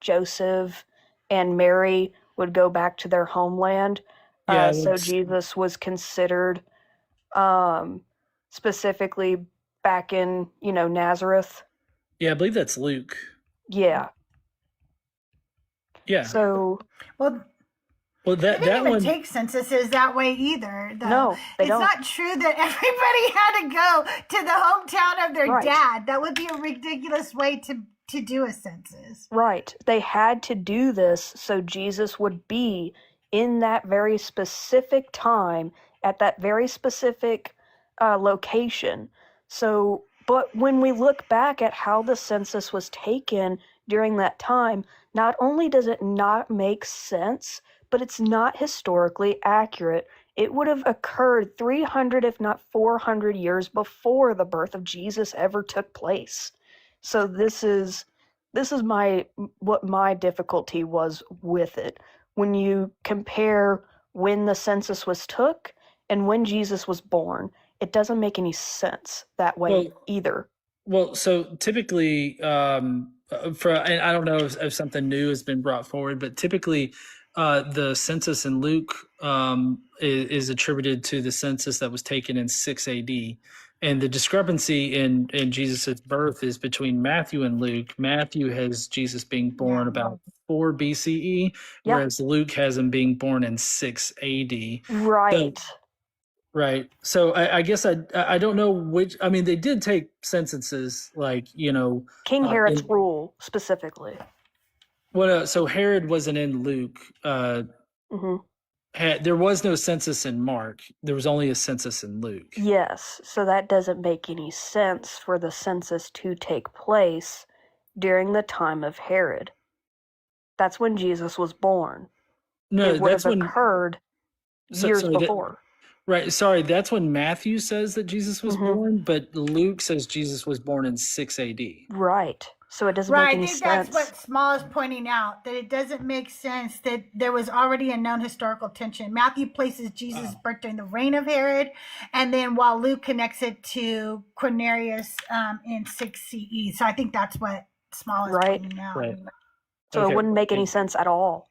Joseph and Mary would go back to their homeland. So Jesus was considered specifically back in, Nazareth. Yeah, I believe that's Luke. Yeah. Yeah. So, well, that they didn't even one take censuses that way either. No, they don't. It's not true that everybody had to go to the hometown of their dad. That would be a ridiculous way to do a census. Right. They had to do this so Jesus would be in that very specific time at that very specific location. So, but when we look back at how the census was taken during that time, not only does it not make sense, but it's not historically accurate. It would have occurred 300, if not 400 years before the birth of Jesus ever took place. So this is what my difficulty was with it. When you compare when the census was took and when Jesus was born, it doesn't make any sense that way either. Well, so typically, and I don't know if something new has been brought forward, but typically, the census in Luke is attributed to the census that was taken in 6 A.D. And the discrepancy in Jesus' birth is between Matthew and Luke. Matthew has Jesus being born about 4 BCE, whereas Luke has him being born in 6 AD. Right. Right. So I guess I don't know which. I mean, they did take censuses, like, King Herod's rule specifically. Well, so Herod wasn't in Luke. There was no census in Mark. There was only a census in Luke. Yes. So that doesn't make any sense for the census to take place during the time of Herod. That's when Jesus was born. No, it would that's have occurred years before. Right. Sorry, that's when Matthew says that Jesus was born, but Luke says Jesus was born in 6 AD. Right. So it doesn't make any sense. I think that's what Small is pointing out, that it doesn't make sense that there was already a known historical tension. Matthew places Jesus' birth during the reign of Herod, and then while Luke connects it to Quirinius in 6 CE. So I think that's what Small is pointing out. Right. So it wouldn't make any sense at all.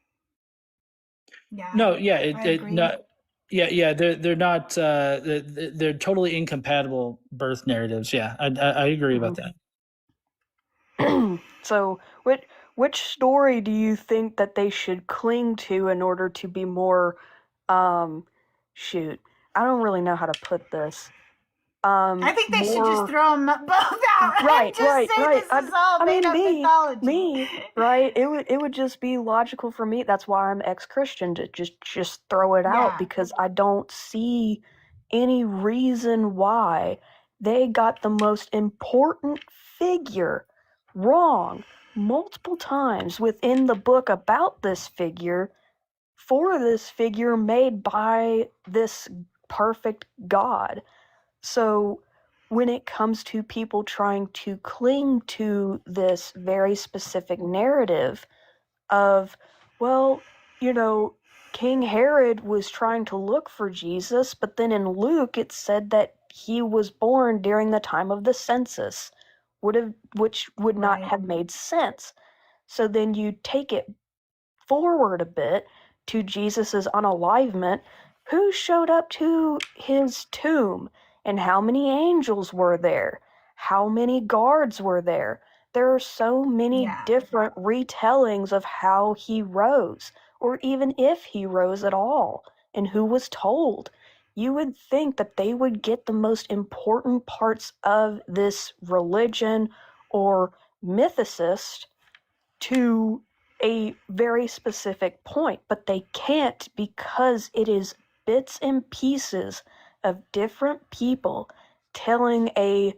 Yeah. No, they're not. They're totally incompatible birth narratives. Yeah, I agree about that. So, which story do you think that they should cling to in order to be more? Shoot, I don't really know how to put this. I think they should just throw them both out. Right, and right, just say right. This is all made up mythology. Me, right? It would just be logical for me. That's why I'm ex-Christian, to just throw it out, because I don't see any reason why they got the most important figure wrong multiple times within the book about this figure, for this figure made by this perfect God. So when it comes to people trying to cling to this very specific narrative of, well, King Herod was trying to look for Jesus, but then in Luke it said that he was born during the time of the census, which would not have made sense. So then you take it forward a bit to Jesus's unalivement. Who showed up to his tomb? And how many angels were there? How many guards were there? There are so many different retellings of how he rose, or even if he rose at all, and who was told. You would think that they would get the most important parts of this religion or mythicist to a very specific point, but they can't, because it is bits and pieces of different people telling a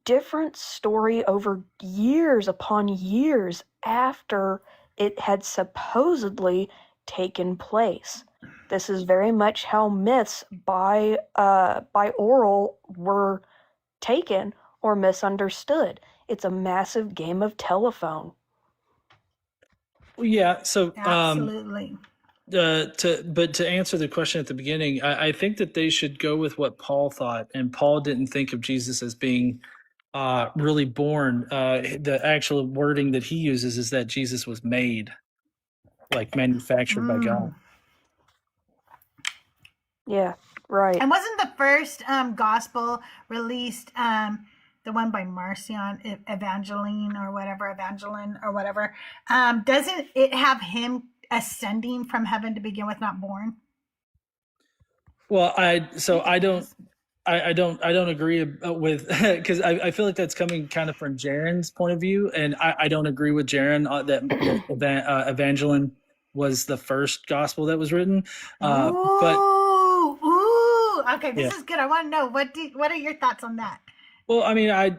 different story over years upon years after it had supposedly taken place. This is very much how myths by oral were taken or misunderstood. It's a massive game of telephone. Yeah, so absolutely. To answer the question at the beginning, I think that they should go with what Paul thought, and Paul didn't think of Jesus as being really born. The actual wording that he uses is that Jesus was made, like manufactured by God. Yeah, right. And wasn't the first gospel released the one by Marcion, Evangeline or whatever, doesn't it have him ascending from heaven to begin with, not born? Well, I don't agree with, because I feel like that's coming kind of from Jaron's point of view, and I don't agree with Jaron that Evangeline was the first gospel that was written. Okay, this is good. I want to know what are your thoughts on that? Well, I mean, I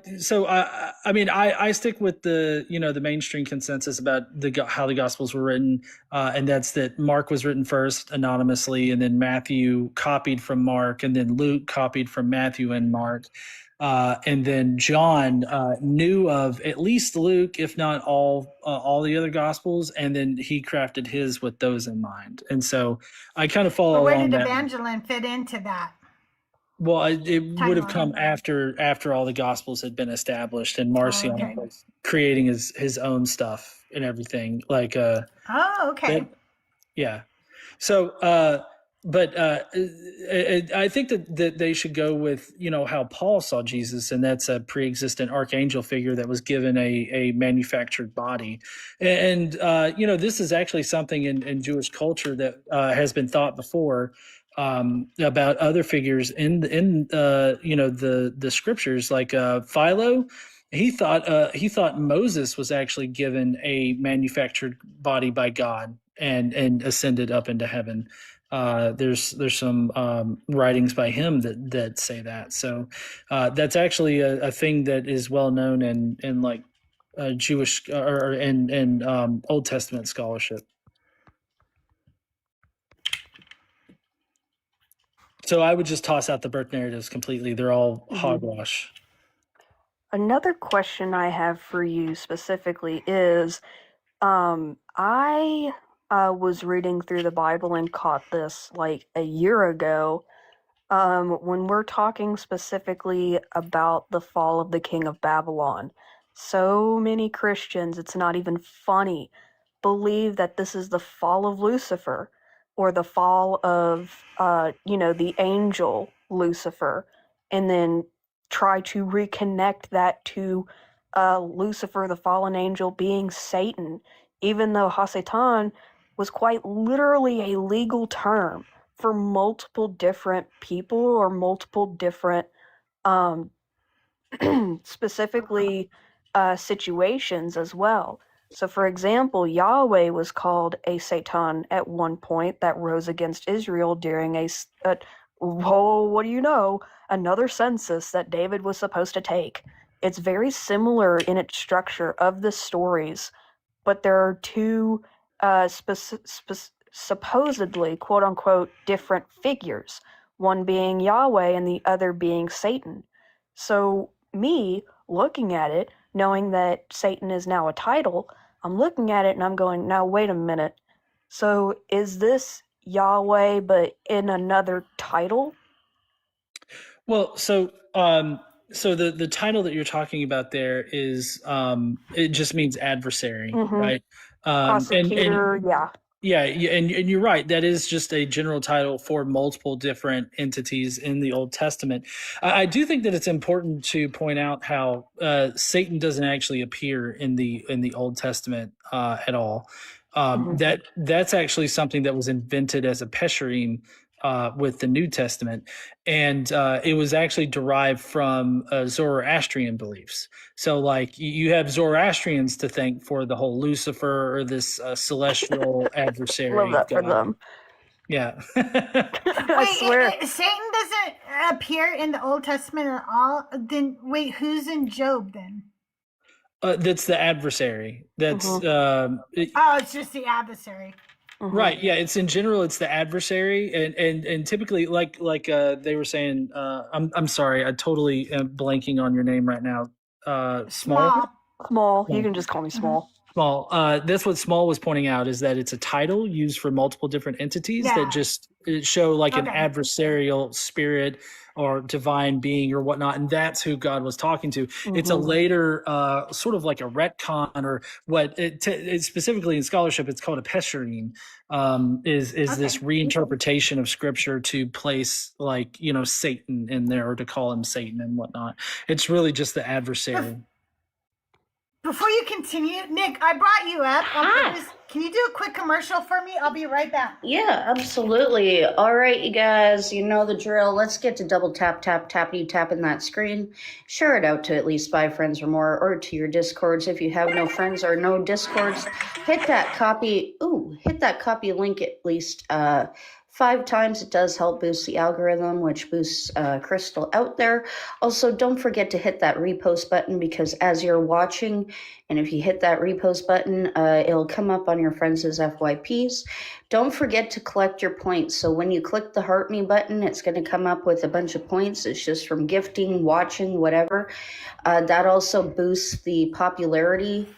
stick with the mainstream consensus about how the Gospels were written, and that's that Mark was written first anonymously, and then Matthew copied from Mark, and then Luke copied from Matthew and Mark, and then John knew of at least Luke, if not all the other Gospels, and then he crafted his with those in mind. And so I kind of But follow where along did that. Evangeline fit into that? Well, it would have Timeline. come after all the Gospels had been established, and Oh, Marcion okay. was creating his own stuff and everything. Like, Oh, okay. yeah. So, I think that they should go with how Paul saw Jesus, and that's a pre-existent archangel figure that was given a manufactured body, and this is actually something in Jewish culture that has been thought before. About other figures in the scriptures, like Philo, he thought Moses was actually given a manufactured body by God and ascended up into heaven. There's some writings by him that say that. So that's actually a thing that is well known in like Jewish or in Old Testament scholarship. So I would just toss out the birth narratives completely. They're all hogwash. Another question I have for you specifically is, I was reading through the Bible and caught this like a year ago. When we're talking specifically about the fall of the king of Babylon, so many Christians, it's not even funny, believe that this is the fall of Lucifer or the fall of, the angel Lucifer, and then try to reconnect that to Lucifer, the fallen angel, being Satan, even though Hasatan was quite literally a legal term for multiple different people or multiple different specifically situations as well. So, for example, Yahweh was called a Satan at one point that rose against Israel during what do you know, another census that David was supposed to take. It's very similar in its structure of the stories, but there are two supposedly, quote unquote, different figures, one being Yahweh and the other being Satan. So, me looking at it, knowing that Satan is now a title, I'm looking at it and I'm going, now wait a minute. So, is this Yahweh but in another title? Well, so the title that you're talking about there is it just means adversary, right? Prosecutor, yeah. Yeah, and you're right. That is just a general title for multiple different entities in the Old Testament. I do think that it's important to point out how Satan doesn't actually appear in the Old Testament at all. That's actually something that was invented as a pesherim with the New Testament, and it was actually derived from Zoroastrian beliefs. So, like, you have Zoroastrians to thank for the whole Lucifer or this celestial adversary. Love that for them. Yeah. I swear. Satan doesn't appear in the Old Testament at all. Then wait, who's in Job then? That's the adversary. That's it's just the adversary. Right. Yeah. It's in general, it's the adversary, and typically, like they were saying. I'm sorry, I totally am blanking on your name right now. Small. You can just call me Small. Small. That's what Small was pointing out, is that it's a title used for multiple different entities that just show like an adversarial spirit or divine being or whatnot, and that's who God was talking to. It's a later sort of like a retcon, or what it specifically in scholarship it's called a pesherim, is this reinterpretation of scripture to place like Satan in there, or to call him Satan and whatnot. It's really just the adversary. Before you continue, Nick, I brought you up. Can you do a quick commercial for me? I'll be right back. Yeah, absolutely. All right, you guys, you know the drill. Let's get to double tapping that screen. Share it out to at least 5 friends or more, or to your Discords. If you have no friends or no Discords, hit that copy link at least 5 times. It does help boost the algorithm, which boosts Crystal out there. Also, don't forget to hit that repost button, because as you're watching, and if you hit that repost button, it'll come up on your friends as FYPs. Don't forget to collect your points. So when you click the heart me button, it's going to come up with a bunch of points. It's just from gifting, watching, whatever. That also boosts the popularity,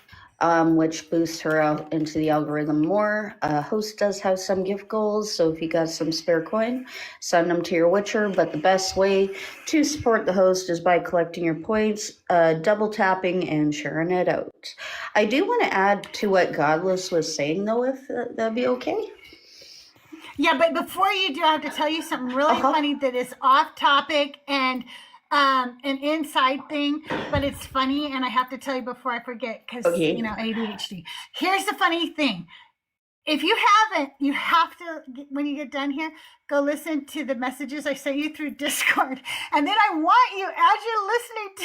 which boosts her out into the algorithm more. Host does have some gift goals, so if you got some spare coin, send them to your Witcher. But the best way to support the host is by collecting your points, double tapping, and sharing it out. I do want to add to what Godless was saying, though, if that'd be okay. Yeah, but before you do, I have to tell you something really funny that is off topic and an inside thing, but it's funny, and I have to tell you before I forget, because ADHD. Here's the funny thing. If you haven't, you have to, when you get done here, go listen to the messages I sent you through Discord. And then I want you, as you're listening to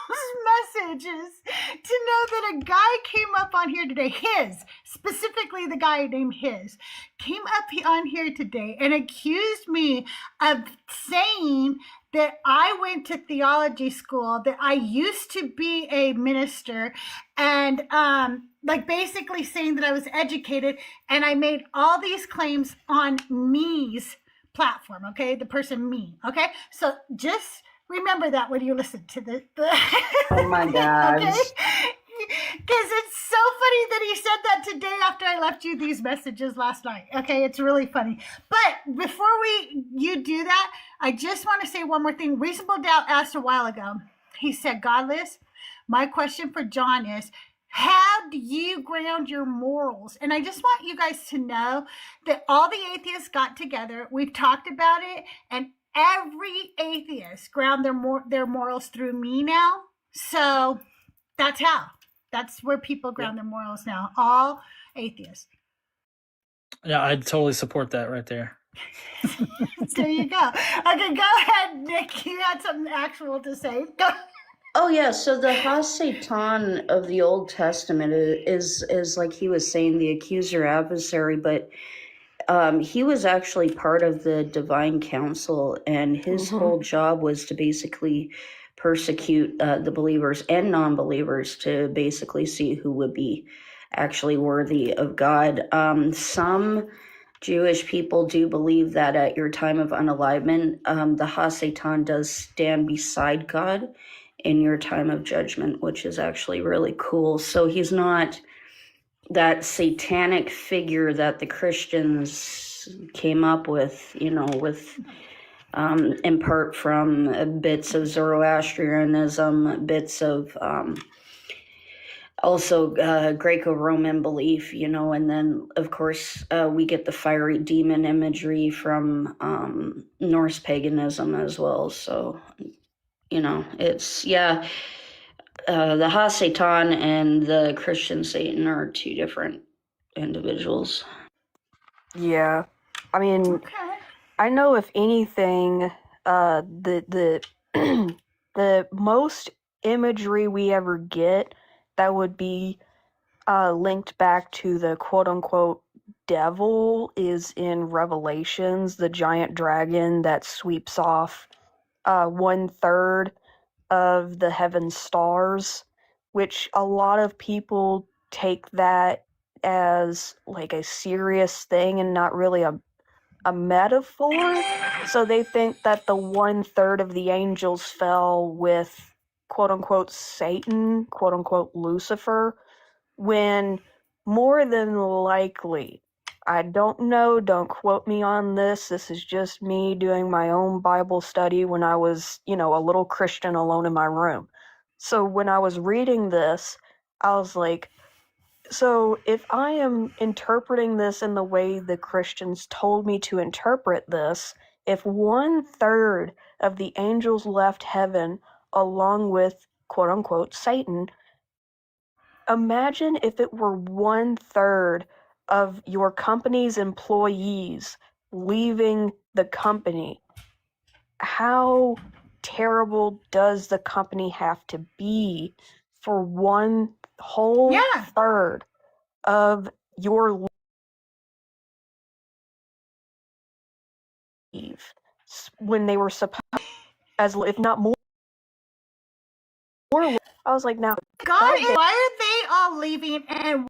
those messages, to know that a guy came up on here today, specifically the guy named came up on here today and accused me of saying that I went to theology school, that I used to be a minister, and basically saying that I was educated, and I made all these claims on me's platform, okay? The person me, okay? So just remember that when you listen to the oh my God. Okay? Because it's so funny that he said that today after I left you these messages last night. Okay, it's really funny. But before you do that, I just want to say one more thing. Reasonable Doubt asked a while ago. He said, Godless, my question for John is, how do you ground your morals? And I just want you guys to know that all the atheists got together. We've talked about it, and every atheist ground their morals through me now. So that's how. That's where people ground their morals now. All atheists. Yeah, I totally support that right there. There you go. Okay, go ahead, Nick. You had something actual to say. Go. Oh yeah, so the Ha-Satan of the Old Testament is like he was saying, the accuser adversary, but he was actually part of the divine council, and his whole job was to basically persecute the believers and non-believers to basically see who would be actually worthy of God. Some Jewish people do believe that at your time of unalivement, the Ha-Satan does stand beside God in your time of judgment, which is actually really cool. So he's not that satanic figure that the Christians came up with, in part from bits of Zoroastrianism, bits of also Greco-Roman belief, and then of course we get the fiery demon imagery from Norse paganism as well. So, it's, the Ha-Satan and the Christian Satan are two different individuals. Yeah. I mean, Okay. I know if anything, the the most imagery we ever get that would be linked back to the quote unquote devil is in Revelations, the giant dragon that sweeps off 1/3 of the heaven stars, which a lot of people take that as like a serious thing and not really a metaphor. So they think that the 1/3 of the angels fell with quote unquote Satan, quote unquote Lucifer, when more than likely, I don't know, don't quote me on this. This is just me doing my own Bible study when I was, a little Christian alone in my room. So when I was reading this, I was like, so if I am interpreting this in the way the Christians told me to interpret this, if 1/3 of the angels left heaven along with quote unquote Satan, imagine if it were 1/3 of your company's employees leaving the company. How terrible does the company have to be for one whole third of your when they were supposed, as if not more. I was like, now, God, why are they all leaving, and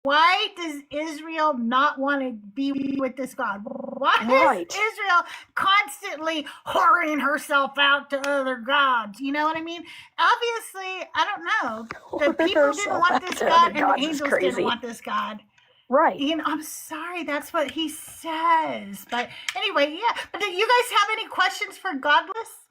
why does Israel not want to be with this God? Why Right. is Israel constantly whoring herself out to other gods? You know what I mean? Obviously, I don't know. The people didn't want this God, and the angels didn't want this God. Right. You know, I'm sorry, that's what he says. But anyway, yeah. But do you guys have any questions for Godless?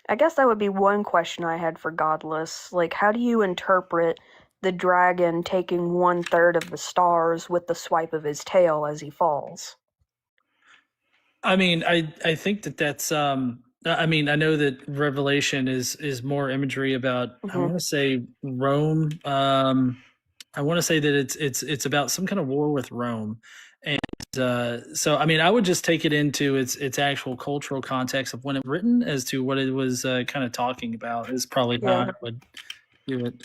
I guess that would be one question I had for Godless. Like, how do you interpret the dragon taking 1/3 of the stars with the swipe of his tail as he falls? I mean, I think that's I mean, I know that Revelation is more imagery about I want to say Rome. I want to say that it's about some kind of war with Rome, and so I mean, I would just take it into its actual cultural context of when it was written as to what it was kind of talking about is probably not would do it.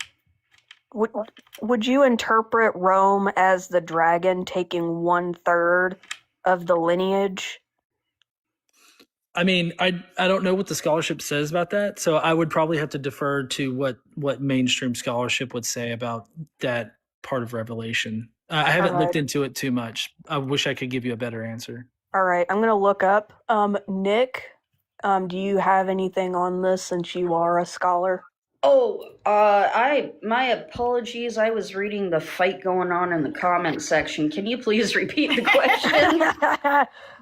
Would you interpret Rome as the dragon taking 1/3 of the lineage? I mean, I don't know what the scholarship says about that, so I would probably have to defer to what mainstream scholarship would say about that part of Revelation. I haven't looked into it too much. I wish I could give you a better answer. All right, I'm gonna look up. Nick, do you have anything on this since you are a scholar? Oh, my apologies. I was reading the fight going on in the comment section. Can you please repeat the question?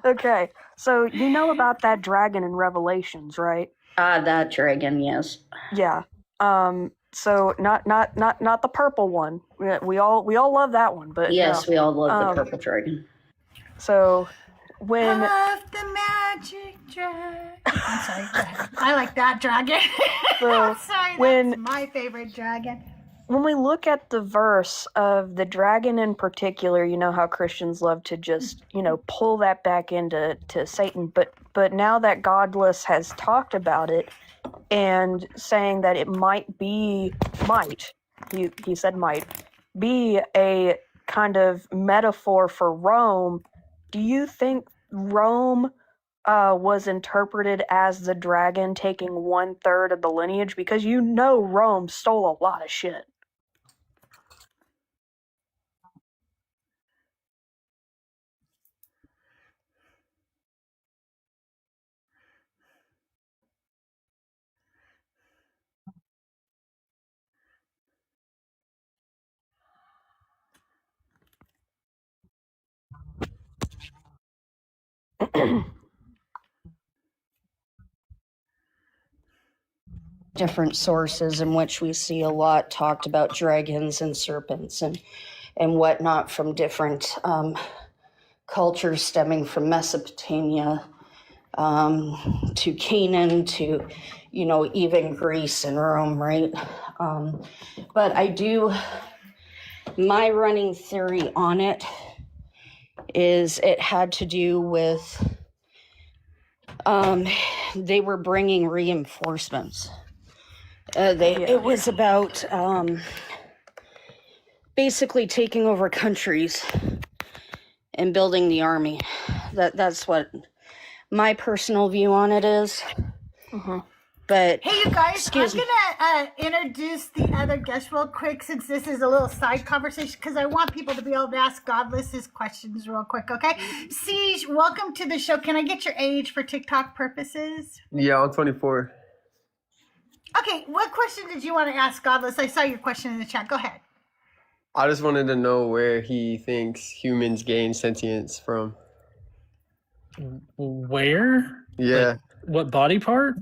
Okay, so you know about that dragon in Revelations, right? That dragon, yes. Yeah. So not the purple one. We all love that one, but yes, no. we all love the purple dragon. So when Puff the magic dragon. I'm sorry, go ahead. I like that dragon. So sorry, when- that's my favorite dragon. when we look at the verse of the dragon in particular, you know how Christians love to just, pull that back into Satan, but now that Godless has talked about it and saying that it he said might be a kind of metaphor for Rome, do you think Rome was interpreted as the dragon taking 1/3 of the lineage? Because Rome stole a lot of shit. Different sources in which we see a lot talked about dragons and serpents and whatnot from different cultures stemming from Mesopotamia to Canaan to, even Greece and Rome, right? But my running theory on it is it had to do with they were bringing reinforcements. It was about basically taking over countries and building the army. That's what my personal view on it is. But hey, you guys, I'm gonna introduce the other guest real quick since this is a little side conversation because I want people to be able to ask Godless his questions real quick. Okay, Siege, welcome to the show. Can I get your age for TikTok purposes? Yeah, I'm 24. Okay, what question did you want to ask Godless? I saw your question in the chat. Go ahead. I just wanted to know where he thinks humans gain sentience from. Where? Yeah. Like, what body part?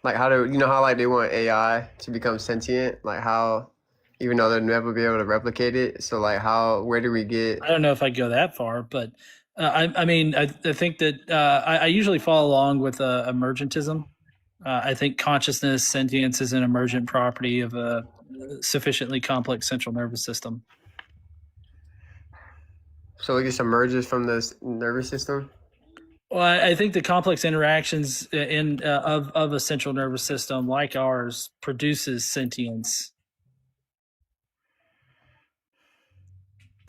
Like how do how like they want AI to become sentient? Like how, even though they'll never be able to replicate it. So like where do we get? I don't know if I'd go that far, but I think that I usually follow along with emergentism. I think consciousness, sentience is an emergent property of a sufficiently complex central nervous system. So it just emerges from the nervous system? Well, I think the complex interactions of a central nervous system like ours produces sentience,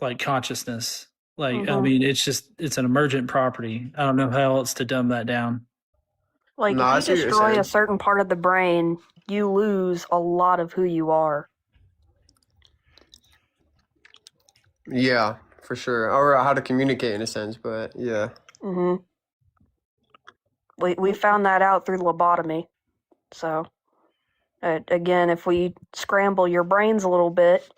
like consciousness. Like, I mean, it's an emergent property. I don't know how else to dumb that down. Like, No, I if see you what you're destroy a saying. certain part of the brain, you lose a lot of who you are. Yeah, for sure. Or how to communicate in a sense, but yeah. hmm We found that out through lobotomy. So, again, if we scramble your brains a little bit,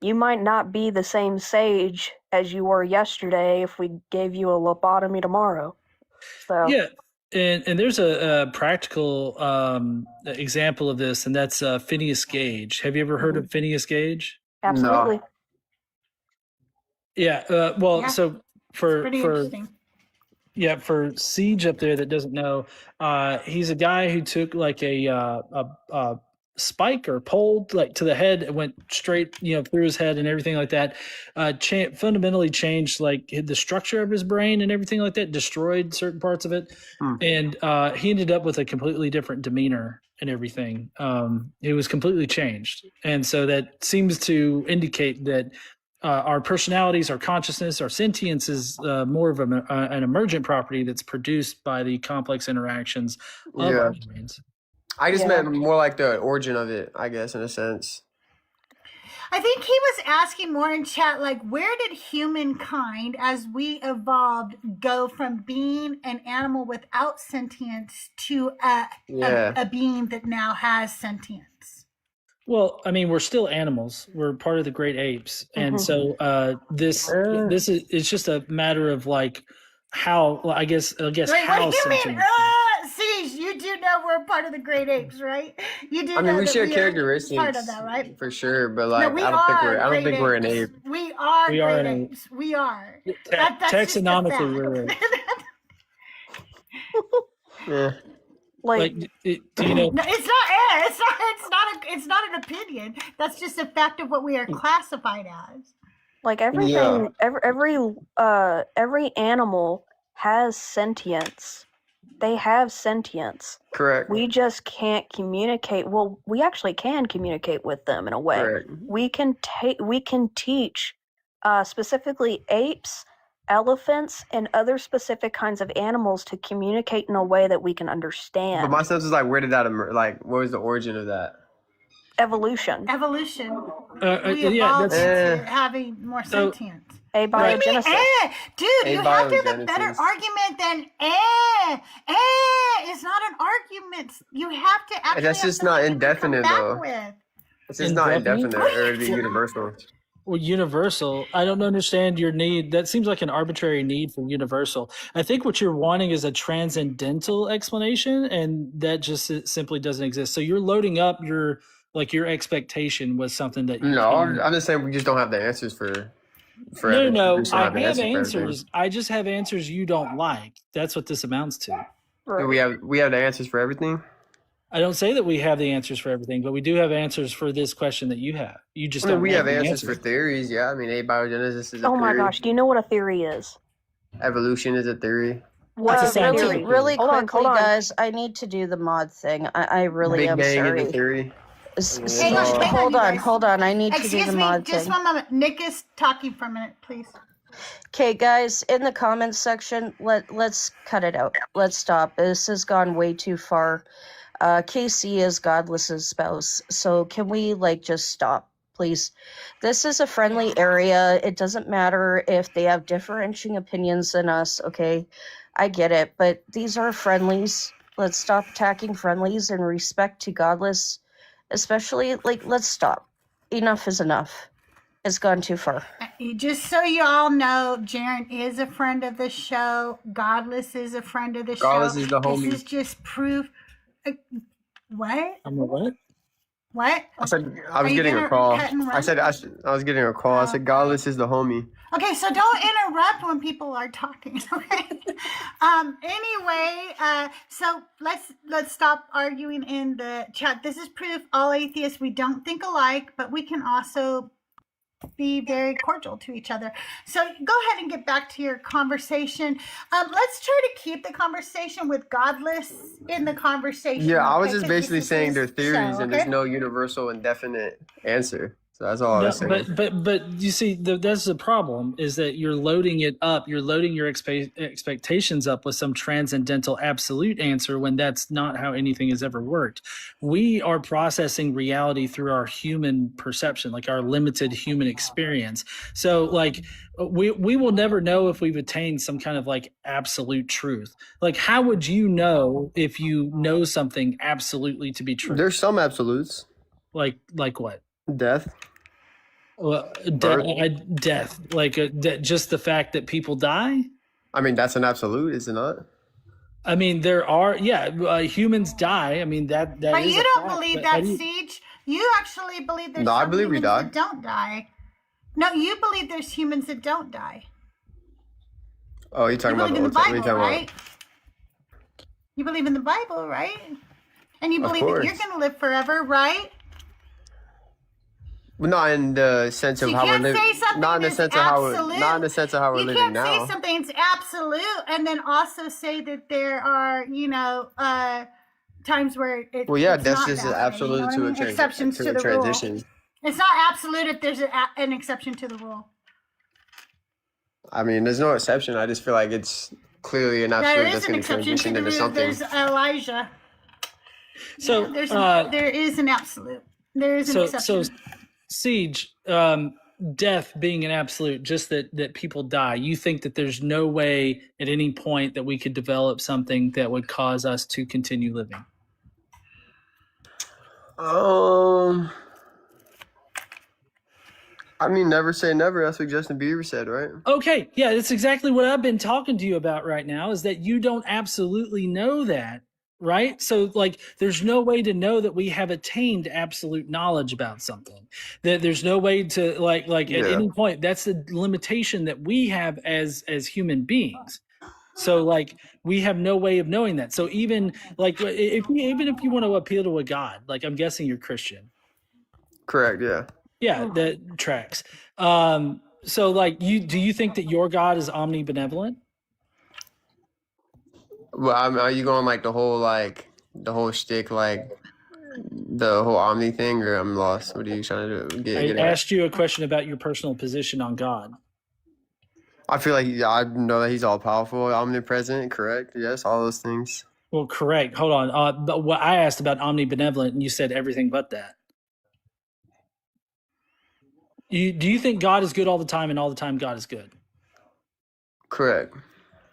you might not be the same sage as you were yesterday if we gave you a lobotomy tomorrow. So, Yeah, and there's a practical example of this, and that's Phineas Gage. Have you ever heard of Phineas Gage? absolutely. No. Yeah. Well, Yeah, so it's pretty interesting. yeah, for Siege up there that doesn't know, he's a guy who took like a spike or pole like to the head, and went straight, through his head and everything like that. Fundamentally changed like the structure of his brain and everything like that. Destroyed certain parts of it, and he ended up with a completely different demeanor and everything. It was completely changed, and so that seems to indicate that. Our personalities, our consciousness, our sentience is more of an emergent property that's produced by the complex interactions of our brains. I just meant more like the origin of it, I guess, in a sense. I think he was asking more in chat, like, where did humankind, as we evolved, go from being an animal without sentience to a being that now has sentience? Well, I mean, we're still animals. We're part of the great apes, and so this is it's just a matter of like how I guess Wait, how what do you mean? sentient. Siege, you do know we're part of the great apes, right? You do. I mean, know we that share we are characteristics part of that, right? for sure, but like No, I don't think we're an ape. We are We are great an ape. apes. We are. That's Taxonomically, we're just a fact. Yeah. like, do you know? No, it's not an opinion. That's just a fact of what we are classified as. like everything, every animal has sentience. They have sentience. Correct. We just can't communicate. Well, we actually can communicate with them in a way. Correct. We can teach specifically apes, elephants, and other specific kinds of animals to communicate in a way that we can understand. But my sense is like, where did that emerge? Like, what was the origin of that? Evolution. We evolved into having more sentience. Abiogenesis. Dude, you have to have a better argument than it's not an argument. You have to actually. That's just not indefinite, though. With. It's just not indefinite or the universal. Well, universal. I don't understand your need. That seems like an arbitrary need for universal. I think what you're wanting is a transcendental explanation, and that just simply doesn't exist. So you're loading up your expectation was something that. I'm just saying we just don't have the answers for. No. I have answers. I just have answers you don't like. That's what this amounts to. Do we have the answers for everything? I don't say that we have the answers for everything, but we do have answers for this question that you have. You just don't. We have answers for theories. Yeah, I mean, abiogenesis is a theory. Oh my gosh! Do you know what a theory is? Evolution is a theory. What's a theory? Really Hold on, quickly, hold on. guys, I need to do the mod thing. I really Big am Bang sorry. is a theory. Hold on. I need to do Excuse the me, mod just thing. 1 moment. Nick is talking for a minute, please. Okay, guys, in the comments section, let's cut it out. Let's stop. This has gone way too far. KC is Godless's spouse, so can we just stop, please? This is a friendly area. It doesn't matter if they have differentiating opinions than us, okay? I get it, but these are friendlies. Let's stop attacking friendlies and respect to Godless, especially, let's stop. Enough is enough. It's gone too far. Just so you all know, Jaren is a friend of the show. Godless is a friend of the show. Godless is the homie. This is just proof. What? I'm a what? What? I said I was getting a call. I said I was getting a call. I said Godless is the homie. Okay, so don't interrupt when people are talking, okay? Anyway, so let's stop arguing in the chat. This is proof all atheists, we don't think alike, but we can also be very cordial to each other. So go ahead and get back to your conversation. Let's try to keep the conversation with Godless in the conversation. Yeah, I was okay? just 'Cause basically this is saying his they're theories show, and okay? there's no universal and definite answer. So that's all I No, was saying. but you see, that's the problem is that you're loading it up. You're loading your expectations up with some transcendental absolute answer when that's not how anything has ever worked. We are processing reality through our human perception, like our limited human experience. So like we will never know if we've attained some kind of like absolute truth. Like how would you know if you know something absolutely to be true? There's some absolutes. Like what? Death. Well, Birth. death, like just the fact that people die. I mean, that's an absolute, is it not? I mean, there are, humans die. I mean, that But is you a don't fact, believe but that, how do you- Siege. You actually believe there's No, I some believe we humans die. that don't die. No, you believe there's humans that don't die. Oh, you're You talking about believe the in the Old Testament? Bible, right? You believe in the Bible, right? And you Of believe that you're course. going to live forever, right? Well, not in the sense So of you how we're can't say living. something Not in the is sense of how we're. absolute. Not in the sense of how we're You living can't say now. something's absolute and then also say that there are, times where Well, yeah, it's that's not just that an way. You know absolute what I to a mean? Exceptions to the rule. transition. It's not absolute if there's an exception to the rule. I mean, there's no exception. I just feel like it's clearly an There absolute is that's an going to exception to transition the into rule. something. There's Elijah. So, There is an absolute. There is an so exception. Siege, death being an absolute, just that people die. You think that there's no way at any point that we could develop something that would cause us to continue living? I mean, never say never. That's what Justin Bieber said, right? Okay, yeah, that's exactly what I've been talking to you about right now, is that you don't absolutely know that, right? So like there's no way to know that we have attained absolute knowledge about something. That there's no way to like at any point. That's the limitation that we have as human beings. So like we have no way of knowing that. So even like even if you want to appeal to a God, like I'm guessing you're Christian. Correct. Yeah. Yeah, that tracks. So like do you think that your God is omnibenevolent? Well, I mean, are you going like the whole shtick, like the whole Omni thing, or I'm lost? What are you trying to do? I Get at? asked you a question about your personal position on God. I feel like I know that he's all powerful, omnipresent. Correct. Yes, all those things. Well, correct. Hold on. But what I asked about omnibenevolent, and you said everything but that. Do you think God is good all the time, and all the time God is good? Correct.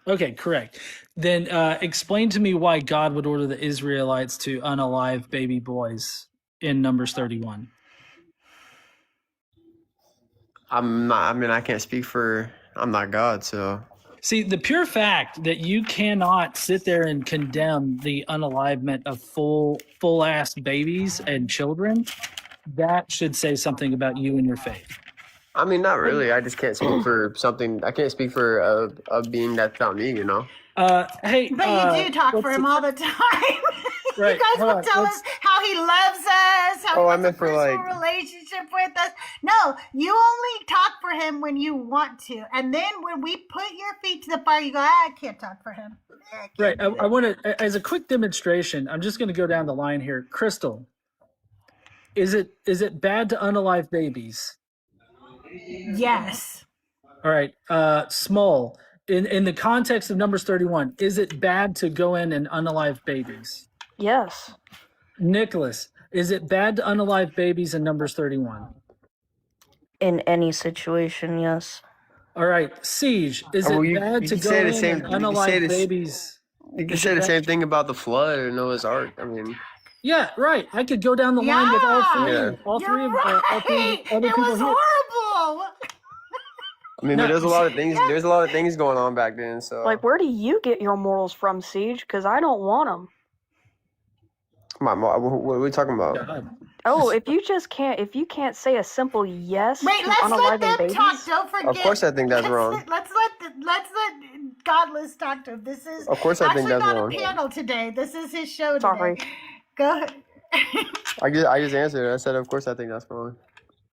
Okay, correct. Then explain to me why God would order the Israelites to unalive baby boys in Numbers 31. I'm not. I mean, I can't speak for. I'm not God, so. See, the pure fact that you cannot sit there and condemn the unalivement of full-ass babies and children, that should say something about you and your faith. I mean, not really. I just can't speak for something. I can't speak for a being that's not me, you know? Hey, but you do talk for him all the time. Right, You guys will tell us how he loves us, how he I wants meant a for, personal like- relationship with us. No, you only talk for him when you want to. And then when we put your feet to the fire, you go, I can't talk for him. Right. I want to, as a quick demonstration, I'm just going to go down the line here. Crystal, is it bad to unalive babies? Yes. All right. Small, in the context of Numbers 31, is it bad to go in and unalive babies? Yes. Nicholas, is it bad to unalive babies in Numbers 31? In any situation, yes. All right. Siege, is Well, it you bad to can go say the in same- and you can say unalive this- babies? You can Is say it the bad- same thing about the flood or Noah's Ark. I mean, Yeah, right. I could go down the line with all three. Yeah. All three of You're all three right. other It people was here. horrible. but there's a lot of things. There's a lot of things going on back then. So, Like, where do you get your morals from, Siege? Because I don't want them. what are we talking about? Oh, if you can't say a simple yes Wait, to let's let unaliving them babies. talk. Don't forget. Of course, I think that's wrong. Let's let Godless talk to him. This is Of course, I think actually that's not wrong. a panel today. This is his show today. Sorry. Go ahead. I just answered. I said, of course, I think that's wrong.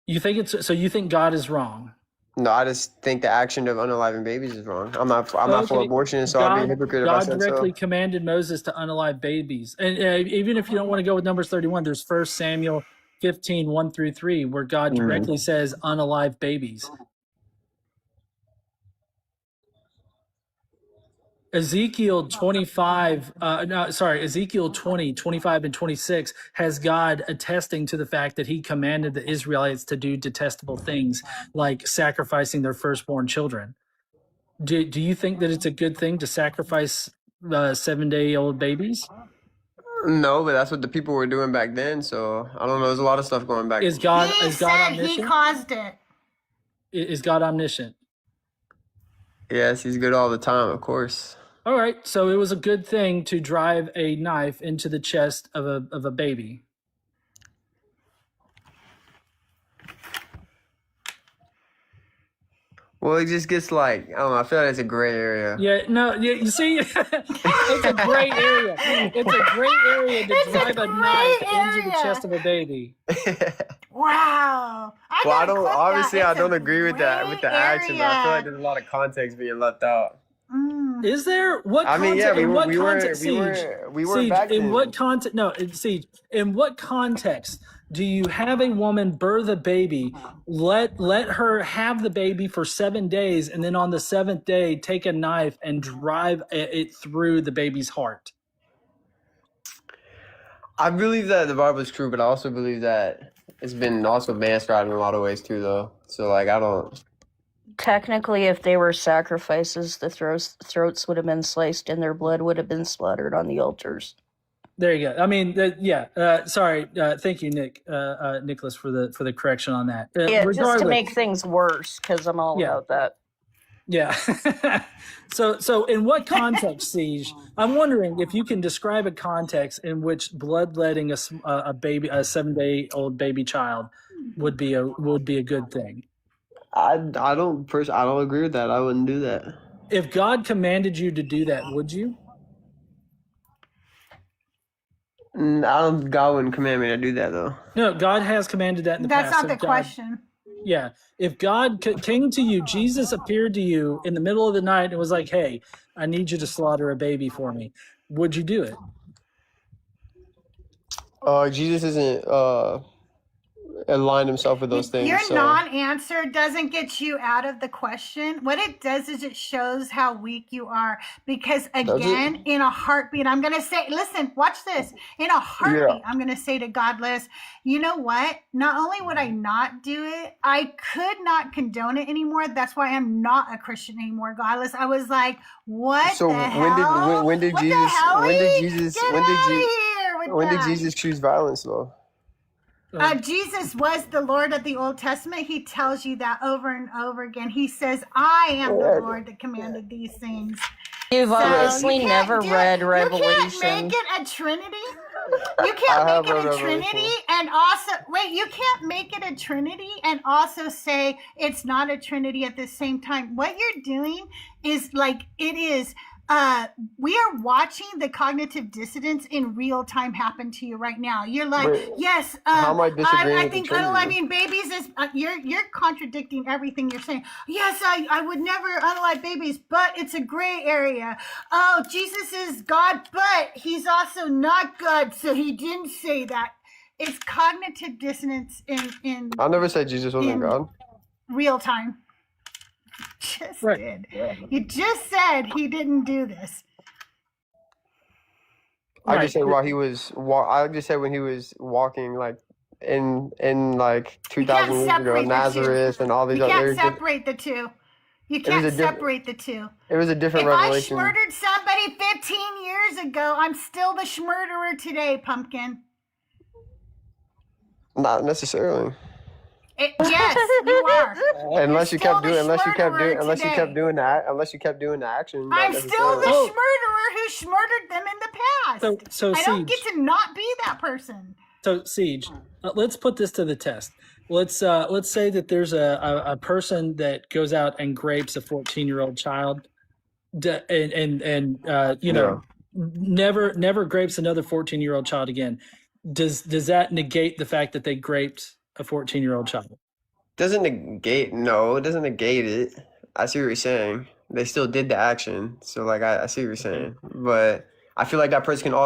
You think you think God is wrong? No, I just think the action of unaliving babies is wrong. I'm not for Okay. abortion, so I'd be a hypocrite if I God said directly so. commanded Moses to unalive babies, and even if you don't want to go with Numbers 31, there's 1 Samuel 15, 1 through 3, where God directly says unalive babies. Ezekiel 25, Ezekiel 20, 25 and 26 has God attesting to the fact that he commanded the Israelites to do detestable things like sacrificing their firstborn children. Do you think that it's a good thing to sacrifice 7-day-old babies? No, but that's what the people were doing back then. So I don't know. There's a lot of stuff going back. Is God He said omniscient? he caused it. Is God omniscient? Yes, he's good all the time, of course. All right, so it was a good thing to drive a knife into the chest of a baby. Well, it just gets like, I don't know, I feel like it's a gray area. Yeah, no, you see, it's a gray area. It's a gray area to drive a knife into the chest of a baby. Wow. Well, I don't agree with that, with the action. But I feel like there's a lot of context being left out. Is there? What I mean, yeah, context? we were Siege, back in then. what context? No, Siege. In what context do you have a woman birth a baby, let her have the baby for 7 days, and then on the 7th day take a knife and drive it through the baby's heart? I believe that the Bible is true, but I also believe that it's been also manspread in a lot of ways too, though. So, like, I don't. Technically, if they were sacrifices, the throats would have been sliced and their blood would have been splattered on the altars. There you go. I mean, sorry. Thank you, Nicholas, for the correction on that. Yeah, just to make things worse, because I'm all about that. Yeah. So in what context, Siege? I'm wondering if you can describe a context in which bloodletting a 7-day-old baby child would be a good thing. I don't agree with that. I wouldn't do that. If God commanded you to do that, would you? God wouldn't command me to do that, though. No, God has commanded that in the past. That's not the question. Yeah. If God came to you, Jesus appeared to you in the middle of the night and was like, hey, I need you to slaughter a baby for me, would you do it? Jesus isn't aligned himself with those things. Your so. non-answer doesn't get you out of the question. What it does is it shows how weak you are. Because again, in a heartbeat, I'm going to say, listen, watch this. In a heartbeat, I'm going to say to Godless, you know what? Not only would I not do it, I could not condone it anymore. That's why I'm not a Christian anymore, Godless. I was like, what So the hell? when did Jesus choose violence, though? Jesus was the Lord of the Old Testament. He tells you that over and over again. He says, I am the Lord that commanded these things. You've obviously never read Revelation. You can't make it a Trinity. You can't make it a Trinity and also, you can't make it a Trinity and also say it's not a Trinity at the same time. What you're doing is like, it is, we are watching the cognitive dissonance in real time happen to you right now. You're like, yes, how am I disagreeing I with think the Trinity? unaliving babies is, you're contradicting everything you're saying. Yes, I would never unalive babies, but it's a gray area. Oh, Jesus is God, but he's also not God, so he didn't say that. It's cognitive dissonance in I never said Jesus wasn't God. Real time. Just did. You just said he didn't do this. I just said while he was. I just said when he was walking, like in like 2,000 years ago, Nazareth and all these other. You can't separate the two. You can't separate the two. It was a different if revelation. If I murdered somebody 15 years ago, I'm still the murderer today, Pumpkin. Not necessarily. Yes, you are. Unless you kept doing the action. I'm still the murderer who murdered them in the past. So I don't get to not be that person. So Siege, let's put this to the test. Let's say that there's a person that goes out and grapes a 14-year-old child, and never grapes another 14-year-old child again. Does that negate the fact that they graped a 14-year-old child? Doesn't negate. No, it doesn't negate it. I see what you're saying. They still did the action, so like I see what you're saying. But I feel like that person could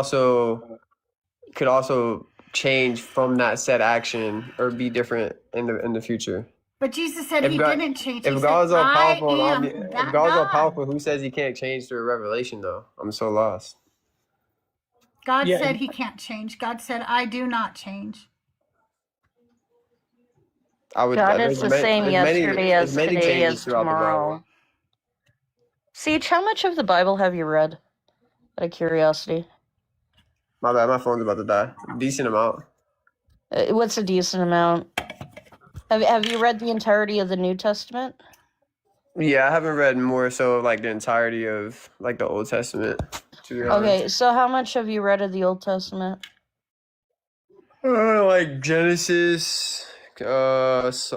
also change from that said action or be different in the future. But Jesus said If he God, didn't change. if He said, God's all I powerful and am if that God's all God. powerful, who says he can't change through revelation though? I'm so lost. God Yeah, said he can't change. God said, I do not change. I would. God is There's the many, same yesterday there's as many today changes as throughout the Bible. tomorrow. Siege, how much of the Bible have you read? Out of curiosity. My bad, my phone's about to die. Decent amount. What's a decent amount? Have you read the entirety of the New Testament? Yeah, I haven't read more so like the entirety of like the Old Testament, to be honest. Okay, so how much have you read of the Old Testament? Like Genesis, just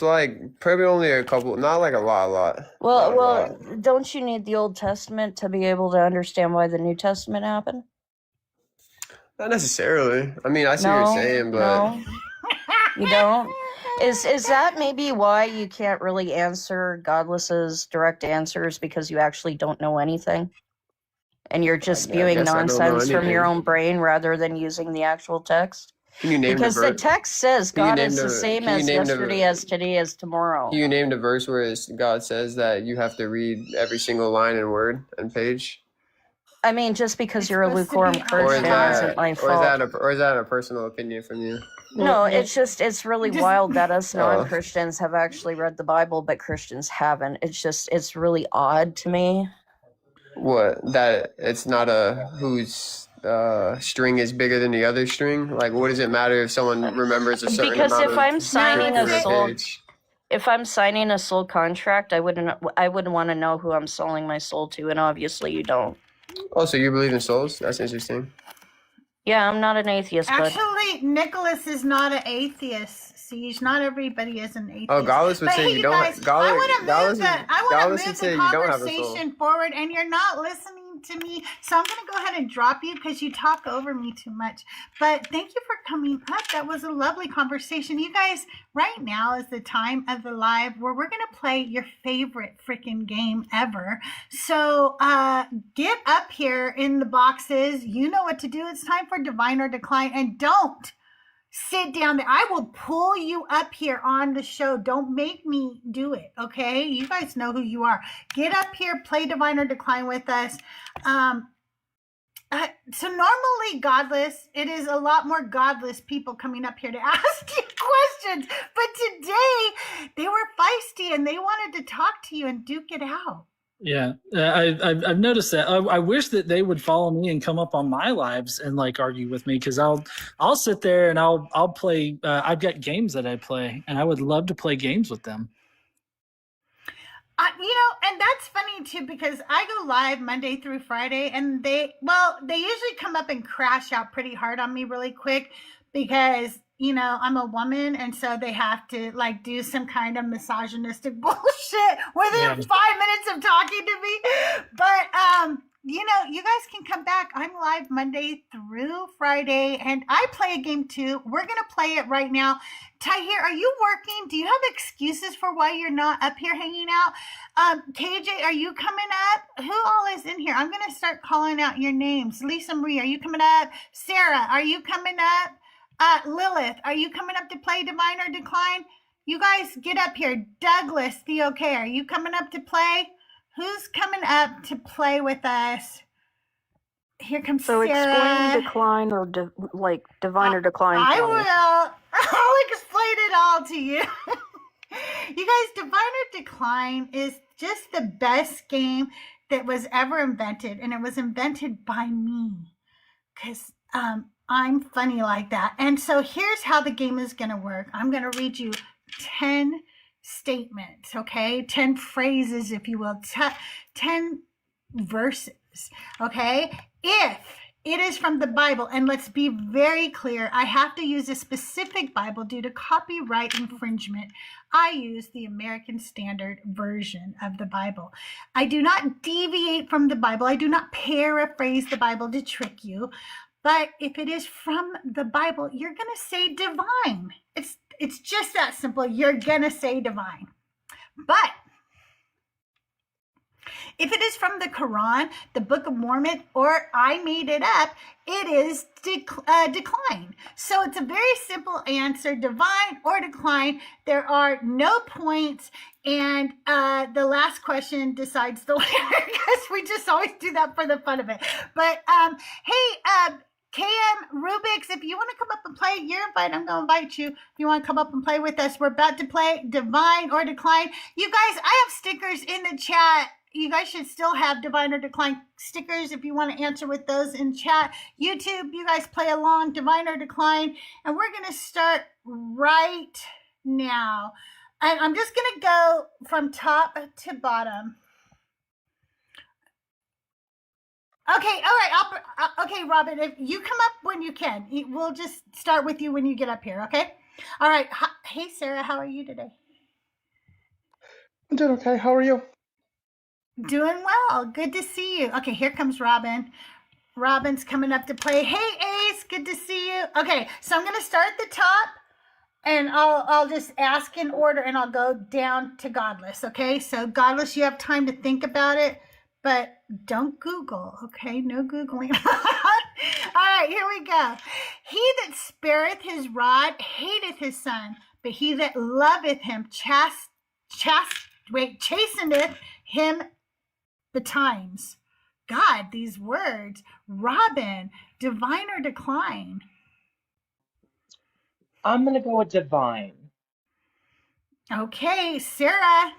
like probably only a couple, not like a lot. Well, don't you need the Old Testament to be able to understand why the New Testament happened? Not necessarily. I mean, I see what you're saying, but No, you don't. Is that maybe why you can't really answer Godless's direct answers because you actually don't know anything? And you're just spewing guess I don't know nonsense from your anything. own brain rather than using the actual text? Can you name Because the the verse? text says Can you God name is the the- same can you as name the- yesterday, as today, as tomorrow. Can you name the verse where God says that you have to read every single line and word and page? I mean, just because you're a supposed to lukewarm be Christian isn't my fault. Or is that a personal opinion from you? No, it's really Just- wild that us Oh. non-Christians have actually read the Bible, but Christians haven't. It's really odd to me. What, that it's not a whose string is bigger than the other string? Like, what does it matter if someone remembers a certain Because amount if of I'm signing a scripture soul, page? if I'm signing a soul contract, I wouldn't want to know who I'm selling my soul to, and obviously you don't. Oh, so you believe in souls? That's interesting. Yeah, I'm not an atheist, but Actually, Nicholas is not an atheist. Siege. Not everybody is an atheist. Oh, Godless would But say hey, you you don't. guys, I want to Godless move would the say you don't have a soul. conversation forward, and you're not listening to me. So I'm going to go ahead and drop you because you talk over me too much. But thank you for coming up. That was a lovely conversation. You guys, right now is the time of the live where we're going to play your favorite freaking game ever. So get up here in the boxes. You know what to do. It's time for Divine or Decline. And don't sit down there. I will pull you up here on the show. Don't make me do it, okay? You guys know who you are. Get up here, play Divine or Decline with us. So normally Godless, it is a lot more godless people coming up here to ask you questions. But today, they were feisty and they wanted to talk to you and duke it out. Yeah, I've noticed that. I wish that they would follow me and come up on my lives and like argue with me, because I'll sit there and I'll play. I've got games that I play, and I would love to play games with them. And that's funny too, because I go live Monday through Friday, and they usually come up and crash out pretty hard on me really quick because, I'm a woman, and so they have to like do some kind of misogynistic bullshit within 5 minutes of talking to me. But, you guys can come back. I'm live Monday through Friday, and I play a game too. We're going to play it right now. Tahir, are you working? Do you have excuses for why you're not up here hanging out? KJ, are you coming up? Who all is in here? I'm going to start calling out your names. Lisa Marie, are you coming up? Sarah, are you coming up? Lilith, are you coming up to play Divine or Decline? You guys get up here. Douglas, Theo K, are you coming up to play? Who's coming up to play with us? Here comes so Sarah. explain decline or Divine or Decline. I for me. will. I'll explain it all to you. You guys, Divine or Decline is just the best game that was ever invented, and it was invented by me because I'm funny like that. And so here's how the game is going to work. I'm going to read you 10 statements, okay? 10 phrases, if you will, 10 verses, okay? If it is from the Bible, and let's be very clear, I have to use a specific Bible due to copyright infringement. I use the American Standard Version of the Bible. I do not deviate from the Bible. I do not paraphrase the Bible to trick you. But if it is from the Bible, you're going to say divine. It's just that simple. You're going to say divine. But If it is from the Quran, the Book of Mormon, or I made it up, it is decline. So it's a very simple answer, divine or decline. There are no points, and the last question decides the winner because we just always do that for the fun of it. But hey, KM Rubik's, if you want to come up and play, you're invited. I'm going to invite you. If you want to come up and play with us, we're about to play Divine or Decline. You guys, I have stickers in the chat. You guys should still have Divine or Decline stickers if you want to answer with those in chat. YouTube, you guys play along, Divine or Decline. And we're going to start right now. And I'm just going to go from top to bottom. Okay, all right. Okay, Robin, if you come up when you can. We'll just start with you when you get up here, okay? All right. Hey, Sarah, how are you today? I'm doing okay. How are you? Doing well. Good to see you. Okay, here comes Robin. Robin's coming up to play. Hey, Ace, good to see you. Okay, so I'm going to start at the top, and I'll just ask in order, and I'll go down to Godless, okay? So, Godless, you have time to think about it. But don't Google, okay? No Googling. All right, here we go. He that spareth his rod hateth his son, but he that loveth him chasteneth him betimes. God, these words. Robin, divine or decline? I'm going to go with divine. Okay, Sarah.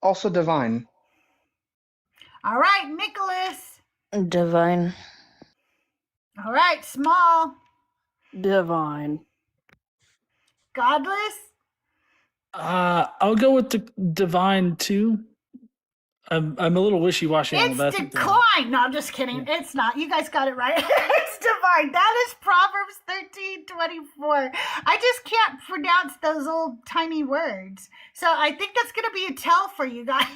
Also divine. All right, Nicholas. Divine. All right, Small. Divine. Godless. I'll go with the divine too. I'm a little wishy-washy on It's that. decline. No, I'm just kidding. Yeah. It's not. You guys got it right. It's divine. That is Proverbs 13:24. I just can't pronounce those old tiny words. So I think that's going to be a tell for you guys.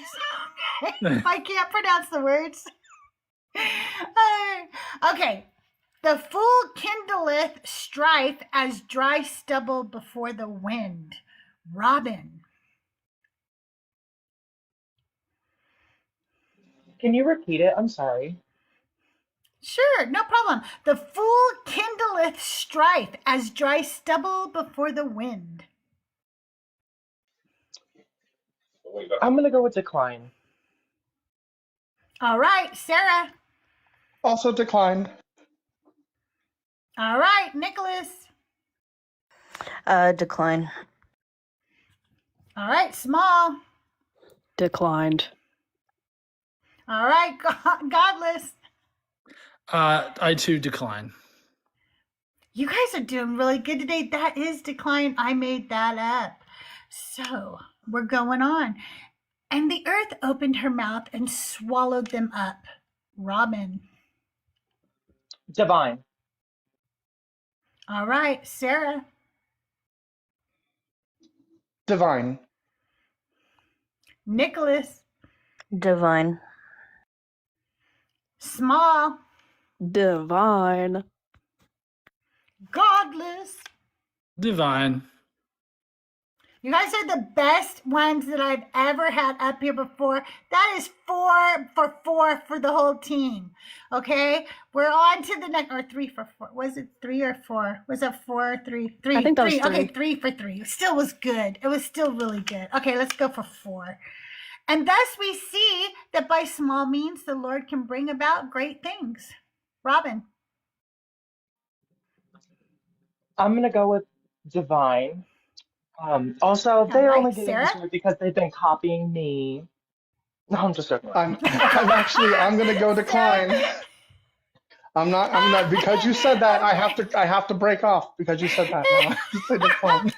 If I can't pronounce the words. Okay. The fool kindleth strife as dry stubble before the wind. Robin. Can you repeat it? I'm sorry. Sure, no problem. The fool kindleth strife as dry stubble before the wind. I'm going to go with decline. All right, Sarah. Also decline. All right, Nicholas. Decline. All right, Small. Declined. All right, Godless. I too decline. You guys are doing really good today. That is decline. I made that up. So we're going on. And the earth opened her mouth and swallowed them up. Robin. Divine. All right, Sarah. Divine. Nicholas. Divine. Small. Divine. Godless. Divine. You guys are the best ones that I've ever had up here before. That is 4 for 4 for the whole team. Okay, we're on to the next, or 3 for 4. Was it 3 or 4? Was that 4 or 3? 3. I think that was 3. 3. Okay, 3 for 3. It still was good. It was still really good. Okay, let's go for 4. And thus we see that by small means the Lord can bring about great things. Robin. I'm going to go with divine. Also, they're right, only getting Sarah? this word because they've been copying me. No, I'm just joking. I'm going to go decline. I'm not because you said that. I have to break off because you said that. No, I have to say decline.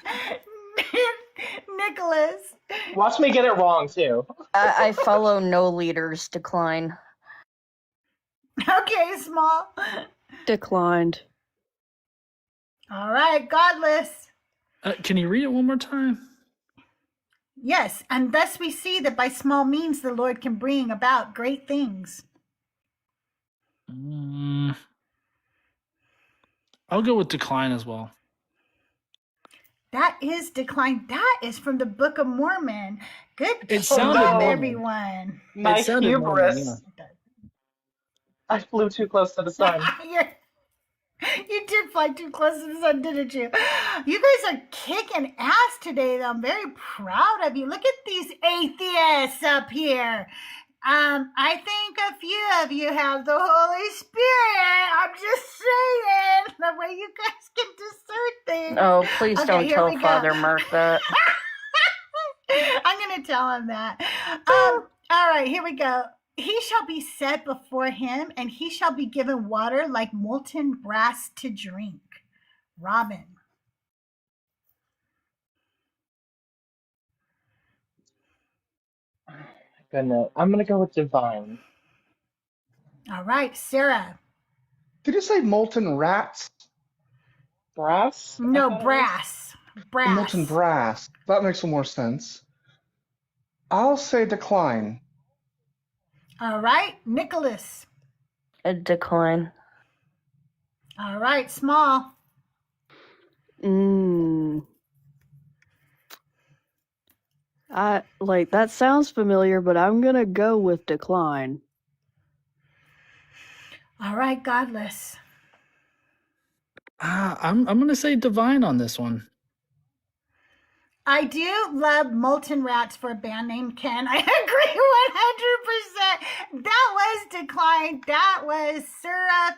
Nicholas. Watch me get it wrong too. I follow no leaders. Decline. Okay, Small. Declined. All right, Godless. Can you read it one more time? Yes, and thus we see that by small means the Lord can bring about great things. I'll go with decline as well. That is decline. That is from the Book of Mormon. Good It job, sounded Mormon. everyone. My It sounded Mormon, hubris. I flew too close to the sun. You did fly too close to the sun, didn't you? You guys are kicking ass today, though. I'm very proud of you. Look at these atheists up here. I think a few of you have the Holy Spirit. I'm just saying the way you guys can discern things. Oh, please Okay, don't here tell we go. Father Mark that. I'm going to tell him that. All right, here we go. He shall be set before him, and he shall be given water like molten brass to drink. Robin. Goodness. I'm gonna go with divine. All right, Sarah. Did you say molten rats? Brass? No, brass. Brass. Molten brass. That makes more sense. I'll say decline. All right, Nicholas. A decline. All right, Small. That sounds familiar, but I'm gonna go with decline. All right, Godless. I'm gonna say divine on this one. I do love Molten Rats for a band named Ken. I agree 100%. That was decline. That was Surah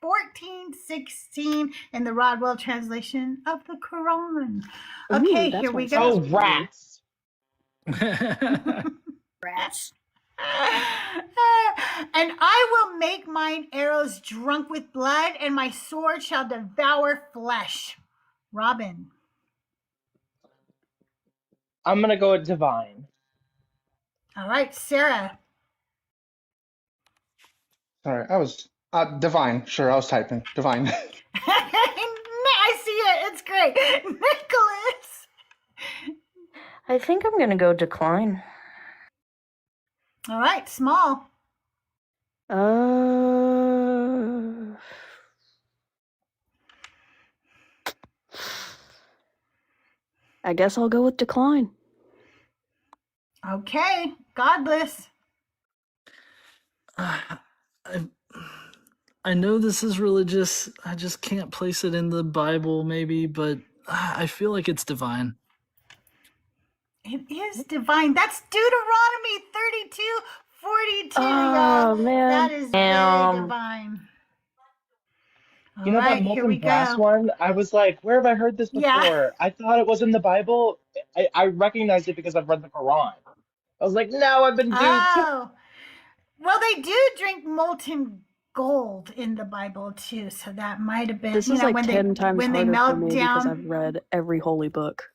14:16 in the Rodwell translation of the Quran. Okay, here we go. Oh, rats. Rats. And I will make mine arrows drunk with blood, and my sword shall devour flesh. Robin. I'm gonna go with divine. All right, Sarah. Sorry, I was divine. Sure, I was typing divine. I see it. It's great. Nicholas. I think I'm gonna go decline. All right, Small. I guess I'll go with decline. Okay, Godless. I know this is religious. I just can't place it in the Bible, maybe, but I feel like it's divine. It is divine. That's Deuteronomy 32:42. Oh, man. That is very divine. You know that molten brass one? I was like, where have I heard this before? Yeah. I thought it was in the Bible. I recognized it because I've read the Quran. I was like, no, I've been duped. Oh. Well, they do drink molten gold in the Bible too, so that might have been. This is like when 10 times when they harder melt for me because down. I've read every holy book.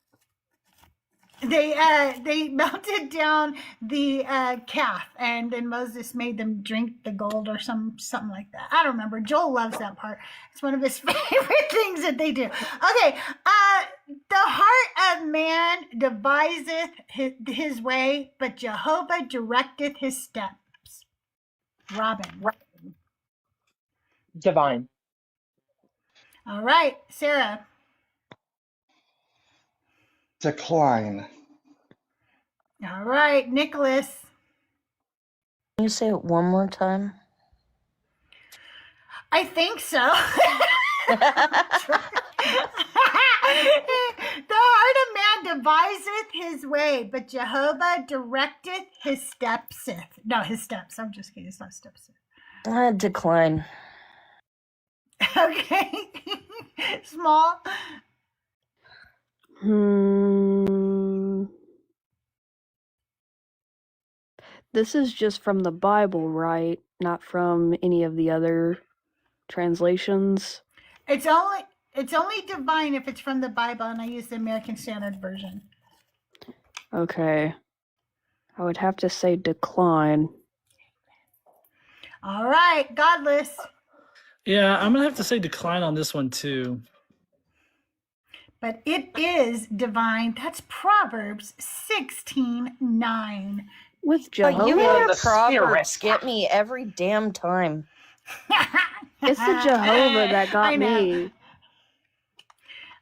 They melted down the calf, and then Moses made them drink the gold or something like that. I don't remember. Joel loves that part. It's one of his favorite things that they do. Okay, the heart of man deviseth his way, but Jehovah directeth his steps. Robin. Divine. All right, Sarah. Decline. All right, Nicholas. Can you say it one more time? I think so. The heart of man deviseth his way, but Jehovah directeth his steps. No, his steps. I'm just kidding. It's not steps. Decline. Okay. Small. This is just from the Bible, right? Not from any of the other translations. It's only divine if it's from the Bible, and I use the American Standard Version. Okay. I would have to say decline. All right, Godless. Yeah, I'm gonna have to say decline on this one too. But it is divine. That's Proverbs 16:9. With Jehovah. You and your Proverbs get me every damn time. It's the Jehovah that got me.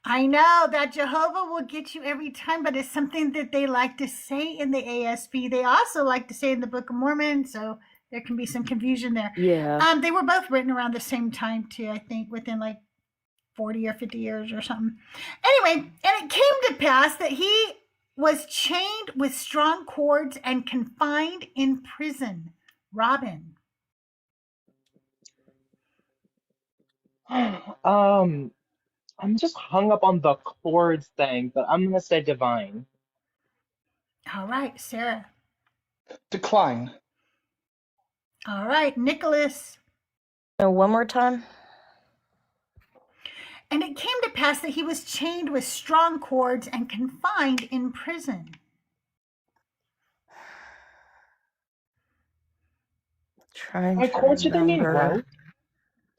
I know that Jehovah will get you every time, but it's something that they like to say in the ASB. They also like to say in the Book of Mormon, so there can be some confusion there. Yeah. They were both written around the same time too, I think, within like 40 or 50 years or something. Anyway, and it came to pass that he was chained with strong cords and confined in prison. Robin. I'm just hung up on the chords thing, but I'm gonna say divine. All right, Sarah. Decline. All right, Nicholas. One more time. And it came to pass that he was chained with strong cords and confined in prison. Trying By to chords, do they mean remember.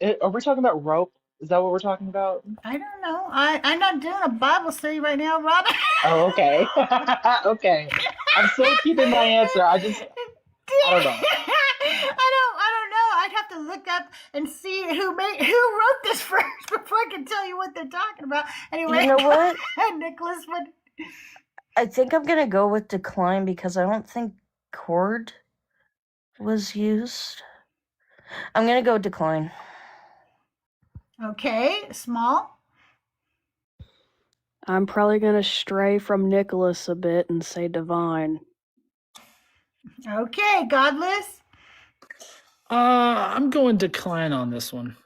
rope? Are we talking about rope? Is that what we're talking about? I don't know. I'm not doing a Bible study right now, Robin. Oh, okay. Okay. I'm still keeping my answer. I don't know. I don't know. I'd have to look up and see who wrote this first before I can tell you what they're talking about. Anyway, You know what? Nicholas, what? I think I'm gonna go with decline because I don't think chord was used. I'm gonna go decline. Okay, Small. I'm probably going to stray from Nicholas a bit and say divine. Okay, Godless. I'm going decline on this one.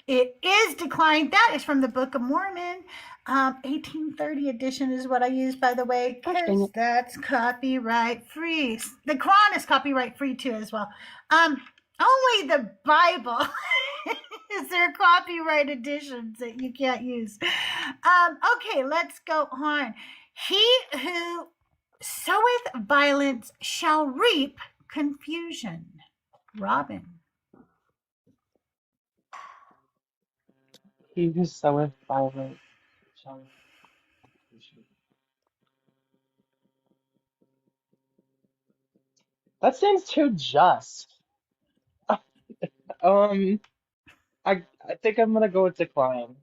It is declined. That is from the Book of Mormon. 1830 edition is what I use, by the way, because that's copyright free. The Quran is copyright free too, as well. Only the Bible is there copyright editions that you can't use. Okay, let's go on. He who soweth violence shall reap confusion. Robin. He who soweth violence shall reap confusion. That seems too just. I think I'm gonna go with decline.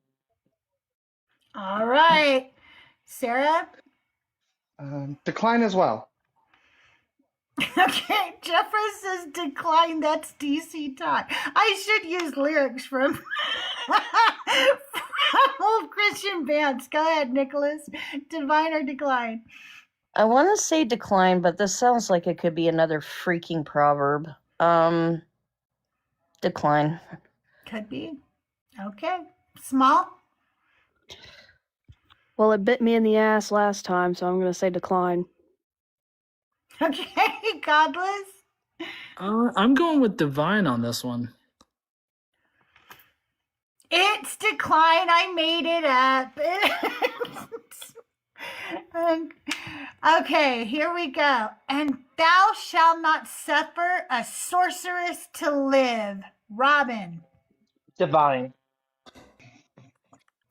All right. Sarah? Decline as well. Okay, Jeffers says decline. That's DC talk. I should use lyrics from, from old Christian bands. Go ahead, Nicholas. Divine or decline? I want to say decline, but this sounds like it could be another freaking proverb. Decline. Could be. Okay. Small? Well, it bit me in the ass last time, so I'm going to say decline. Okay, Godless? I'm going with divine on this one. It's decline. I made it up. Okay, here we go. And thou shalt not suffer a sorceress to live. Robin. Divine.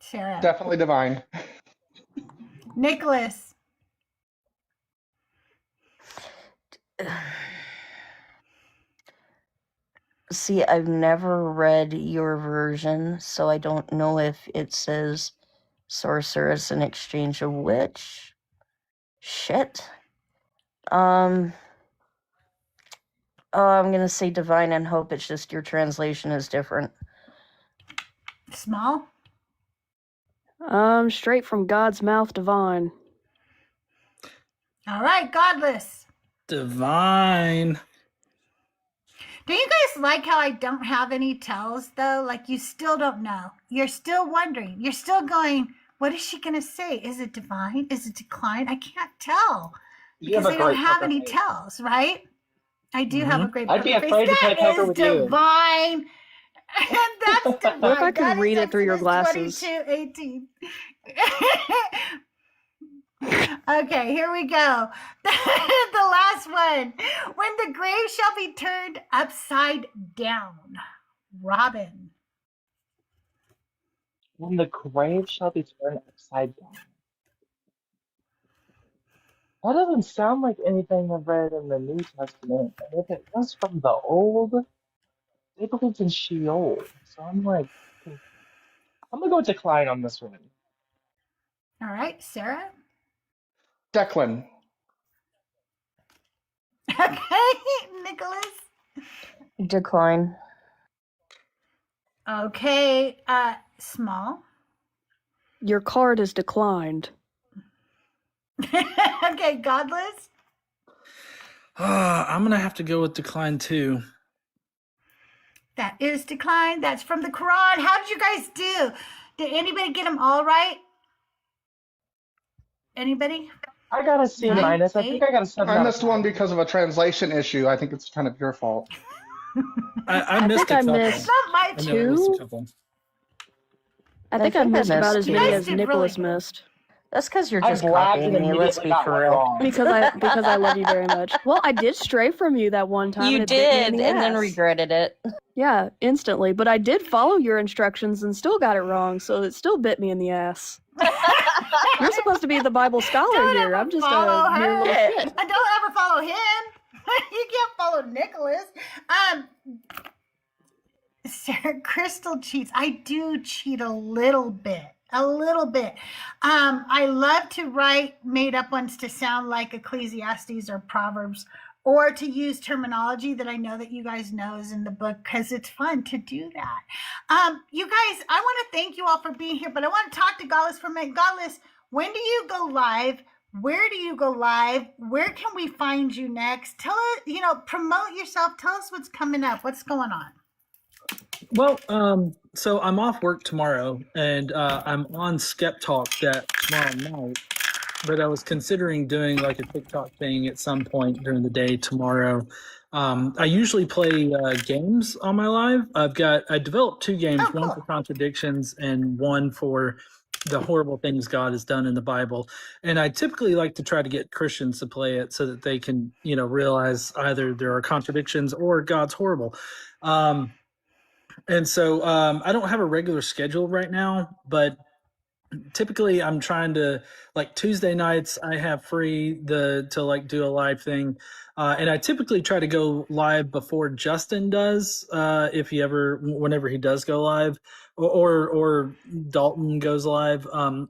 Sarah. Definitely divine. Nicholas. See, I've never read your version, so I don't know if it says sorceress in exchange of witch. Shit. I'm gonna say divine and hope it's just your translation is different. Small? Straight from God's mouth, divine. All right, Godless. Divine. Do you guys like how I don't have any tells, though? Like, you still don't know. You're still wondering. You're still going, what is she going to say? Is it divine? Is it decline? I can't tell. Because I don't have any tells, right? I do have a great I'd be poker face. afraid to play That poker is with you. divine. And that's divine. What if I could That is read it through your Exodus glasses? 22:18. Okay, here we go. The last one. When the grave shall be turned upside down. Robin. When the grave shall be turned upside down. That doesn't sound like anything I've read in the New Testament. And if it was from the Old, they believed in Sheol. So I'm like, I'm gonna go decline on this one. All right, Sarah. Declan. Okay, Nicholas. Decline. Okay, Small. Your card is declined. Okay, Godless. I'm gonna have to go with decline too. That is declined. That's from the Quran. How did you guys do? Did anybody get them all right? Anybody? I got a C 9, minus. I 8? think I got a 7 I out of missed 10. one because of a translation issue. I think it's kind of your fault. I missed think I a couple. missed It's not my I know I missed a two. couple. I think I missed about as You many guys as did Nicholas really good. missed. That's because you're I just blabbed and copying me. Let's immediately be got for one real. wrong. Because I love you very much. Well, I did stray from you that one time, You and it bit me in did, the and then ass. regretted it. Yeah, instantly. But I did follow your instructions and still got it wrong, so it still bit me in the ass. You're supposed to be the Bible scholar Don't here. ever I'm just follow a mere her. little shit. Don't ever follow him. You can't follow Nicholas. Sarah, Crystal cheats. I do cheat a little bit. A little bit. I love to write made up ones to sound like Ecclesiastes or Proverbs, or to use terminology that I know that you guys know is in the book, because it's fun to do that. You guys, I want to thank you all for being here, but I want to talk to Godless for a minute. Godless, when do you go live? Where do you go live? Where can we find you next? Tell us, promote yourself. Tell us what's coming up. What's going on? Well, so I'm off work tomorrow, and I'm on Skep Talk that tomorrow night. But I was considering doing like a TikTok thing at some point during the day tomorrow. I usually play games on my live. I developed 2 games, one for contradictions and one for the horrible things God has done in the Bible. And I typically like to try to get Christians to play it so that they can, realize either there are contradictions or God's horrible. And so I don't have a regular schedule right now, but typically I'm trying to, like, Tuesday nights I have free to like do a live thing. And I typically try to go live before Justin does, whenever he does go live, or Dalton goes live.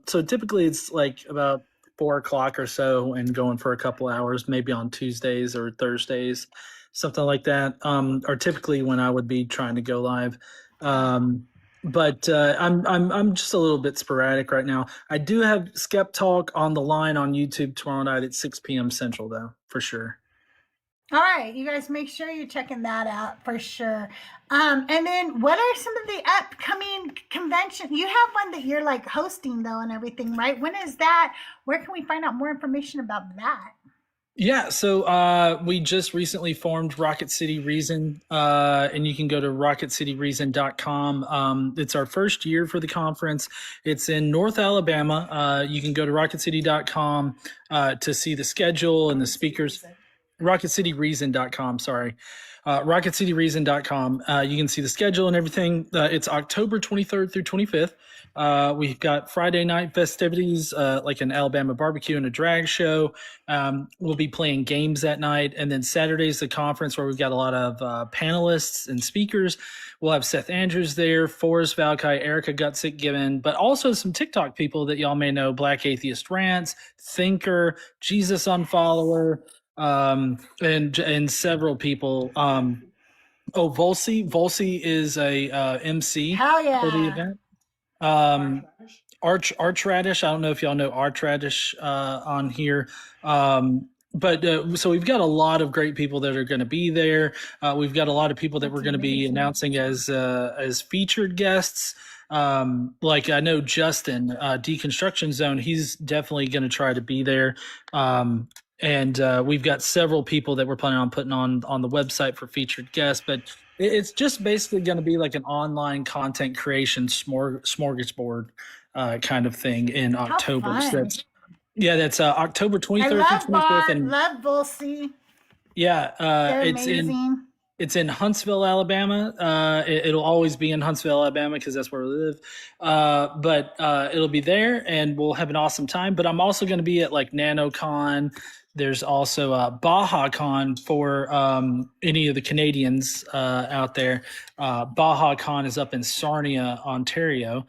So typically it's like about 4 o'clock or so and going for a couple hours, maybe on Tuesdays or Thursdays, something like that. Are typically when I would be trying to go live. But I'm just a little bit sporadic right now. I do have Skep Talk on the line on YouTube tomorrow night at 6 p.m. Central, though, for sure. All right, you guys make sure you're checking that out for sure. And then what are some of the upcoming conventions? You have one that you're like hosting though and everything, right? When is that? Where can we find out more information about that? Yeah, so we just recently formed Rocket City Reason, and you can go to rocketcityreason.com. It's our first year for the conference. It's in North Alabama. You can go to rocketcity.com to see the schedule and the speakers. rocketcityreason.com, sorry. rocketcityreason.com. You can see the schedule and everything. It's October 23rd through 25th. We've got Friday night festivities, like an Alabama barbecue and a drag show. We'll be playing games that night. And then Saturday's the conference where we've got a lot of panelists and speakers. We'll have Seth Andrews there, Forrest Valkai, Erica Gutsick Given, but also some TikTok people that y'all may know: Black Atheist Rants, Thinker, Jesus Unfollower, and several people. Volsi is a MC Hell yeah. for the event. Archradish, I don't know if y'all know Archradish on here. But so we've got a lot of great people that are going to be there. We've got a lot of people that we're going to be announcing as featured guests. Like I know Justin, Deconstruction Zone, he's definitely going to try to be there. And we've got several people that we're planning on putting on the website for featured guests, but it's just basically going to be like an online content creation smorgasbord kind of thing in October. So that's October 23rd through 25th. And love Volsi. yeah, They're it's amazing. It's in Huntsville, Alabama. It'll always be in Huntsville, Alabama, because that's where we live. But it'll be there, and we'll have an awesome time. But I'm also going to be at like NanoCon There's also BajaCon for any of the Canadians out there. BajaCon is up in Sarnia, Ontario.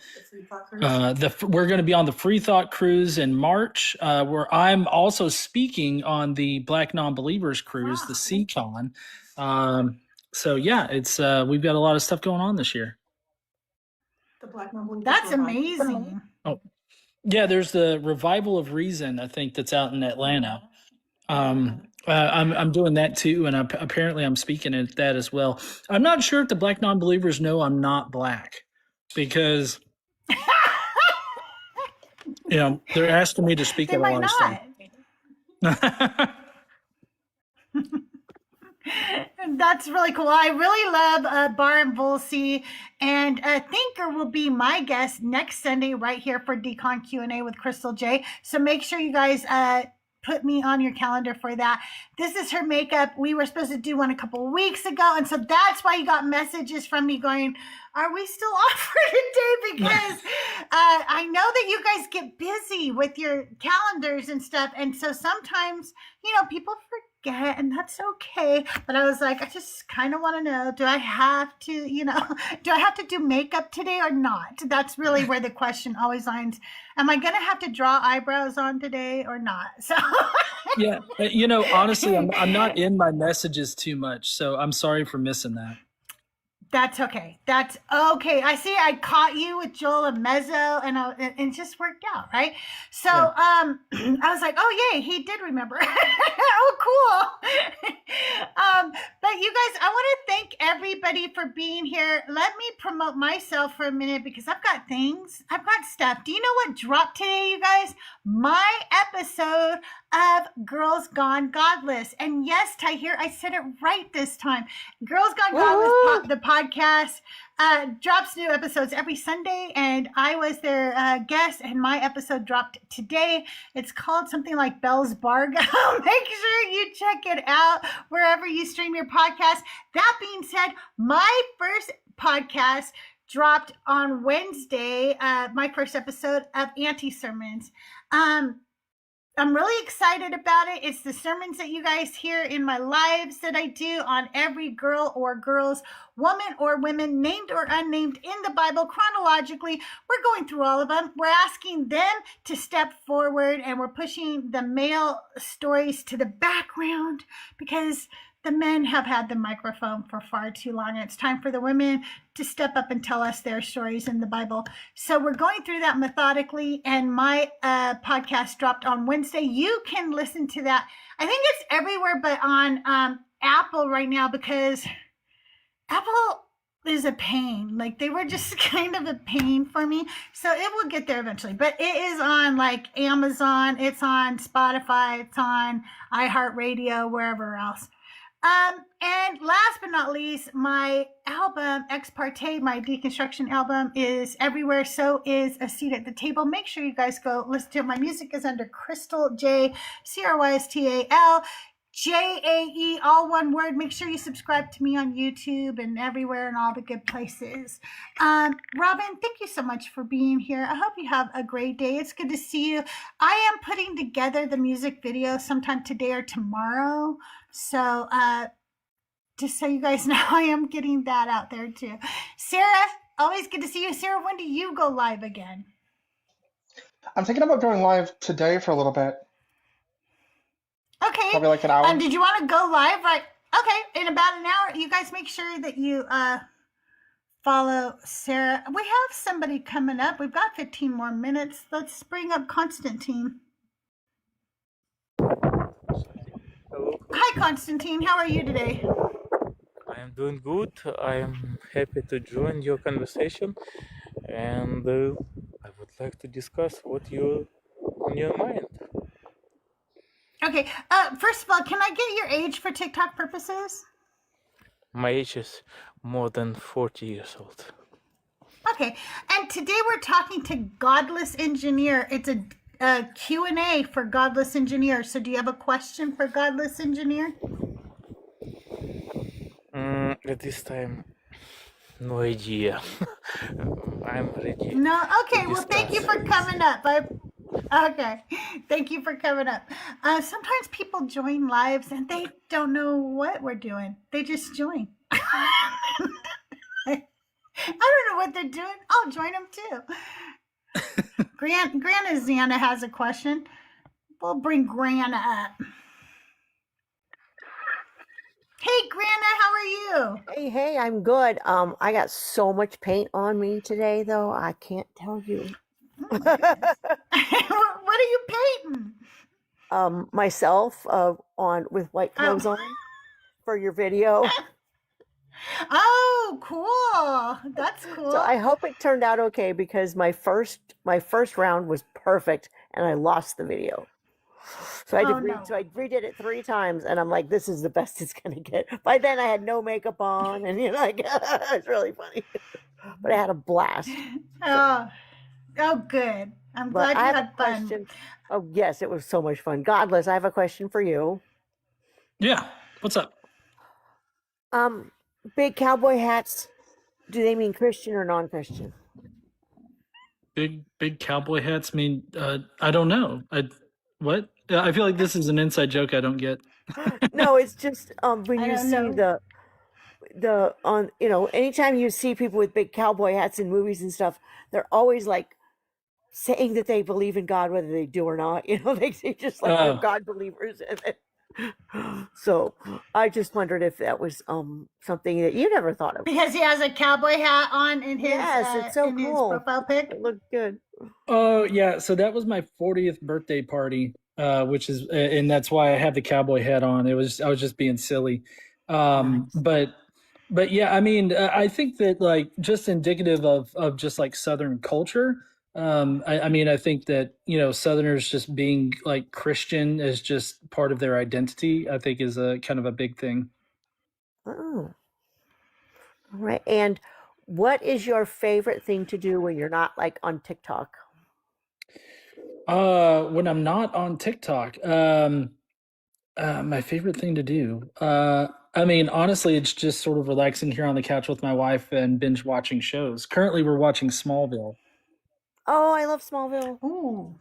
We're going to be on the Free Thought Cruise in March, where I'm also speaking on the Black Non-Believers Cruise, the Decon. So yeah, it's we've got a lot of stuff going on this year. That's amazing. Oh, yeah, there's the Revival of Reason, I think, that's out in Atlanta. I'm doing that too, and apparently I'm speaking at that as well. I'm not sure if the Black Non-Believers know I'm not black, because they're asking me to speak at a lot of stuff. That's really cool. I really love Bar and Volsey, and Thinker will be my guest next Sunday right here for Decon Q&A with CrystalJae. So make sure you guys put me on your calendar for that. This is her makeup. We were supposed to do one a couple of weeks ago, and so that's why you got messages from me going, are we still on for today? Because I know that you guys get busy with your calendars and stuff, and so sometimes, people forget, and that's okay. But I was like, I just kind of want to know, do I have to, do I have to do makeup today or not? That's really where the question always lands. Am I going to have to draw eyebrows on today or not? So yeah, honestly, I'm not in my messages too much, so I'm sorry for missing that. That's okay. That's okay. I see. I caught you with Joel and Mezzo, and it just worked out, right? So, I was like, oh yay, he did remember. Oh, cool. But you guys, I want to thank everybody for being here. Let me promote myself for a minute because I've got things. I've got stuff. Do you know what dropped today, you guys? My episode of Girls Gone Godless. And yes, Tahir, I said it right this time. Girls Gone Godless, the podcast, drops new episodes every Sunday, and I was their guest, and my episode dropped today. It's called something like Bell's Bargo. Make sure you check it out wherever you stream your podcast. That being said, my first podcast dropped on Wednesday, my first episode of Anti-Sermons. I'm really excited about it. It's the sermons that you guys hear in my lives that I do on every girl or girls, woman or women, named or unnamed in the Bible chronologically. We're going through all of them. We're asking them to step forward, and we're pushing the male stories to the background because the men have had the microphone for far too long. And it's time for the women to step up and tell us their stories in the Bible. So we're going through that methodically, and my podcast dropped on Wednesday. You can listen to that. I think it's everywhere but on Apple right now, because Apple is a pain. Like, they were just kind of a pain for me. So it will get there eventually. But it is on like Amazon, it's on Spotify, it's on iHeartRadio, wherever else. And last but not least, my album, Ex Parte, my deconstruction album, is everywhere. So is A Seat at the Table. Make sure you guys go listen to it. My music is under CrystalJae, CrystalJae, all one word. Make sure you subscribe to me on YouTube and everywhere and all the good places. Robin, thank you so much for being here. I hope you have a great day. It's good to see you. I am putting together the music video sometime today or tomorrow. So just so you guys know, I am getting that out there too. Sarah, always good to see you. Sarah, when do you go live again? I'm thinking about going live today for a little bit. Okay. Probably like an hour. Did you want to go live? Right. Okay. In about an hour. You guys make sure that you follow Sarah. We have somebody coming up. We've got 15 more minutes. Let's bring up Constantine. Hello. Hi, Constantine. How are you today? I am doing good. I am happy to join your conversation, and I would like to discuss what you on your mind. Okay. First of all, can I get your age for TikTok purposes? My age is more than 40 years old. Okay. And today we're talking to Godless Engineer. It's a Q&A for Godless Engineer. So do you have a question for Godless Engineer? At this time, no idea. I'm ready. No? Okay. Well, thank you for coming up. Okay. Thank you for coming up. Sometimes people join lives and they don't know what we're doing. They just join. I don't know what they're doing. I'll join them too. Grana Zana has a question. We'll bring Grana up. Hey, Grana, how are you? Hey, I'm good. I got so much paint on me today, though. I can't tell you. What are you painting? Myself on with white clothes on for your video. Oh, cool. That's cool. So I hope it turned out okay because my first round was perfect and I lost the video. So I redid it 3 times and I'm like, this is the best it's gonna get. By then I had no makeup on and it's really funny. But I had a blast. Oh, good. I'm glad you had fun. Question. Oh yes, it was so much fun. Godless, I have a question for you. Yeah. What's up? Big cowboy hats, do they mean Christian or non-Christian? Big cowboy hats mean I don't know. What? I feel like this is an inside joke I don't get. No, it's just when you see the on anytime you see people with big cowboy hats in movies and stuff, they're always like saying that they believe in God whether they do or not. They just like they're God believers. So I just wondered if that was something that you never thought of. Because he has a cowboy hat on in his it's so in his cool. profile pic. It looked good. Oh yeah, so that was my 40th birthday party, which is, and that's why I had the cowboy hat on. I was just being silly, but yeah, I mean, I think that like just indicative of just like Southern culture. I mean, I think that Southerners just being like Christian is just part of their identity. I think is a kind of a big thing. Oh, all right. And what is your favorite thing to do when you're not like on TikTok? When I'm not on TikTok, my favorite thing to do. I mean, honestly, it's just sort of relaxing here on the couch with my wife and binge watching shows. Currently, we're watching Smallville. Oh, I love Smallville. Ooh.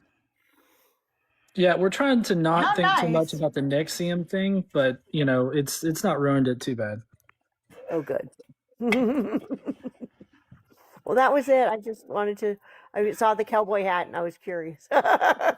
Yeah, we're trying to not How think too much nice. about the Nexium thing, but it's not ruined it too bad. Oh, good. Well, that was it. I just wanted to. I saw the cowboy hat and I was curious. Well,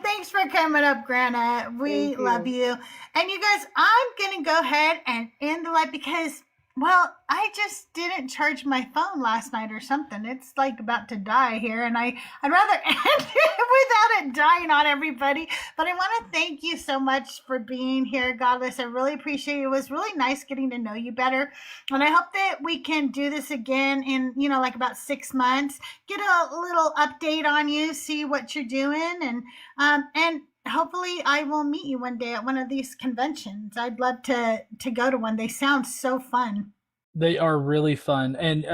thanks for coming up, Grana. We love you. And you guys, I'm going to go ahead and end the live because, well, I just didn't charge my phone last night or something. It's like about to die here, and I'd rather end it without it dying on everybody. But I want to thank you so much for being here, Godless. I really appreciate it. It was really nice getting to know you better. And I hope that we can do this again in, like about 6 months. Get a little update on you, see what you're doing, and hopefully I will meet you one day at one of these conventions. I'd love to go to one. They sound so fun. They are really fun. And,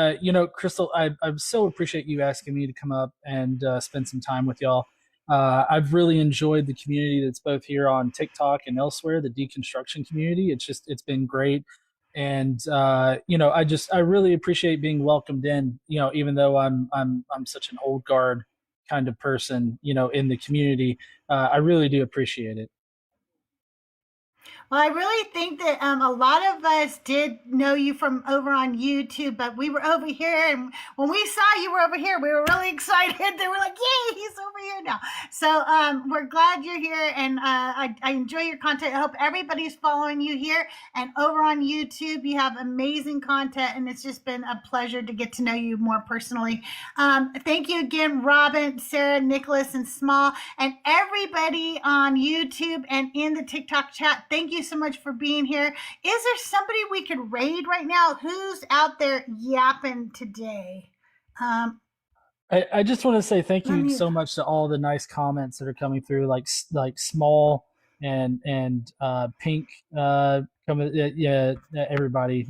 Crystal, I so appreciate you asking me to come up and spend some time with y'all. I've really enjoyed the community that's both here on TikTok and elsewhere, the deconstruction community. It's been great. And, I really appreciate being welcomed in, even though I'm such an old guard kind of person, in the community. I really do appreciate it. Well, I really think that a lot of us did know you from over on YouTube, but we were over here, and when we saw you were over here, we were really excited. They were like, yay, he's over here now. So we're glad you're here, and I enjoy your content. I hope everybody's following you here and over on YouTube. You have amazing content, and it's just been a pleasure to get to know you more personally. Thank you again, Robin, Sarah, Nicholas, and Small, and everybody on YouTube and in the TikTok chat. Thank you so much for being here. Is there somebody we could raid right now? Who's out there yapping today? I just want to say thank you so much to all the nice comments that are coming through, like Small and Pink. Everybody,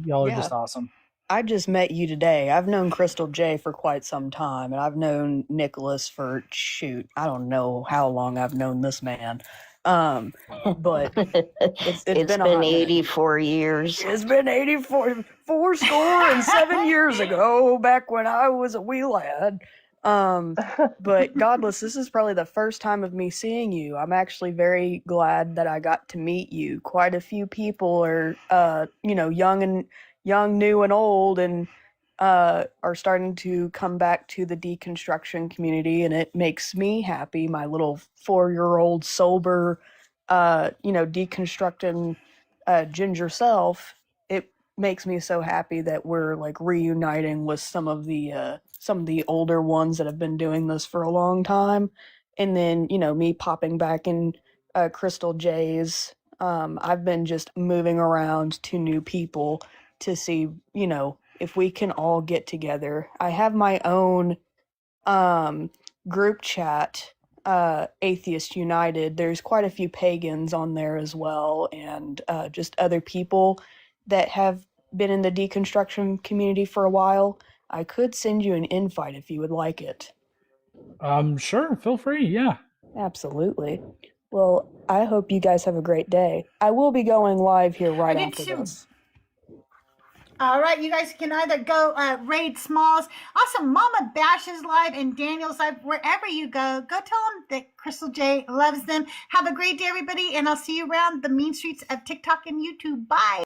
y'all are just awesome. I just met you today. I've known CrystalJae for quite some time, and I've known Nicholas for, I don't know how long I've known this man. But it's been 84 years. It's been 84, 4 score and 7 years ago, back when I was a wee lad. But Godless, this is probably the first time of me seeing you. I'm actually very glad that I got to meet you. Quite a few people are, young, new, and old, and are starting to come back to the deconstruction community, and it makes me happy. My little 4-year-old sober, deconstructing ginger self. It makes me so happy that we're like reuniting with some of the older ones that have been doing this for a long time, and then me popping back in CrystalJae's. I've been just moving around to new people to see if we can all get together. I have my own group chat, Atheist United. There's quite a few pagans on there as well, and just other people that have been in the deconstruction community for a while. I could send you an invite if you would like it. Sure, feel free. Yeah. Absolutely. Well, I hope you guys have a great day. I will be going live here right did after too. this. All right, you guys can either go raid Smalls. Also, Mama Bash is live and Daniel's live. Wherever you go, go tell them that CrystalJae loves them. Have a great day, everybody, and I'll see you around the mean streets of TikTok and YouTube. Bye.